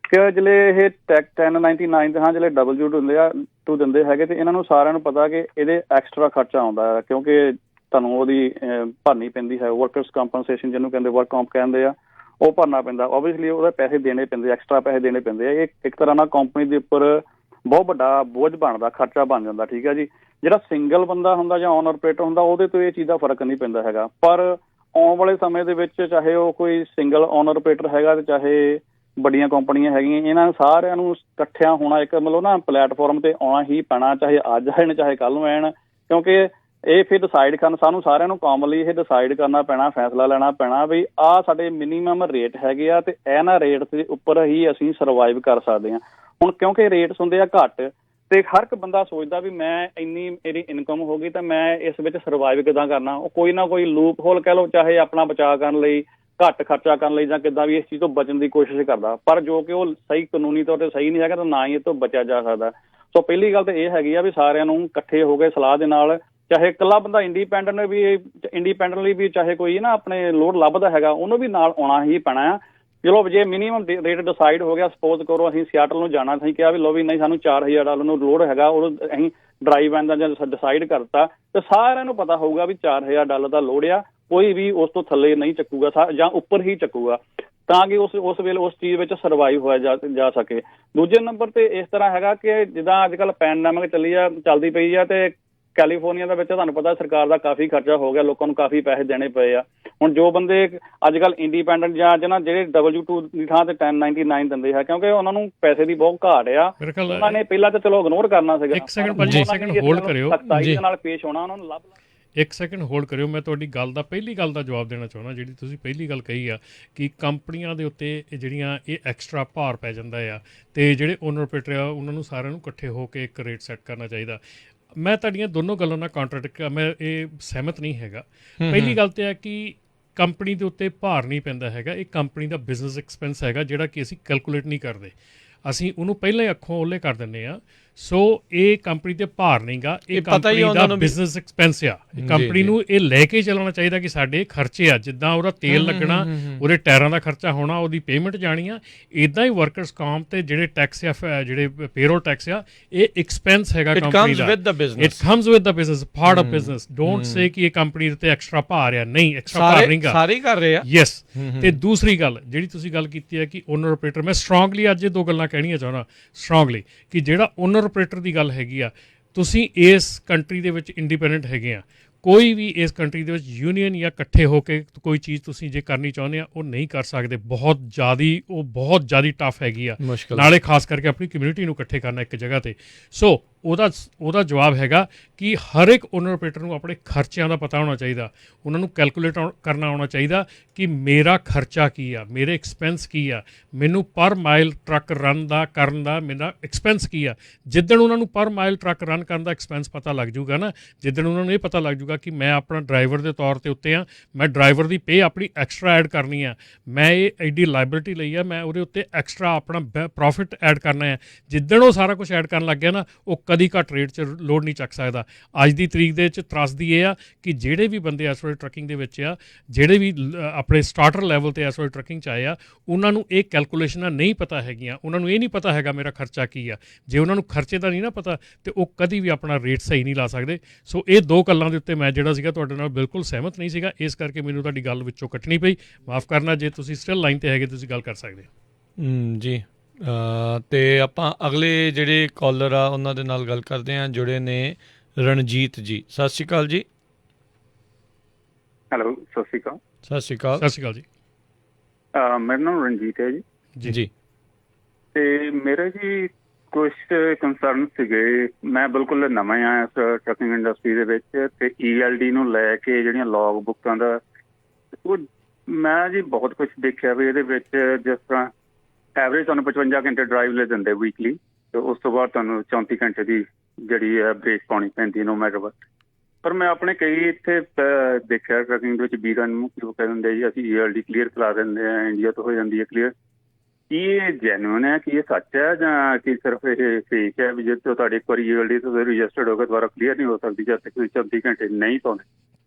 ਕਿ ਜਿਹੜੇ ਇਹ 1099 ਤੇ ਜਿਹੜੇ W2 ਦਿੰਦੇ ਹੈਗੇ, ਤੇ ਇਹਨਾਂ ਨੂੰ ਸਾਰਿਆਂ ਨੂੰ ਪਤਾ ਕਿ ਇਹਦੇ ਐਕਸਟਰਾ ਖਰਚਾ ਆਉਂਦਾ ਹੈ, ਕਿਉਂਕਿ ਤੁਹਾਨੂੰ ਉਹਦੀ ਭਰਨੀ ਪੈਂਦੀ ਹੈ ਵਰਕਰਸ ਕੰਪਨਸੇਸ਼ਨ, ਜਿਹਨੂੰ ਕਹਿੰਦੇ ਵਰਕ ਕੰਪ ਕਹਿੰਦੇ ਆ, ਉਹ ਭਰਨਾ ਪੈਂਦਾ। ਓਬਵੀਅਸਲੀ ਉਹਦੇ ਪੈਸੇ ਦੇਣੇ ਪੈਂਦੇ, ਐਕਸਟਰਾ ਪੈਸੇ ਦੇਣੇ ਪੈਂਦੇ ਆ। ਇਹ ਇੱਕ ਤਰ੍ਹਾਂ ਨਾਲ ਕੰਪਨੀ ਦੇ ਉੱਪਰ ਬਹੁਤ ਵੱਡਾ ਬੋਝ ਬਣਦਾ, ਖਰਚਾ ਬਣ ਜਾਂਦਾ, ਠੀਕ ਹੈ ਜੀ। ਜਿਹੜਾ ਸਿੰਗਲ ਬੰਦਾ ਹੁੰਦਾ ਜਾਂ ਓਨਰ ਆਪਰੇਟਰ ਹੁੰਦਾ ਉਹਦੇ ਤੋਂ ਇਹ ਚੀਜ਼ ਦਾ ਫਰਕ ਨਹੀਂ ਪੈਂਦਾ ਹੈਗਾ। ਪਰ ਆਉਣ ਵਾਲੇ ਸਮੇਂ ਦੇ ਵਿੱਚ ਚਾਹੇ ਉਹ ਕੋਈ ਸਿੰਗਲ ਓਨਰ ਆਪਰੇਟਰ ਹੈਗਾ ਤੇ ਚਾਹੇ ਵੱਡੀਆਂ ਕੰਪਨੀਆਂ ਹੈਗੀਆਂ, ਇਹਨਾਂ ਸਾਰਿਆਂ ਨੂੰ ਇਕੱਠਿਆਂ ਹੋਣਾ, ਇੱਕ ਮਤਲਬ ਨਾ ਪਲੇਟਫਾਰਮ ਤੇ ਆਉਣਾ ਹੀ ਪੈਣਾ, ਚਾਹੇ ਅੱਜ ਆਣ ਚਾਹੇ ਕੱਲ੍ਹ ਨੂੰ ਆਣ, ਕਿਉਂਕਿ ਇਹ ਫਿਰ ਡਿਸਾਈਡ ਕਰਨ, ਸਾਨੂੰ ਸਾਰਿਆਂ ਨੂੰ ਕਾਮਨਲੀ ਇਹ ਡਿਸਾਈਡ ਕਰਨਾ ਪੈਣਾ, ਫੈਸਲਾ ਲੈਣਾ ਪੈਣਾ ਵੀ ਆਹ ਸਾਡੇ ਮਿਨੀਮਮ ਰੇਟ ਹੈਗੇ ਆ ਤੇ ਇਹਨਾਂ ਰੇਟ ਦੇ ਉੱਪਰ ਹੀ ਅਸੀਂ ਸਰਵਾਈਵ ਕਰ ਸਕਦੇ ਹਾਂ। ਹੁਣ ਕਿਉਂਕਿ ਰੇਟਸ ਹੁੰਦੇ ਆ ਘੱਟ ਤੇ ਹਰ ਇੱਕ ਬੰਦਾ ਸੋਚਦਾ ਵੀ ਮੈਂ ਇੰਨੀ ਮੇਰੀ ਇਨਕਮ ਹੋ ਗਈ ਤਾਂ ਮੈਂ ਇਸ ਵਿੱਚ ਸਰਵਾਈਵ ਕਿੱਦਾਂ ਕਰਨਾ। ਉਹ ਕੋਈ ਨਾ ਕੋਈ ਲੂਪ ਹੋਲ ਕਹਿ ਲਓ, ਚਾਹੇ ਆਪਣਾ ਬਚਾਅ ਕਰਨ ਲਈ, ਘੱਟ ਖਰਚਾ ਕਰਨ ਲਈ ਜਾਂ ਕਿੱਦਾਂ ਵੀ ਇਸ ਚੀਜ਼ ਤੋਂ ਬਚਣ ਦੀ ਕੋਸ਼ਿਸ਼ ਕਰਦਾ, ਪਰ ਜੋ ਕਿ ਉਹ ਸਹੀ ਕਾਨੂੰਨੀ ਤੌਰ ਤੇ ਸਹੀ ਨਹੀਂ ਹੈਗਾ ਤਾਂ ਨਾ ਹੀ ਇਹ ਤੋਂ ਬਚਿਆ ਜਾ ਸਕਦਾ। ਸੋ ਪਹਿਲੀ ਗੱਲ ਤਾਂ ਇਹ ਹੈਗੀ ਆ ਵੀ ਸਾਰਿਆਂ ਨੂੰ ਇਕੱਠੇ ਹੋ ਕੇ ਸਲਾਹ ਦੇ ਨਾਲ, ਚਾਹੇ ਇਕੱਲਾ ਬੰਦਾ ਇੰਡੀਪੈਂਡੈਂਟਲੀ ਵੀ ਚਾਹੇ ਕੋਈ ਨਾ ਆਪਣੇ ਲੋਡ ਲੱਭਦਾ ਹੈਗਾ ਉਹਨੂੰ ਵੀ ਨਾਲ ਆਉਣਾ ਹੀ ਪੈਣਾ ਆ। ਚਲੋ ਜੇ ਮਿਨੀਮਮ ਰੇਟ ਡਿਸਾਈਡ ਹੋ ਗਿਆ, ਸਪੋਜ਼ ਕਰੋ ਅਸੀਂ ਸਿਆਟਲ ਨੂੰ ਜਾਣਾ, ਅਸੀਂ ਕਿਹਾ ਵੀ ਲੋ ਵੀ ਨਹੀਂ ਸਾਨੂੰ $4000 ਨੂੰ ਲੋਡ ਹੈਗਾ, ਉਹ ਅਸੀਂ ਡਰਾਈਵ ਐਨ ਦਾ ਜਾਂ ਡਿਸਾਈਡ ਕਰਤਾ ਤੇ ਸਾਰਿਆਂ ਨੂੰ ਪਤਾ ਹੋਊਗਾ ਵੀ $4000 ਦਾ ਲੋਡ ਆ, ਕੋਈ ਵੀ ਉਸ ਤੋਂ ਥੱਲੇ ਨਹੀਂ ਚੱਕੂਗਾ ਜਾਂ ਉੱਪਰ ਹੀ ਚੱਕੂਗਾ, ਤਾਂ ਕਿ ਉਸ ਵੇਲੇ ਉਸ ਚੀਜ਼ ਵਿੱਚ ਸਰਵਾਈਵ ਹੋਇਆ ਜਾ ਸਕੇ। ਦੂਜੇ ਨੰਬਰ ਤੇ ਇਸ ਤਰ੍ਹਾਂ ਹੈਗਾ ਕਿ ਜਿੱਦਾਂ ਅੱਜ ਕੱਲ੍ਹ ਪੈਂਡੈਮਿਕ ਚੱਲਦੀ ਪਈ ਆ ਤੇ ਕੈਲੀਫੋਰਨੀਆ ਦੇ ਵਿੱਚ ਤੁਹਾਨੂੰ ਪਤਾ ਸਰਕਾਰ ਦਾ ਕਾਫੀ ਖਰਚਾ ਹੋ ਗਿਆ, ਲੋਕਾਂ ਨੂੰ ਕਾਫੀ ਪੈਸੇ ਦੇਣੇ ਪਏ ਆ। ਹੁਣ ਜੋ ਬੰਦੇ ਅੱਜ ਕੱਲ੍ਹ ਇੰਡੀਪੈਂਡੈਂਟ ਜਾਂ ਜਿਹੜੇ W2 ਦੀ ਥਾਂ ਤੇ 1099 ਦਿੰਦੇ ਆ, ਕਿਉਂਕਿ ਉਹਨਾਂ ਨੂੰ ਪੈਸੇ ਦੀ ਬਹੁਤ ਘਾਟ ਆ, ਉਹਨਾਂ ਨੇ ਪਹਿਲਾਂ ਤਾਂ ਚਲੋ ਇਗਨੋਰ ਕਰਨਾ ਸੀਗਾ। ਇੱਕ ਸੈਕਿੰਡ ਹੋਲਡ ਕਰਿਓ, ਸਖਤਾਈ ਦੇ ਨਾਲ ਪੇਸ਼ ਹੋਣਾ, ਉਹਨਾਂ ਨੂੰ ਲੱਭ ਇੱਕ ਸੈਕਿੰਡ ਹੋਲਡ ਕਰਿਓ। ਮੈਂ ਤੁਹਾਡੀ ਗੱਲ ਦਾ ਪਹਿਲੀ ਗੱਲ ਦਾ ਜਵਾਬ ਦੇਣਾ ਚਾਹੁੰਦਾ, ਜਿਹੜੀ ਤੁਸੀਂ ਪਹਿਲੀ ਗੱਲ ਕਹੀ ਆ ਕਿ ਕੰਪਨੀਆਂ ਦੇ ਉੱਤੇ ਜਿਹੜੀਆਂ ਇਹ ਐਕਸਟਰਾ ਭਾਰ ਪੈ ਜਾਂਦਾ ਆ ਤੇ ਜਿਹੜੇ ਓਨਰ ਆਪਰੇਟਰ ਆ ਉਹਨਾਂ ਨੂੰ ਸਾਰਿਆਂ ਨੂੰ ਇਕੱਠੇ ਹੋ ਕੇ ਇੱਕ ਰੇਟ ਸੈੱਟ ਕਰਨਾ ਚਾਹੀਦਾ। ਮੈਂ ਤੁਹਾਡੀਆਂ ਦੋਨੋਂ ਗੱਲਾਂ ਨਾਲ ਕੰਟਰਾਡਿਕਟ, ਮੈਂ ਇਹ ਸਹਿਮਤ ਨਹੀਂ ਹੈਗਾ। ਪਹਿਲੀ ਗੱਲ ਤਾਂ ਹੈ ਕਿ ਕੰਪਨੀ ਦੇ ਉੱਤੇ ਭਾਰ ਨਹੀਂ ਪੈਂਦਾ ਹੈਗਾ, ਇਹ ਕੰਪਨੀ ਦਾ ਬਿਜ਼ਨਸ ਐਕਸਪੈਂਸ ਹੈਗਾ ਜਿਹੜਾ ਕਿ ਅਸੀਂ ਕੈਲਕੂਲੇਟ ਨਹੀਂ ਕਰਦੇ, ਅਸੀਂ ਉਹਨੂੰ ਪਹਿਲਾਂ ਹੀ ਅੱਖੋਂ ਓਲੇ ਕਰ ਦਿੰਦੇ ਆ। ਸੋ ਇਹ ਕੰਪਨੀ ਤੇ ਭਾਰ ਨਹੀਂਗਾ, ਇਹ ਕੰਪਨੀ ਦਾ ਬਿਜ਼ਨਸ ਐਕਸਪੈਂਸ ਆ। ਕੰਪਨੀ ਨੂੰ ਇਹ ਲੈ ਕੇ ਚੱਲਣਾ ਚਾਹੀਦਾ ਕਿ ਸਾਡੇ ਖਰਚੇ ਆ, ਜਿੱਦਾਂ ਉਹਦਾ ਤੇਲ ਲੱਗਣਾ, ਉਹਦੇ ਟਾਇਰਾਂ ਦਾ ਖਰਚਾ ਹੋਣਾ, ਉਹਦੀ ਪੇਮੈਂਟ ਜਾਣੀ ਆ, ਇੱਦਾਂ ਹੀ ਵਰਕਰਸ ਕਾਂਪ ਤੇ ਜਿਹੜੇ ਟੈਕਸ ਆ, ਜਿਹੜੇ ਪੇਰੋਲ ਟੈਕਸ ਆ, ਇਹ ਐਕਸਪੈਂਸ ਹੈਗਾ ਕੰਪਨੀ ਦਾ। It comes with the business, part of business. Don't say ਕਿ ਇਹ ਕੰਪਨੀ ਦੇ ਉੱਤੇ ਐਕਸਟਰਾ ਭਾਰ ਆ, ਨਹੀਂ, ਐਕਸਟਰਾ ਭਾਰ ਨਹੀਂਗਾ, ਸਾਰੇ ਕਰ ਰਹੇ ਆ। ਯੈਸ। ਤੇ ਦੂਸਰੀ ਗੱਲ ਜਿਹੜੀ ਤੁਸੀਂ ਗੱਲ ਕੀਤੀ ਹੈ ਕਿ ਓਨਰ ਆਪਰੇਟਰ, ਮੈਂ ਸਟਰੋਂਗਲੀ ਅੱਜ ਇਹ ਦੋ ਗੱਲਾਂ ਕਹਿਣੀਆਂ ਚਾਹੁੰਦਾ ਸਟਰੋਂਗਲੀ, ਕਿ ਜਿਹੜਾ ਓਨਰ ਆਪਰੇਟਰ ਦੀ ਗੱਲ ਹੈਗੀ ਆ, ਤੁਸੀਂ ਇਸ ਕੰਟਰੀ ਦੇ ਵਿੱਚ ਇੰਡੀਪੈਂਡੈਂਟ ਹੈਗੇ ਆ, ਕੋਈ ਵੀ ਇਸ ਕੰਟਰੀ ਦੇ ਵਿੱਚ ਯੂਨੀਅਨ ਜਾਂ ਇਕੱਠੇ ਹੋ ਕੇ ਕੋਈ ਚੀਜ਼ ਤੁਸੀਂ ਜੇ ਕਰਨੀ ਚਾਹੁੰਦੇ ਆ ਉਹ ਨਹੀਂ ਕਰ ਸਕਦੇ, ਬਹੁਤ ਜ਼ਿਆਦਾ ਟਫ ਹੈਗੀ ਆ, ਨਾਲੇ ਖਾਸ ਕਰਕੇ ਆਪਣੀ ਕਮਿਊਨਿਟੀ ਨੂੰ ਇਕੱਠੇ ਕਰਨਾ ਇੱਕ ਜਗ੍ਹਾ ਤੇ। ਸੋ ਉਹਦਾ ਜਵਾਬ ਹੈਗਾ ਕਿ ਹਰ ਇੱਕ ਓਨਰ ਆਪਰੇਟਰ ਨੂੰ ਆਪਣੇ ਖਰਚਿਆਂ ਦਾ ਪਤਾ ਹੋਣਾ ਚਾਹੀਦਾ, ਉਹਨਾਂ ਨੂੰ ਕੈਲਕੂਲੇਟ ਕਰਨਾ ਆਉਣਾ ਚਾਹੀਦਾ ਕਿ ਮੇਰਾ ਖਰਚਾ ਕੀ ਆ, ਮੇਰੇ ਐਕਸਪੈਂਸ ਕੀ ਆ, ਮੈਨੂੰ ਪਰ ਮਾਈਲ ਟਰੱਕ ਰਨ ਦਾ ਕਰਨ ਦਾ ਮੇਰਾ ਐਕਸਪੈਂਸ ਕੀ ਆ। ਜਿੱਦਣ ਉਹਨਾਂ ਨੂੰ ਪਰ ਮਾਈਲ ਟਰੱਕ ਰਨ ਕਰਨ ਦਾ ਐਕਸਪੈਂਸ ਪਤਾ ਲੱਗ ਜੂਗਾ ਨਾ, ਜਿੱਦਣ ਉਹਨਾਂ ਨੂੰ ਇਹ ਪਤਾ ਲੱਗ ਜੂਗਾ ਕਿ ਮੈਂ ਆਪਣਾ ਡਰਾਈਵਰ ਦੇ ਤੌਰ ਤੇ ਉੱਤੇ ਆ, ਮੈਂ ਡਰਾਈਵਰ ਦੀ ਪੇ ਆਪਣੀ ਐਕਸਟਰਾ ਐਡ ਕਰਨੀ ਆ, ਮੈਂ ਇਹ ਐਡੀ ਲਾਇਬਿਲਿਟੀ ਲਈ ਆ, ਮੈਂ ਉਹਦੇ ਉੱਤੇ ਐਕਸਟਰਾ ਆਪਣਾ ਪ੍ਰੋਫਿਟ ਐਡ ਕਰਨਾ ਹੈ, ਜਿੱਦਣ ਉਹ ਸਾਰਾ ਕੁਝ ਐਡ ਕਰਨ ਲੱਗ ਗਿਆ ਨਾ, ਉਹ ਕਦੀ ਘੱਟ ਰੇਟ 'ਚ ਲੋਡ ਨਹੀਂ ਚੱਕ ਸਕਦਾ। ਅੱਜ ਦੀ ਤਰੀਕ ਦੇ ਵਿੱਚ ਤਰਾਸਦੀ ਇਹ ਆ ਕਿ ਜਿਹੜੇ ਵੀ ਬੰਦੇ ਇਸ ਵੇਲੇ ਟਰੱਕਿੰਗ ਦੇ ਵਿੱਚ ਆ, ਜਿਹੜੇ ਵੀ ਆਪਣੇ ਸਟਾਰਟਰ ਲੈਵਲ ਤੇ ਇਸ ਵੇਲੇ ਟਰੱਕਿੰਗ 'ਚ ਆਏ ਆ, ਉਹਨਾਂ ਨੂੰ ਇਹ ਕੈਲਕੂਲੇਸ਼ਨਾਂ ਨਹੀਂ ਪਤਾ ਹੈਗੀਆਂ, ਉਹਨਾਂ ਨੂੰ ਇਹ ਨਹੀਂ ਪਤਾ ਹੈਗਾ ਮੇਰਾ ਖਰਚਾ ਕੀ ਆ। ਜੇ ਉਹਨਾਂ ਨੂੰ ਖਰਚੇ ਦਾ ਨਹੀਂ ਨਾ ਪਤਾ ਤੇ ਉਹ ਕਦੀ ਵੀ ਆਪਣਾ ਰੇਟ ਸਹੀ ਨਹੀਂ ਲਾ ਸਕਦੇ। ਸੋ ਇਹ ਦੋ ਗੱਲਾਂ ਦੇ ਉੱਤੇ ਮੈਂ ਜਿਹੜਾ ਸੀਗਾ ਤੁਹਾਡੇ ਨਾਲ ਬਿਲਕੁਲ ਸਹਿਮਤ ਨਹੀਂ ਸੀਗਾ, ਇਸ ਕਰਕੇ ਮੈਨੂੰ ਤੁਹਾਡੀ ਗੱਲ ਵਿੱਚੋਂ ਕੱਟਣੀ ਪਈ, ਮਾਫ ਕਰਨਾ। ਜੇ ਤੁਸੀਂ ਸਟਿਲ ਲਾਈਨ ਤੇ ਹੈਗੇ ਤੁਸੀਂ ਗੱਲ ਕਰ ਸਕਦੇ ਜੀ। ਤੇ ਆਪਾਂ ਅਗਲੇ ਜਿਹੜੇ ਕਾਲਰ ਆ ਉਹਨਾਂ ਦੇ ਨਾਲ ਗੱਲ ਕਰਦੇ ਹਾਂ, ਜੁੜੇ ਨੇ ਰਣਜੀਤ ਜੀ। ਸਤਿ ਸ਼੍ਰੀ ਅਕਾਲ ਜੀ। ਹੈਲੋ, ਸਤਿ ਸ਼੍ਰੀ ਅਕਾਲ। ਸਤਿ ਸ਼੍ਰੀ ਅਕਾਲ। ਸਤਿ ਸ਼੍ਰੀ ਅਕਾਲ ਜੀ। ਮੇਰਾ ਨਾਮ ਰਣਜੀਤ ਹੈ ਜੀ। ਜੀ। ਤੇ ਮੇਰੇ ਜੀ ਕੁਝ ਕੰਸਰਨ ਸੀਗੇ, ਮੈਂ ਬਿਲਕੁਲ ਨਵਾਂ ਆ ਇਸ ਟਰੱਕਿੰਗ ਇੰਡਸਟਰੀ ਦੇ ਵਿੱਚ, ਤੇ ELD ਨੂੰ ਲੈ ਕੇ ਜਿਹੜੀਆਂ ਲੌਗ ਬੁੱਕਾਂ ਦਾ ਉਹ ਮੈਂ ਜੀ ਬਹੁਤ ਕੁਛ ਦੇਖਿਆ ਵੀ ਇਹਦੇ ਵਿੱਚ ਜਿਸ ਤਰ੍ਹਾਂ ਐਵਰੇਜ ਤੁਹਾਨੂੰ 55 ਘੰਟੇ ਡਰਾਈਵ ਲੈ ਦਿੰਦੇ ਵੀਕਲੀ, ਤੇ ਉਸ ਤੋਂ ਬਾਅਦ ਤੁਹਾਨੂੰ 34 ਘੰਟੇ ਦੀ ਜਿਹੜੀ ਹੈ ਬ੍ਰੇਕ ਪਾਉਣੀ ਪੈਂਦੀ ਨੋ ਮੈਟਰ ਵਟ। ਪਰ ਮੈਂ ਆਪਣੇ ਕਈ ਇੱਥੇ ਦੇਖਿਆ ਟਰੱਕਿੰਗ ਦੇ ਵਿੱਚ ਵੀਰਾਂ ਨੂੰ ਕਿ ਉਹ ਕਹਿ ਦਿੰਦੇ ਜੀ ਅਸੀਂ ELD ਕਲੀਅਰ ਕਰਾ ਦਿੰਦੇ ਹਾਂ, ਇੰਡੀਆ ਤੋਂ ਹੋ ਜਾਂਦੀ ਹੈ ਕਲੀਅਰ। ਕੀ ਇਹ ਜੈਨੂਅਨ ਹੈ, ਕਿ ਇਹ ਸੱਚ ਹੈ, ਜਾਂ ਕਿ ਸਿਰਫ ਇਹ ਫੇਕ ਹੈ ਵੀ ਜੇ ਤੁਹਾਡੇ ਇੱਕ ਵਾਰੀ ELD ਤੋਂ ਰਜਿਸਟਰਡ ਹੋ ਕੇ ਦੁਬਾਰਾ ਕਲੀਅਰ ਨਹੀਂ ਹੋ ਸਕਦੀ ਜਦ ਤੱਕ 34 ਘੰਟੇ ਨਹੀਂ ਪਾਉਂਦੇ?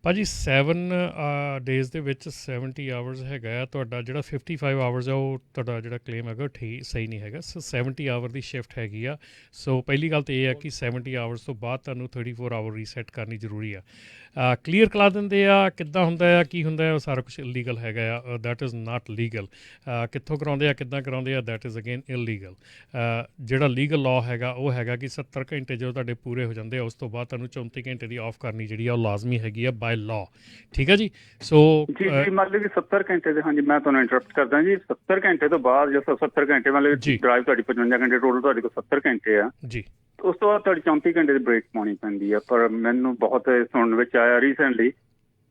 ਭਾਜੀ 7 ਡੇਜ਼ ਦੇ ਵਿੱਚ 70 ਆਵਰਸ ਹੈਗਾ ਆ ਤੁਹਾਡਾ। ਜਿਹੜਾ 55 ਆਵਰਸ ਆ ਉਹ ਤੁਹਾਡਾ ਜਿਹੜਾ ਕਲੇਮ ਹੈਗਾ ਠੀਕ ਸਹੀ ਨਹੀਂ ਹੈਗਾ। ਸੋ 70 ਆਵਰ ਦੀ ਸ਼ਿਫਟ ਹੈਗੀ ਆ। ਸੋ ਪਹਿਲੀ ਗੱਲ ਤਾਂ ਇਹ ਆ ਕਿ 70 ਆਵਰਸ ਤੋਂ ਬਾਅਦ ਤੁਹਾਨੂੰ 34 ਆਵਰ ਰੀਸੈਟ ਕਰਨੀ ਜ਼ਰੂਰੀ ਆ। ਕਲੀਅਰ ਕਰਾ ਦਿੰਦੇ ਆ, ਕਿੱਦਾਂ ਹੁੰਦਾ ਆ, ਕੀ ਹੁੰਦਾ ਆ, ਉਹ ਸਾਰਾ ਕੁਛ ਇਲੀਗਲ ਹੈਗਾ ਆ। That is not legal. ਕਿੱਥੋਂ ਕਰਾਉਂਦੇ ਆ, ਕਿੱਦਾਂ ਕਰਾਉਂਦੇ ਆ, ਦੈਟ ਇਜ਼ ਅਗੇਨ ਇਲੀਗਲ। ਜਿਹੜਾ ਲੀਗਲ ਲਾਅ ਹੈਗਾ ਉਹ ਹੈਗਾ ਕਿ 70 ਘੰਟੇ ਜਦੋਂ ਤੁਹਾਡੇ ਪੂਰੇ ਹੋ ਜਾਂਦੇ ਆ ਉਸ ਤੋਂ ਬਾਅਦ ਤੁਹਾਨੂੰ 34 ਘੰਟੇ ਦੀ ਆਫ ਕਰਨੀ ਜਿਹੜੀ ਆ ਉਹ ਲਾਜ਼ਮੀ ਹੈਗੀ ਆ ਬਾਏ ਲਾਅ। ਠੀਕ ਹੈ ਜੀ। ਸੋ ਜੀ ਮਤਲਬ ਕਿ 70 ਘੰਟੇ ਦੇ, ਹਾਂਜੀ ਮੈਂ ਤੁਹਾਨੂੰ ਇੰਟਰਪਟ ਕਰਦਾ ਜੀ, 70 ਘੰਟੇ ਤੋਂ ਬਾਅਦ ਜਦੋਂ 70 ਘੰਟੇ ਮਤਲਬ ਡਰਾਈਵ ਤੁਹਾਡੀ 55 ਘੰਟੇ ਟੋਟਲ ਤੁਹਾਡੇ ਕੋਲ 70 ਘੰਟੇ ਆ ਜੀ, ਉਸ ਤੋਂ ਬਾਅਦ ਤੁਹਾਡੀ 34 ਘੰਟੇ ਦੀ ਬ੍ਰੇਕ ਪਾਉਣੀ ਪੈਂਦੀ ਆ। ਪਰ ਮੈਨੂੰ ਬਹੁਤ ਸੁਣਨ ਵਿੱਚ ਆਇਆ ਰੀਸੈਂਟਲੀ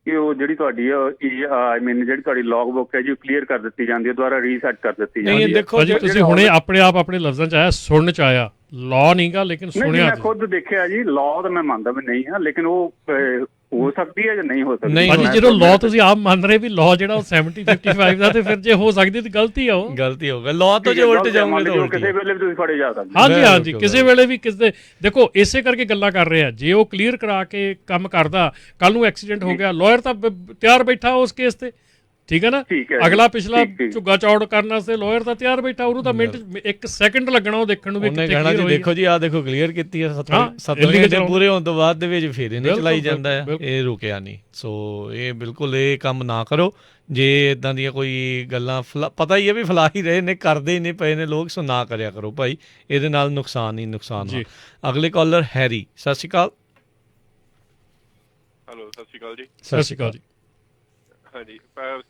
ਕਿ ਉਹ ਜਿਹੜੀ ਤੁਹਾਡੀ ਆਈ ਮੀਨ ਜਿਹੜੀ ਤੁਹਾਡੀ ਲੌਗ ਬੁੱਕ ਹੈ ਜੀ ਉਹ ਕਲੀਅਰ ਕਰ ਦਿੱਤੀ ਜਾਂਦੀ ਹੈ, ਦੁਬਾਰਾ ਰੀਸੈਟ ਕਰ ਦਿੱਤੀ ਜਾਂਦੀ ਹੈ। ਦੇਖੋ ਜੀ ਤੁਸੀਂ ਹੁਣੇ ਆਪਣੇ ਆਪ ਆਪਣੇ ਲਫ਼ਜ਼ਾਂ 'ਚ ਆਇਆ, ਸੁਣਨ 'ਚ ਆਇਆ, ਲਾਅ ਨਹੀਂਗਾ ਲੇਕਿਨ ਸੁਣਿਆ। ਮੈਂ ਖੁਦ ਦੇਖਿਆ ਜੀ, ਲਾਅ ਤਾਂ ਮੈਂ ਮੰਨਦਾ ਵੀ ਨਹੀਂ ਹਾਂ, ਲੇਕਿਨ ਉਹ ਹੋ ਸਕਦੀ ਹੈ ਜਾਂ ਨਹੀਂ ਹੋ ਸਕਦੀ। ਨਹੀਂ, ਜਦੋਂ ਲਾਅ ਤੁਸੀਂ ਆਪ ਮੰਨ ਰਹੇ ਵੀ ਲਾਅ ਜਿਹੜਾ ਉਹ 70 55 ਦਾ, ਤੇ ਫਿਰ ਜੇ ਹੋ ਸਕਦੀ ਤਾਂ ਗਲਤੀ ਆ, ਉਹ ਗਲਤੀ ਹੋਊਗਾ। ਲਾਅ ਤੋਂ ਜੇ ਉਲਟ ਜਾਓਗੇ ਤਾਂ ਕਿਸੇ ਵੇਲੇ ਵੀ ਤੁਸੀਂ ਫੜੇ ਜਾ ਸਕਦੇ। ਹਾਂਜੀ ਹਾਂਜੀ, ਕਿਸੇ ਵੇਲੇ ਵੀ ਕਿਸੇ ਦੇਖੋ ਇਸੇ ਕਰਕੇ ਗੱਲਾਂ ਕਰ ਰਹੇ ਆ। ਜੇ ਉਹ ਕਲੀਅਰ ਕਰਾ ਕੇ ਕੰਮ ਕਰਦਾ, ਕੱਲ ਨੂੰ ਐਕਸੀਡੈਂਟ ਹੋ ਗਿਆ, ਲਾਇਰ ਤਾਂ ਤਿਆਰ ਬੈਠਾ ਉਸ ਕੇਸ ਤੇ। ਠੀਕ ਹੈ ਨਾ। ਅਗਲਾ ਪਿਛਲਾ ਝੁੱਗਾ ਚੌੜ ਕਰਨ ਵਾਸਤੇ ਲਾਇਰ ਤਾਂ ਤਿਆਰ ਬੈਠਾ, ਉਹਨੂੰ ਤਾਂ ਮਿੰਟ 1 ਸੈਕਿੰਡ ਲੱਗਣਾ ਉਹ ਦੇਖਣ ਨੂੰ ਵੀ ਉਹਨੇ ਕਹਿਣਾ ਜੀ ਦੇਖੋ ਜੀ ਆਹ ਦੇਖੋ ਕਲੀਅਰ ਕੀਤੀ ਆ 70 ਘੰਟੇ ਪੂਰੇ ਹੋਣ ਤੋਂ ਬਾਅਦ ਦੇ ਵਿੱਚ ਫਿਰ ਇਹਨੇ ਚਲਾਈ ਜਾਂਦਾ ਆ, ਇਹ ਰੁਕਿਆ ਨਹੀਂ। ਸੋ ਇਹ ਬਿਲਕੁਲ ਇਹ ਕੰਮ ਨਾ ਕਰੋ। ਜੇ ਇਦਾਂ ਦੀਆਂ ਕੋਈ ਗੱਲਾਂ ਪਤਾ ਹੀ ਹੈ ਵੀ ਫਲਾ ਹੀ ਰਹੇ ਨੇ, ਕਰਦੇ ਹੀ ਨੇ ਪਏ ਨੇ ਲੋਕ, ਸੋ ਨਾ ਕਰਿਆ ਕਰੋ ਭਾਈ, ਇਹਦੇ ਨਾਲ ਨੁਕਸਾਨ ਹੀ ਨੁਕਸਾਨ ਆ। ਅਗਲੇ ਕਾਲਰ ਹੈਰੀ, ਸਤਿ ਸ਼੍ਰੀ ਅਕਾਲ। ਹੈਲੋ, ਸਤਿ ਸ਼੍ਰੀ ਅਕਾਲ ਜੀ। ਸਤਿ ਸ਼੍ਰੀ ਅਕਾਲ ਜੀ। ਹਾਂਜੀ,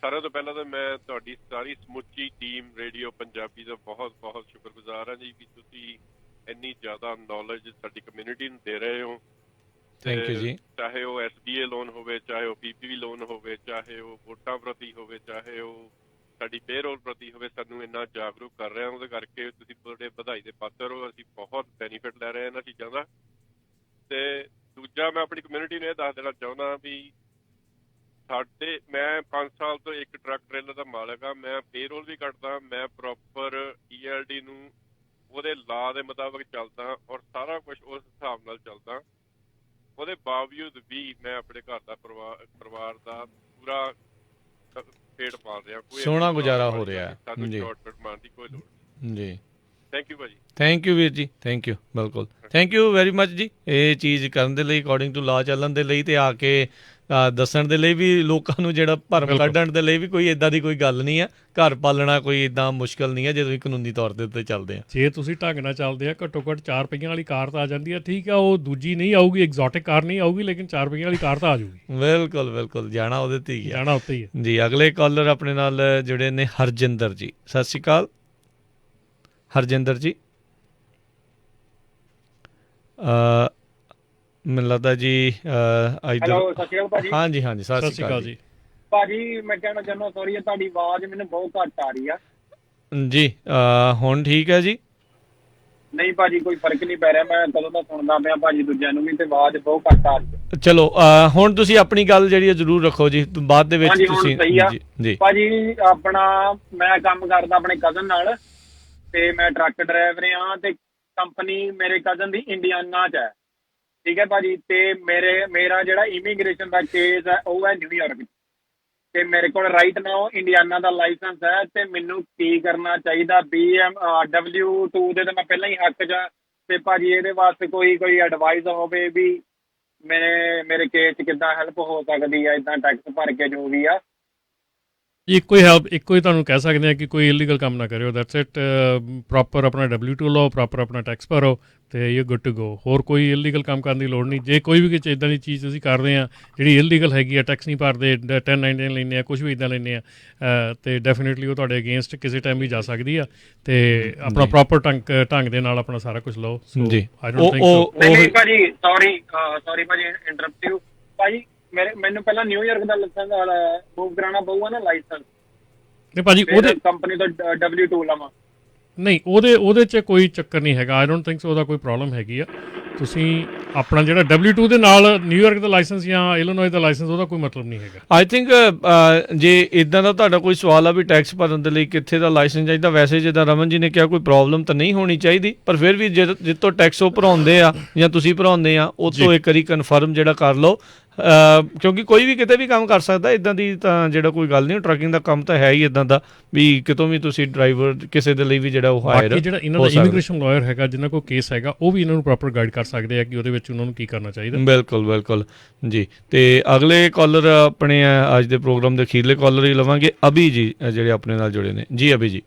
ਸਾਰਿਆਂ ਤੋਂ ਪਹਿਲਾਂ ਤਾਂ ਮੈਂ ਤੁਹਾਡੀ ਸਾਰੀ ਸਮੁੱਚੀ ਟੀਮ ਰੇਡੀਓ ਪੰਜਾਬੀ ਦਾ ਬਹੁਤ ਬਹੁਤ ਸ਼ੁਕਰਗੁਜ਼ਾਰ ਹਾਂ ਜੀ ਵੀ ਤੁਸੀਂ ਇੰਨੀ ਜ਼ਿਆਦਾ ਨੌਲੇਜ ਸਾਡੀ ਕਮਿਊਨਿਟੀ ਨੂੰ ਦੇ ਰਹੇ ਹੋ। ਥੈਂਕ ਯੂ ਜੀ। ਚਾਹੇ ਉਹ SBA ਲੋਨ ਹੋਵੇ, ਚਾਹੇ ਉਹ PPP ਲੋਨ ਹੋਵੇ, ਚਾਹੇ ਉਹ ਵੋਟਾਂ ਪ੍ਰਤੀ ਹੋਵੇ, ਚਾਹੇ ਉਹ ਸਾਡੀ ਪੇਰੋਲ ਪ੍ਰਤੀ ਹੋਵੇ, ਸਾਨੂੰ ਇੰਨਾ ਜਾਗਰੂਕ ਕਰ ਰਹੇ ਹੋ। ਉਹਦੇ ਕਰਕੇ ਤੁਸੀਂ ਬੜੇ ਵਧਾਈ ਦੇ ਪਾਤਰ ਹੋ। ਅਸੀਂ ਬਹੁਤ ਬੈਨੀਫਿਟ ਲੈ ਰਹੇ ਹਾਂ ਇਹਨਾਂ ਚੀਜ਼ਾਂ ਦਾ। ਤੇ ਦੂਜਾ, ਮੈਂ ਆਪਣੀ ਕਮਿਊਨਿਟੀ ਨੂੰ ਇਹ ਦੱਸ ਦੇਣਾ ਚਾਹੁੰਦਾ ਵੀ ਮੈਂ 5 ਸਾਲ ਤੋਂ ਇੱਕ ਟਰੱਕ ਟ੍ਰੇਲਰ ਦਾ ਮਾਲਕ ਹਾਂ। ਮੈਂ ਪੇਰੋਲ ਵੀ ਕੱਟਦਾ, ਮੈਂ ਪ੍ਰੋਪਰ ELD ਨੂੰ ਉਹਦੇ ਲਾਅ ਦੇ ਮੁਤਾਬਕ ਚੱਲਦਾ ਔਰ ਸਾਰਾ ਕੁਛ ਉਸ ਹਿਸਾਬ ਨਾਲ ਚੱਲਦਾ। ਉਹਦੇ ਬਾਵਜੂਦ ਵੀ ਮੈਂ ਆਪਣੇ ਘਰ ਦਾ ਪਰਿਵਾਰ ਦਾ ਪੂਰਾ ਪੇਟ ਪਾਲ ਰਿਹਾ। ਸੋਹਣਾ ਗੁਜ਼ਾਰਾ ਹੋ ਰਿਹਾ ਹੈ ਜੀ। ਸ਼ਾਰਟਕਟ ਮਾਰਨ ਦੀ ਕੋਈ ਲੋੜ ਨਹੀਂ ਜੀ। ਥੈਂਕ ਯੂ ਭਾਜੀ। ਥੈਂਕ ਯੂ ਵੀਰ ਜੀ, ਥੈਂਕ ਯੂ, ਬਿਲਕੁਲ ਥੈਂਕ ਯੂ ਵੈਰੀ ਮਚ ਜੀ। ਇਹ ਚੀਜ਼ ਕਰਨ ਦੇ ਲਈ, ਅਕੋਰਡਿੰਗ ਟੂ ਲਾਅ ਚੱਲਣ ਦੇ ਲਈ, ਤੇ ਆ ਕੇ ਦੱਸਣ ਦੇ ਲਈ ਵੀ, ਲੋਕਾਂ ਨੂੰ ਜਿਹੜਾ ਭਰਮ ਕੱਢਣ ਦੇ ਲਈ ਵੀ, ਕੋਈ ਇੱਦਾਂ ਦੀ ਕੋਈ ਗੱਲ ਨਹੀਂ ਆ। ਘਰ ਪਾਲਣਾ ਕੋਈ ਇੱਦਾਂ ਮੁਸ਼ਕਿਲ ਨਹੀਂ ਹੈ ਜੇ ਤੁਸੀਂ ਕਾਨੂੰਨੀ ਤੌਰ ਦੇ ਉੱਤੇ ਚੱਲਦੇ ਆ। ਜੇ ਤੁਸੀਂ ਢੰਗ ਨਾਲ ਚੱਲਦੇ ਆ, ਘੱਟੋ ਘੱਟ 4 ਪਹੀਆਂ ਵਾਲੀ ਕਾਰ ਤਾਂ ਆ ਜਾਂਦੀ ਆ। ਠੀਕ ਆ, ਉਹ ਦੂਜੀ ਨਹੀਂ ਆਊਗੀ, ਐਗਜ਼ੋਟਿਕ ਕਾਰ ਨਹੀਂ ਆਊਗੀ, ਲੇਕਿਨ 4 ਪਹੀਆਂ ਵਾਲੀ ਕਾਰ ਤਾਂ ਆ ਜਾਊਗੀ। ਬਿਲਕੁਲ ਬਿਲਕੁਲ, ਜਾਣਾ ਉਹਦੇ ਤੇ ਹੀ ਆ, ਜਾਣਾ ਉੱਤੇ ਹੀ ਹੈ ਜੀ। ਅਗਲੇ ਕਾਲਰ ਆਪਣੇ ਨਾਲ ਜੁੜੇ ਨੇ ਹਰਜਿੰਦਰ ਜੀ, ਸਤਿ ਸ਼੍ਰੀ ਅਕਾਲ ਹਰਜਿੰਦਰ ਜੀ। ਮੈਨੂੰ ਲੱਗਦਾ ਜੀ ਹੈਲੋ, ਸਤਿ ਸ਼੍ਰੀ ਅਕਾਲ ਭਾਜੀ। ਹਾਂਜੀ ਹਾਂਜੀ, ਸਤਿ ਸ਼੍ਰੀ ਅਕਾਲ ਜੀ। ਭਾਜੀ ਮੈਂ ਕਹਿਣਾ ਚਾਹੁੰਦਾ, ਸੌਰੀ ਤੁਹਾਡੀ ਆਵਾਜ਼ ਮੈਨੂੰ ਬਹੁਤ ਘੱਟ ਆ ਰਹੀ ਆ ਜੀ। ਹੁਣ ਠੀਕ ਹੈ ਜੀ? ਨਹੀਂ ਭਾਜੀ, ਕੋਈ ਫਰਕ ਨਹੀਂ ਪੈ ਰਿਹਾ। ਮੈਂ ਕਦੋਂ ਦਾ ਸੁਣਦਾ ਪਿਆ ਭਾਜੀ ਦੂਜਿਆਂ ਨੂੰ ਵੀ, ਤੇ ਆਵਾਜ਼ ਬਹੁਤ ਘੱਟ ਆ ਰਹੀ ਹੈ। ਚਲੋ ਹੁਣ ਤੁਸੀਂ ਆਪਣੀ ਗੱਲ ਜਿਹੜੀ ਹੈ ਜ਼ਰੂਰ ਰੱਖੋ ਜੀ, ਬਾਅਦ ਦੇ ਵਿੱਚ ਤੁਸੀਂ ਜੀ। ਭਾਜੀ ਆਪਣਾ ਮੈਂ ਕੰਮ ਕਰਦਾ ਆਪਣੇ ਕਜ਼ਨ ਨਾਲ, ਤੇ ਮੈਂ ਟਰੱਕ ਡਰਾਈਵਰ ਹਾਂ, ਤੇ ਕੰਪਨੀ ਮੇਰੇ ਕਜ਼ਨ ਦੀ ਇੰਡੀਆਨਾ 'ਚ ਹੈ। ਠੀਕ ਹੈ ਭਾਜੀ। ਤੇ ਮੇਰਾ ਜਿਹੜਾ ਇਮੀਗ੍ਰੇਸ਼ਨ ਦਾ ਕੇਸ ਹੈ ਉਹ ਹੈ ਨਿਊਯਾਰਕ, ਤੇ ਮੇਰੇ ਕੋਲ ਰਾਈਟ ਨਾਓ ਇੰਡੀਆਨਾ ਦਾ ਲਾਇਸੈਂਸ ਹੈ। ਤੇ ਮੈਨੂੰ ਕੀ ਕਰਨਾ ਚਾਹੀਦਾ? BMW2 ਦੇ ਤਾਂ ਮੈਂ ਪਹਿਲਾਂ ਹੀ ਹੱਕ 'ਚ, ਤੇ ਭਾਜੀ ਇਹਦੇ ਵਾਸਤੇ ਕੋਈ ਐਡਵਾਈਸ ਹੋਵੇ ਵੀ ਮੇਰੇ ਕੇਸ 'ਚ ਕਿੱਦਾਂ ਹੈਲਪ ਹੋ ਸਕਦੀ ਹੈ, ਇੱਦਾਂ ਟੈਕਸ ਭਰ ਕੇ ਜੋ ਵੀ ਆ। ਇੱਕੋ ਹੀ ਤੁਹਾਨੂੰ ਕਹਿ ਸਕਦੇ ਆ ਕਿ ਕੋਈ ਇਲੀਗਲ ਕੰਮ ਨਾ ਕਰਿਓ। That's it. ਪ੍ਰੋਪਰ ਆਪਣਾ W2 ਲਓ, ਪ੍ਰੋਪਰ ਆਪਣਾ ਟੈਕਸ ਭਰੋ, ਤੇ ਯੂ ਗੁੱਡ ਟੂ ਗੋ। ਹੋਰ ਕੋਈ ਇਲੀਗਲ ਕੰਮ ਕਰਨ ਦੀ ਲੋੜ ਨਹੀਂ। ਜੇ ਕੋਈ ਵੀ ਕੁਛ ਇੱਦਾਂ ਦੀ ਚੀਜ਼ ਤੁਸੀਂ ਕਰਦੇ ਆ ਜਿਹੜੀ ਇਲੀਗਲ ਹੈਗੀ ਆ, ਟੈਕਸ ਨਹੀਂ ਭਰਦੇ, 1099 ਲੈਂਦੇ ਆ, ਕੁਛ ਵੀ ਇੱਦਾਂ ਲੈਂਦੇ ਆ, ਤੇ ਡੈਫੀਨੇਟਲੀ ਉਹ ਤੁਹਾਡੇ ਅਗੇਂਸਟ ਕਿਸੇ ਟਾਈਮ ਵੀ ਜਾ ਸਕਦੀ ਆ। ਤੇ ਆਪਣਾ ਪ੍ਰੋਪਰ ਢੰਗ ਦੇ ਨਾਲ ਆਪਣਾ ਸਾਰਾ ਕੁਝ ਲਓ। ਜੀ। ਨਹੀਂ ਭਾਜੀ, ਸੌਰੀ ਭਾਜੀ ਇੰਟਰਪਟ ਯੂ ਭਾਜੀ। ਮੈਨੂੰ ਪਹਿਲਾਂ ਨਿਊਯਾਰਕ ਦਾ ਲਾਇਸੈਂਸ ਮੂਵ ਕਰਾਉਣਾ ਪਊਗਾ ਨਾ, ਲਾਇਸੈਂਸ। ਨਹੀਂ ਭਾਜੀ, ਉਹਦੇ ਕੰਪਨੀ ਤੋਂ W2 ਲਵਾਂ? ਨਹੀਂ, ਉਹਦੇ 'ਚ ਕੋਈ ਚੱਕਰ ਨਹੀਂ ਹੈਗਾ। ਆਈ ਡੋਂਟ ਥਿੰਕ ਸੋ ਉਹਦਾ ਕੋਈ ਪ੍ਰੋਬਲਮ ਹੈਗੀ ਆ। ਤੁਸੀਂ ਆਪਣਾ ਜਿਹੜਾ W2 ਦੇ ਨਾਲ ਨਿਊਯਾਰਕ ਦਾ ਲਾਇਸੈਂਸ ਜਾਂ ਇਲੀਨੋਇਸ ਦਾ ਲਾਇਸੈਂਸ, ਉਹਦਾ ਕੋਈ ਮਤਲਬ ਨਹੀਂ ਹੈਗਾ। ਆਈ ਥਿੰਕ ਜੇ ਇੱਦਾਂ ਦਾ ਤੁਹਾਡਾ ਕੋਈ ਸਵਾਲ ਆ ਵੀ ਟੈਕਸ ਭਰਨ ਦੇ ਲਈ ਕਿੱਥੇ ਦਾ ਲਾਇਸੈਂਸ ਚਾਹੀਦਾ, ਵੈਸੇ ਜਿੱਦਾਂ ਰਮਨ ਜੀ ਨੇ ਕਿਹਾ ਕੋਈ ਪ੍ਰੋਬਲਮ ਤਾਂ ਨਹੀਂ ਹੋਣੀ ਚਾਹੀਦੀ, ਪਰ ਫਿਰ ਵੀ ਜਿੱਤੋਂ ਟੈਕਸ ਉਹ ਭਰਾਉਂਦੇ ਆ ਜਾਂ ਤੁਸੀਂ ਭਰਾਉਂਦੇ ਆ, ਉਹ ਤੋਂ ਇੱਕ ਵਾਰੀ ਕਨਫਰਮ ਜਿਹੜਾ ਕਰ ਲਓ। ਕਿਉਂਕਿ ਕੋਈ ਵੀ ਕਿਤੇ ਵੀ ਕੰਮ ਕਰ ਸਕਦਾ, ਇੱਦਾਂ ਦੀ ਤਾਂ ਜਿਹੜਾ ਕੋਈ ਗੱਲ ਨਹੀਂ। ਟਰੱਕਿੰਗ ਦਾ ਕੰਮ ਤਾਂ ਹੈ ਹੀ ਇੱਦਾਂ ਦਾ ਵੀ ਕਿਤੋਂ ਵੀ ਤੁਸੀਂ ਡਰਾਈਵਰ ਕਿਸੇ ਦੇ ਲਈ ਵੀ ਜਿਹੜਾ ਉਹ ਹਾਇਰ ਬਾਕੀ ਜਿਹੜਾ ਇਹਨਾਂ ਦਾ ਇਮੀਗ੍ਰੇਸ਼ਨ ਲਾਇਰ ਹੈਗਾ ਜਿਨ੍ਹਾਂ ਕੋਲ ਕੇਸ ਹੈਗਾ ਉਹ ਵੀ ਇਹਨਾਂ ਨੂੰ ਪ੍ਰੋਪਰ ਗਾਈਡ ਕਰ ਸਕਦੇ ਆ ਕਿ ਉਹਦੇ ਵਿੱਚ ਉਹਨਾਂ ਨੂੰ ਕੀ ਕਰਨਾ ਚਾਹੀਦਾ। ਬਿਲਕੁਲ ਜੀ। ਤੇ ਅਗਲੇ ਕਾਲਰ ਆਪਣੇ ਅੱਜ ਦੇ ਪ੍ਰੋਗਰਾਮ ਦੇ ਅਖੀਰਲੇ ਕਾਲਰ ਹੀ ਲਵਾਂਗੇ, ਅਭੀ ਜੀ ਜਿਹੜੇ ਆਪਣੇ ਨਾਲ ਜੁੜੇ ਨੇ। ਜੀ ਅਭੀ ਜੀ।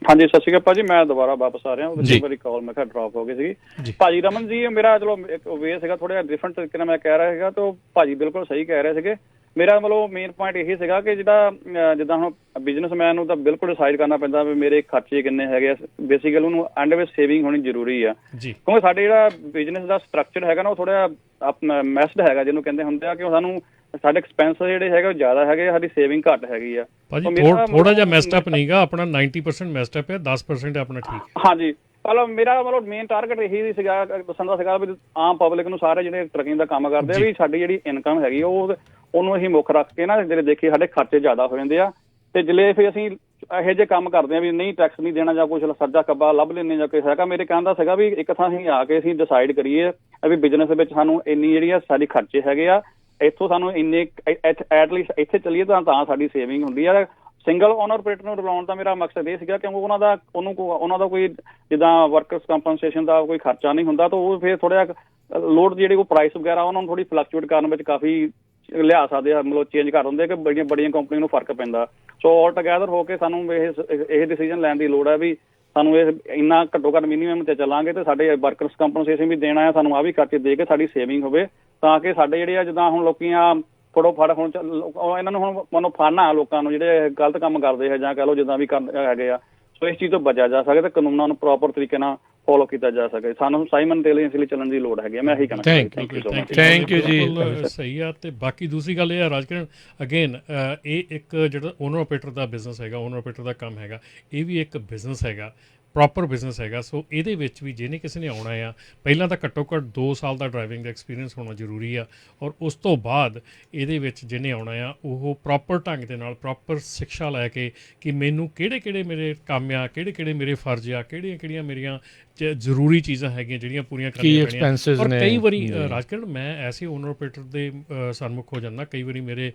ਹਾਂਜੀ, ਸਤਿ ਸ਼੍ਰੀ ਅਕਾਲ ਭਾਜੀ, ਮੈਂ ਦੁਬਾਰਾ ਵਾਪਸ ਆ ਰਿਹਾ। ਉਹਦੀ ਵਾਰੀ ਕਾਲ ਮੈਂ ਕਿਹਾ ਡ੍ਰੌਪ ਹੋ ਗਈ ਸੀਗੀ। ਭਾਜੀ ਰਮਨ ਜੀ, ਮੇਰਾ ਚਲੋ ਇੱਕ ਵੇ ਸੀਗਾ ਥੋੜਾ ਜਿਹਾ ਡਿਫਰੈਂਟ ਤਰੀਕੇ ਨਾਲ ਮੈਂ ਕਹਿ ਰਿਹਾ ਸੀਗਾ, ਤੇ ਭਾਜੀ ਬਿਲਕੁਲ ਸਹੀ ਕਹਿ ਰਹੇ ਸੀਗੇ। ਮੇਰਾ ਮਤਲਬ ਮੇਨ ਪੁਆਇੰਟ ਇਹੀ ਸੀਗਾ ਕਿ ਜਿਹੜਾ ਜਿੱਦਾਂ ਹੁਣ ਬਿਜ਼ਨਸਮੈਨ ਨੂੰ ਤਾਂ ਬਿਲਕੁਲ ਡਿਸਾਈਡ ਕਰਨਾ ਪੈਂਦਾ ਵੀ ਮੇਰੇ ਖਰਚੇ ਕਿੰਨੇ ਹੈਗੇ ਆ। ਬੇਸਿਕਲੀ ਉਹਨੂੰ ਐਂਡ ਵਿੱਚ ਸੇਵਿੰਗ ਹੋਣੀ ਜ਼ਰੂਰੀ ਆ, ਕਿਉਂਕਿ ਸਾਡੇ ਜਿਹੜਾ ਬਿਜ਼ਨਸ ਦਾ ਸਟਰਕਚਰ ਹੈਗਾ ਨਾ ਉਹ ਥੋੜਾ ਆਪਣਾ ਮੈਸਡ ਹੈਗਾ, ਜਿਹਨੂੰ ਕਹਿੰਦੇ ਹੁੰਦੇ ਆ ਕਿ ਸਾਨੂੰ ਸਾਡੇ ਐਕਸਪੈਂਸ ਜਿਹੜੇ ਹੈਗੇ ਉਹ ਜ਼ਿਆਦਾ ਹੈਗੇ, ਸਾਡੀ ਸੇਵਿੰਗ ਘੱਟ ਹੈਗੀ ਆ। ਥੋੜਾ ਜਿਹਾ ਮੈਸਡ ਅਪ ਨਹੀਂਗਾ ਆਪਣਾ, 90% ਮੈਸਡ ਅਪ ਹੈ, 10% ਆਪਣਾ ਠੀਕ। ਹਾਂਜੀ, ਮਤਲਬ ਮੇਰਾ ਮੇਨ ਟਾਰਗੇਟ ਇਹੀ ਸੀਗਾ ਦੱਸਣ ਦਾ ਸੀਗਾ ਵੀ ਆਮ ਪਬਲਿਕ ਨੂੰ ਸਾਰੇ ਜਿਹੜੇ ਟਰੱਕਿੰਗ ਦਾ ਕੰਮ ਕਰਦੇ ਆ ਵੀ ਸਾਡੀ ਜਿਹੜੀ ਇਨਕਮ ਹੈਗੀ ਉਹਨੂੰ ਅਸੀਂ ਮੁੱਖ ਰੱਖ ਕੇ ਨਾ ਜਿਹੜੇ ਦੇਖੀਏ ਸਾਡੇ ਖਰਚੇ ਜ਼ਿਆਦਾ ਹੋ ਜਾਂਦੇ ਆ। ਤੇ ਜਿਲੇ ਫਿਰ ਅਸੀਂ ਇਹੋ ਜਿਹੇ ਕੰਮ ਕਰਦੇ ਆ ਵੀ ਨਹੀਂ ਟੈਕਸ ਨਹੀਂ ਦੇਣਾ ਜਾਂ ਕੁਛ ਸੱਜਾ ਕੱਬਾ ਲੱਭ ਲੈਂਦੇ ਜਾਂ ਕੋਈ ਹੈਗਾ, ਮੇਰੇ ਕਹਿਣ ਦਾ ਸੀਗਾ ਵੀ ਇੱਕ ਥਾਂ ਅਸੀਂ ਆ ਕੇ ਅਸੀਂ ਡਿਸਾਈਡ ਕਰੀਏ ਵੀ ਬਿਜ਼ਨਸ ਵਿੱਚ ਸਾਨੂੰ ਇੰਨੀ ਜਿਹੜੀ ਆ ਸਾਡੀ ਖਰਚੇ ਹੈਗੇ ਆ, ਇੱਥੋਂ ਸਾਨੂੰ ਇੰਨੇ ਐਟਲੀਸਟ ਇੱਥੇ ਚੱਲੀਏ ਤਾਂ ਸਾਡੀ ਸੇਵਿੰਗ ਹੁੰਦੀ ਆ। ਸਿੰਗਲ ਓਨਰ ਆਪਰੇਟਰ ਨੂੰ ਬੁਲਾਉਣ ਦਾ ਮੇਰਾ ਮਕਸਦ ਇਹ ਸੀਗਾ ਕਿਉਂਕਿ ਉਹਨਾਂ ਦਾ ਕੋਈ ਜਿੱਦਾਂ ਵਰਕਰਸ ਕੰਪਨਸੇਸ਼ਨ ਦਾ ਕੋਈ ਖਰਚਾ ਨਹੀਂ ਹੁੰਦਾ, ਤਾਂ ਉਹ ਫਿਰ ਥੋੜਾ ਜਿਹਾ ਲੋਡ ਜਿਹੜੀ ਕੋਈ ਪ੍ਰਾਈਸ ਵਗੈਰਾ ਉਹਨਾਂ ਨੂੰ ਥੋੜੀ ਫਲਕਚੁਏਟ ਕਰਨ ਵਿੱਚ ਕਾਫੀ ਲਿਆ ਸਕਦੇ ਆ, ਮਤਲਬ ਚੇਂਜ ਕਰ ਦਿੰਦੇ ਕਿ ਬੜੀਆਂ ਕੰਪਨੀਆਂ ਨੂੰ ਫਰਕ ਪੈਂਦਾ। ਸੋ ਆਲ ਟੁਗੈਦਰ ਹੋ ਕੇ ਸਾਨੂੰ ਇਹ ਡਿਸੀਜਨ ਲੈਣ ਦੀ ਲੋੜ ਹੈ ਵੀ ਸਾਨੂੰ ਇਹ ਇੰਨਾ ਘੱਟੋ ਘੱਟ ਮਿਨੀਮਮ ਤੇ ਚੱਲਾਂਗੇ ਤੇ ਸਾਡੇ ਵਰਕਰਸ ਕੰਪਨਸੇਸ਼ਨ ਵੀ ਦੇਣਾ ਹੈ, ਸਾਨੂੰ ਆਹ ਵੀ ਖਰਚੇ ਦੇ ਕੇ ਸਾਡੀ ਸੇਵਿੰਗ ਹੋਵੇ ਤਾਂ ਕਿ ਸਾਡੇ ਜਿਹੜੇ ਆ ਜਿੱਦਾਂ ਹੁਣ ਲੋਕੀ ਆ ਫੜੋ ਫੜ ਹੁਣ ਇਹਨਾਂ ਨੂੰ ਹੁਣ ਮਨੋਂ ਫਾਨਾ ਲੋਕਾਂ ਨੂੰ ਜਿਹੜੇ ਗਲਤ ਕੰਮ ਕਰਦੇ ਆ ਜਾਂ ਕਹਿ ਲਓ ਜਿੱਦਾਂ ਵੀ ਹੈਗੇ ਆ। ਸੋ ਇਸ ਚੀਜ਼ ਤੋਂ ਬਚਿਆ ਜਾ ਸਕੇ ਤੇ ਕਾਨੂੰਨਾਂ ਨੂੰ ਪ੍ਰੋਪਰ ਤਰੀਕੇ ਨਾਲ ਫੋਲੋ ਕੀਤਾ ਜਾ ਸਕੇ। ਸਾਨੂੰ ਸਾਈਮਨ ਇੰਟੈਲੀਜੈਂਸ ਲਈ ਚੱਲਣ ਦੀ ਲੋੜ ਹੈਗੀ ਆ। ਮੈਂ ਇਹੀ ਕਹਿਣਾ ਚਾਹੁੰਦਾ। ਥੈਂਕ ਯੂ ਜੀ। ਸਹੀ ਆ। ਤੇ ਬਾਕੀ ਦੂਸਰੀ ਗੱਲ ਇਹ ਆ ਰਾਜਕਿਰਨ, ਅਗੇਨ ਇਹ ਇੱਕ ਜਿਹੜਾ ਓਨਰ ਆਪਰੇਟਰ ਦਾ ਬਿਜ਼ਨਸ ਹੈਗਾ, ਓਨਰ ਆਪਰੇਟਰ ਦਾ ਕੰਮ ਹੈਗਾ, ਇਹ ਵੀ ਇੱਕ ਬਿਜ਼ਨਸ ਹੈਗਾ, ਪ੍ਰੋਪਰ ਬਿਜ਼ਨਸ ਹੈਗਾ। ਸੋ ਇਹਦੇ ਵਿੱਚ ਵੀ ਜਿਹਨੇ ਕਿਸੇ ਨੇ ਆਉਣਾ ਆ ਪਹਿਲਾਂ ਤਾਂ ਘੱਟੋ ਘੱਟ 2 ਸਾਲ ਦਾ ਡਰਾਈਵਿੰਗ ਦਾ ਐਕਸਪੀਰੀਅੰਸ ਹੋਣਾ ਜ਼ਰੂਰੀ ਆ, ਔਰ ਉਸ ਤੋਂ ਬਾਅਦ ਇਹਦੇ ਵਿੱਚ ਜਿਹਨੇ ਆਉਣਾ ਆ ਉਹ ਪ੍ਰੋਪਰ ਢੰਗ ਦੇ ਨਾਲ ਪ੍ਰੋਪਰ ਸਿੱਖਿਆ ਲੈ ਕੇ ਕਿ ਮੈਨੂੰ ਕਿਹੜੇ ਮੇਰੇ ਕੰਮ ਆ, ਕਿਹੜੇ ਮੇਰੇ ਫਰਜ਼ ਆ, ਕਿਹੜੀਆਂ ਮੇਰੀਆਂ ਜ਼ਰੂਰੀ ਚੀਜ਼ਾਂ ਹੈਗੀਆਂ ਜਿਹੜੀਆਂ ਪੂਰੀਆਂ ਕਰਨੀਆਂ ਪੈਣੀਆਂ। ਔਰ ਕਈ ਵਾਰੀ ਰਾਜਕਿਰਨ ਮੈਂ ਐਸੇ ਓਨਰ ਆਪਰੇਟਰ ਦੇ ਸਨਮੁਖ ਹੋ ਜਾਂਦਾ, ਕਈ ਵਾਰੀ ਮੇਰੇ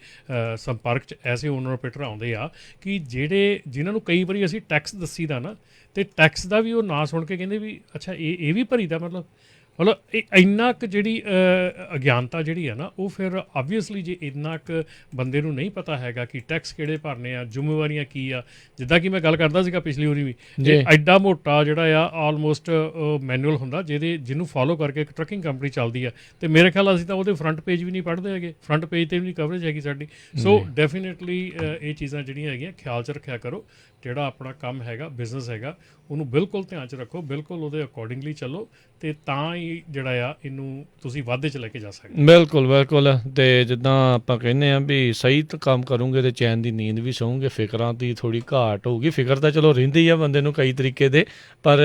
ਸੰਪਰਕ 'ਚ ਐਸੇ ਓਨਰ ਆਪਰੇਟਰ ਆਉਂਦੇ ਆ ਕਿ ਜਿਨ੍ਹਾਂ ਨੂੰ ਕਈ ਵਾਰੀ ਅਸੀਂ ਟੈਕਸ ਦੱਸੀ ਦਾ ਨਾ, ਤੇ ਟੈਕਸ ਦਾ ਵੀ ਉਹ ਨਾਂ ਸੁਣ ਕੇ ਕਹਿੰਦੇ ਵੀ ਅੱਛਾ ਇਹ ਵੀ ਭਰੀਦਾ, ਮਤਲਬ ਇਹ ਇੰਨਾ ਕੁ ਜਿਹੜੀ ਅਗਿਆਨਤਾ ਜਿਹੜੀ ਹੈ ਨਾ ਉਹ ਫਿਰ ਆਬਵੀਅਸਲੀ ਜੇ ਇੰਨਾ ਕੁ ਬੰਦੇ ਨੂੰ ਨਹੀਂ ਪਤਾ ਹੈਗਾ ਕਿ ਟੈਕਸ ਕਿਹੜੇ ਭਰਨੇ ਆ, ਜ਼ਿੰਮੇਵਾਰੀਆਂ ਕੀ ਆ, ਜਿੱਦਾਂ ਕਿ ਮੈਂ ਗੱਲ ਕਰਦਾ ਸੀਗਾ ਪਿਛਲੀ ਵਾਰੀ ਵੀ, ਐਡਾ ਮੋਟਾ ਜਿਹੜਾ ਆ ਆਲਮੋਸਟ ਮੈਨੂਅਲ ਹੁੰਦਾ ਜਿਹਨੂੰ ਫੋਲੋ ਕਰਕੇ ਇੱਕ ਟਰੱਕਿੰਗ ਕੰਪਨੀ ਚੱਲਦੀ ਆ, ਤੇ ਮੇਰੇ ਖਿਆਲ ਅਸੀਂ ਤਾਂ ਉਹਦੇ ਫਰੰਟ ਪੇਜ ਵੀ ਨਹੀਂ ਪੜ੍ਹਦੇ ਹੈਗੇ, ਫਰੰਟ ਪੇਜ 'ਤੇ ਵੀ ਨਹੀਂ ਕਵਰੇਜ ਹੈਗੀ ਸਾਡੀ। ਸੋ ਡੈਫੀਨੇਟਲੀ ਇਹ ਚੀਜ਼ਾਂ ਜਿਹੜੀਆਂ ਹੈਗੀਆਂ ਖਿਆਲ 'ਚ ਰੱਖਿਆ ਕਰੋ। ਜਿਹੜਾ ਆਪਣਾ ਕੰਮ ਹੈਗਾ, ਬਿਜ਼ਨਸ ਹੈਗਾ, ਉਹਨੂੰ ਬਿਲਕੁਲ ਧਿਆਨ 'ਚ ਰੱਖੋ, ਬਿਲਕੁਲ ਉਹਦੇ ਅਕੋਰਡਿੰਗਲੀ ਚੱਲੋ, ਤੇ ਤਾਂ ਹੀ ਜਿਹੜਾ ਆ ਇਹਨੂੰ ਤੁਸੀਂ ਵਾਧੇ 'ਚ ਲੈ ਕੇ ਜਾ ਸਕਦੇ। ਬਿਲਕੁਲ। ਤੇ ਜਿੱਦਾਂ ਆਪਾਂ ਕਹਿੰਦੇ ਆ ਵੀ ਸਹੀ ਕੰਮ ਕਰੋਗੇ ਤੇ ਚੈਨ ਦੀ ਨੀਂਦ ਵੀ ਸੌਂਗੇ, ਫਿਕਰਾਂ ਦੀ ਥੋੜੀ ਘਾਟ ਹੋਊਗੀ। ਫਿਕਰ ਤਾਂ ਚਲੋ ਰਹਿੰਦੀ ਆ ਬੰਦੇ ਨੂੰ ਕਈ ਤਰੀਕੇ ਦੇ, ਪਰ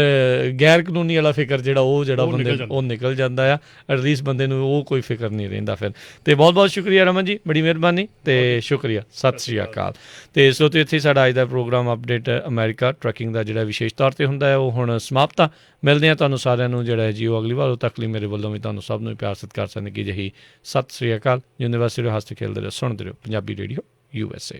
ਗੈਰ ਕਾਨੂੰਨੀ ਵਾਲਾ ਫਿਕਰ ਜਿਹੜਾ ਬੰਦੇ ਉਹ ਨਿਕਲ ਜਾਂਦਾ ਆ। ਐਟਲੀਸਟ ਬੰਦੇ ਨੂੰ ਉਹ ਕੋਈ ਫਿਕਰ ਨਹੀਂ ਰਹਿੰਦਾ ਫਿਰ। ਤੇ ਬਹੁਤ ਸ਼ੁਕਰੀਆ ਰਮਨ ਜੀ, ਬੜੀ ਮਿਹਰਬਾਨੀ ਤੇ ਸ਼ੁਕਰੀਆ। ਸਤਿ ਸ਼੍ਰੀ ਅਕਾਲ। ਤੇ ਸੋ ਇੱਥੇ ਸਾਡਾ ਅੱਜ ਦਾ ਪ੍ਰੋਗਰਾਮ ਅਪਡੇਟ ਅਮਰੀਕਾ ਟਰੱਕਿੰਗ ਦਾ ਜਿਹੜਾ ਵਿਸ਼ੇਸ਼ ਤੌਰ 'ਤੇ ਹੁੰਦਾ ਹੈ ਉਹ ਹੁਣ ਸਮਾਪਤ ਆ। ਮਿਲਦੇ ਹਾਂ ਤੁਹਾਨੂੰ ਸਾਰਿਆਂ ਨੂੰ ਜਿਹੜਾ ਹੈ ਜੀ ਉਹ ਅਗਲੀ ਵਾਰ। ਉਦੋਂ ਤੱਕ ਲਈ ਮੇਰੇ ਵੱਲੋਂ ਵੀ ਤੁਹਾਨੂੰ ਸਭ ਨੂੰ ਪਿਆਰ ਸਤਿਕਾਰ ਸਨ ਕੀ ਜਿਹੀ ਸਤਿ ਸ਼੍ਰੀ ਅਕਾਲ। ਜਿਉਂਦੇ ਵਾਸਤੇ ਰਹੋ, ਹੱਸਦੇ ਖੇਡਦੇ ਰਹੋ, ਸੁਣਦੇ ਰਹੋ ਪੰਜਾਬੀ ਰੇਡੀਓ USA।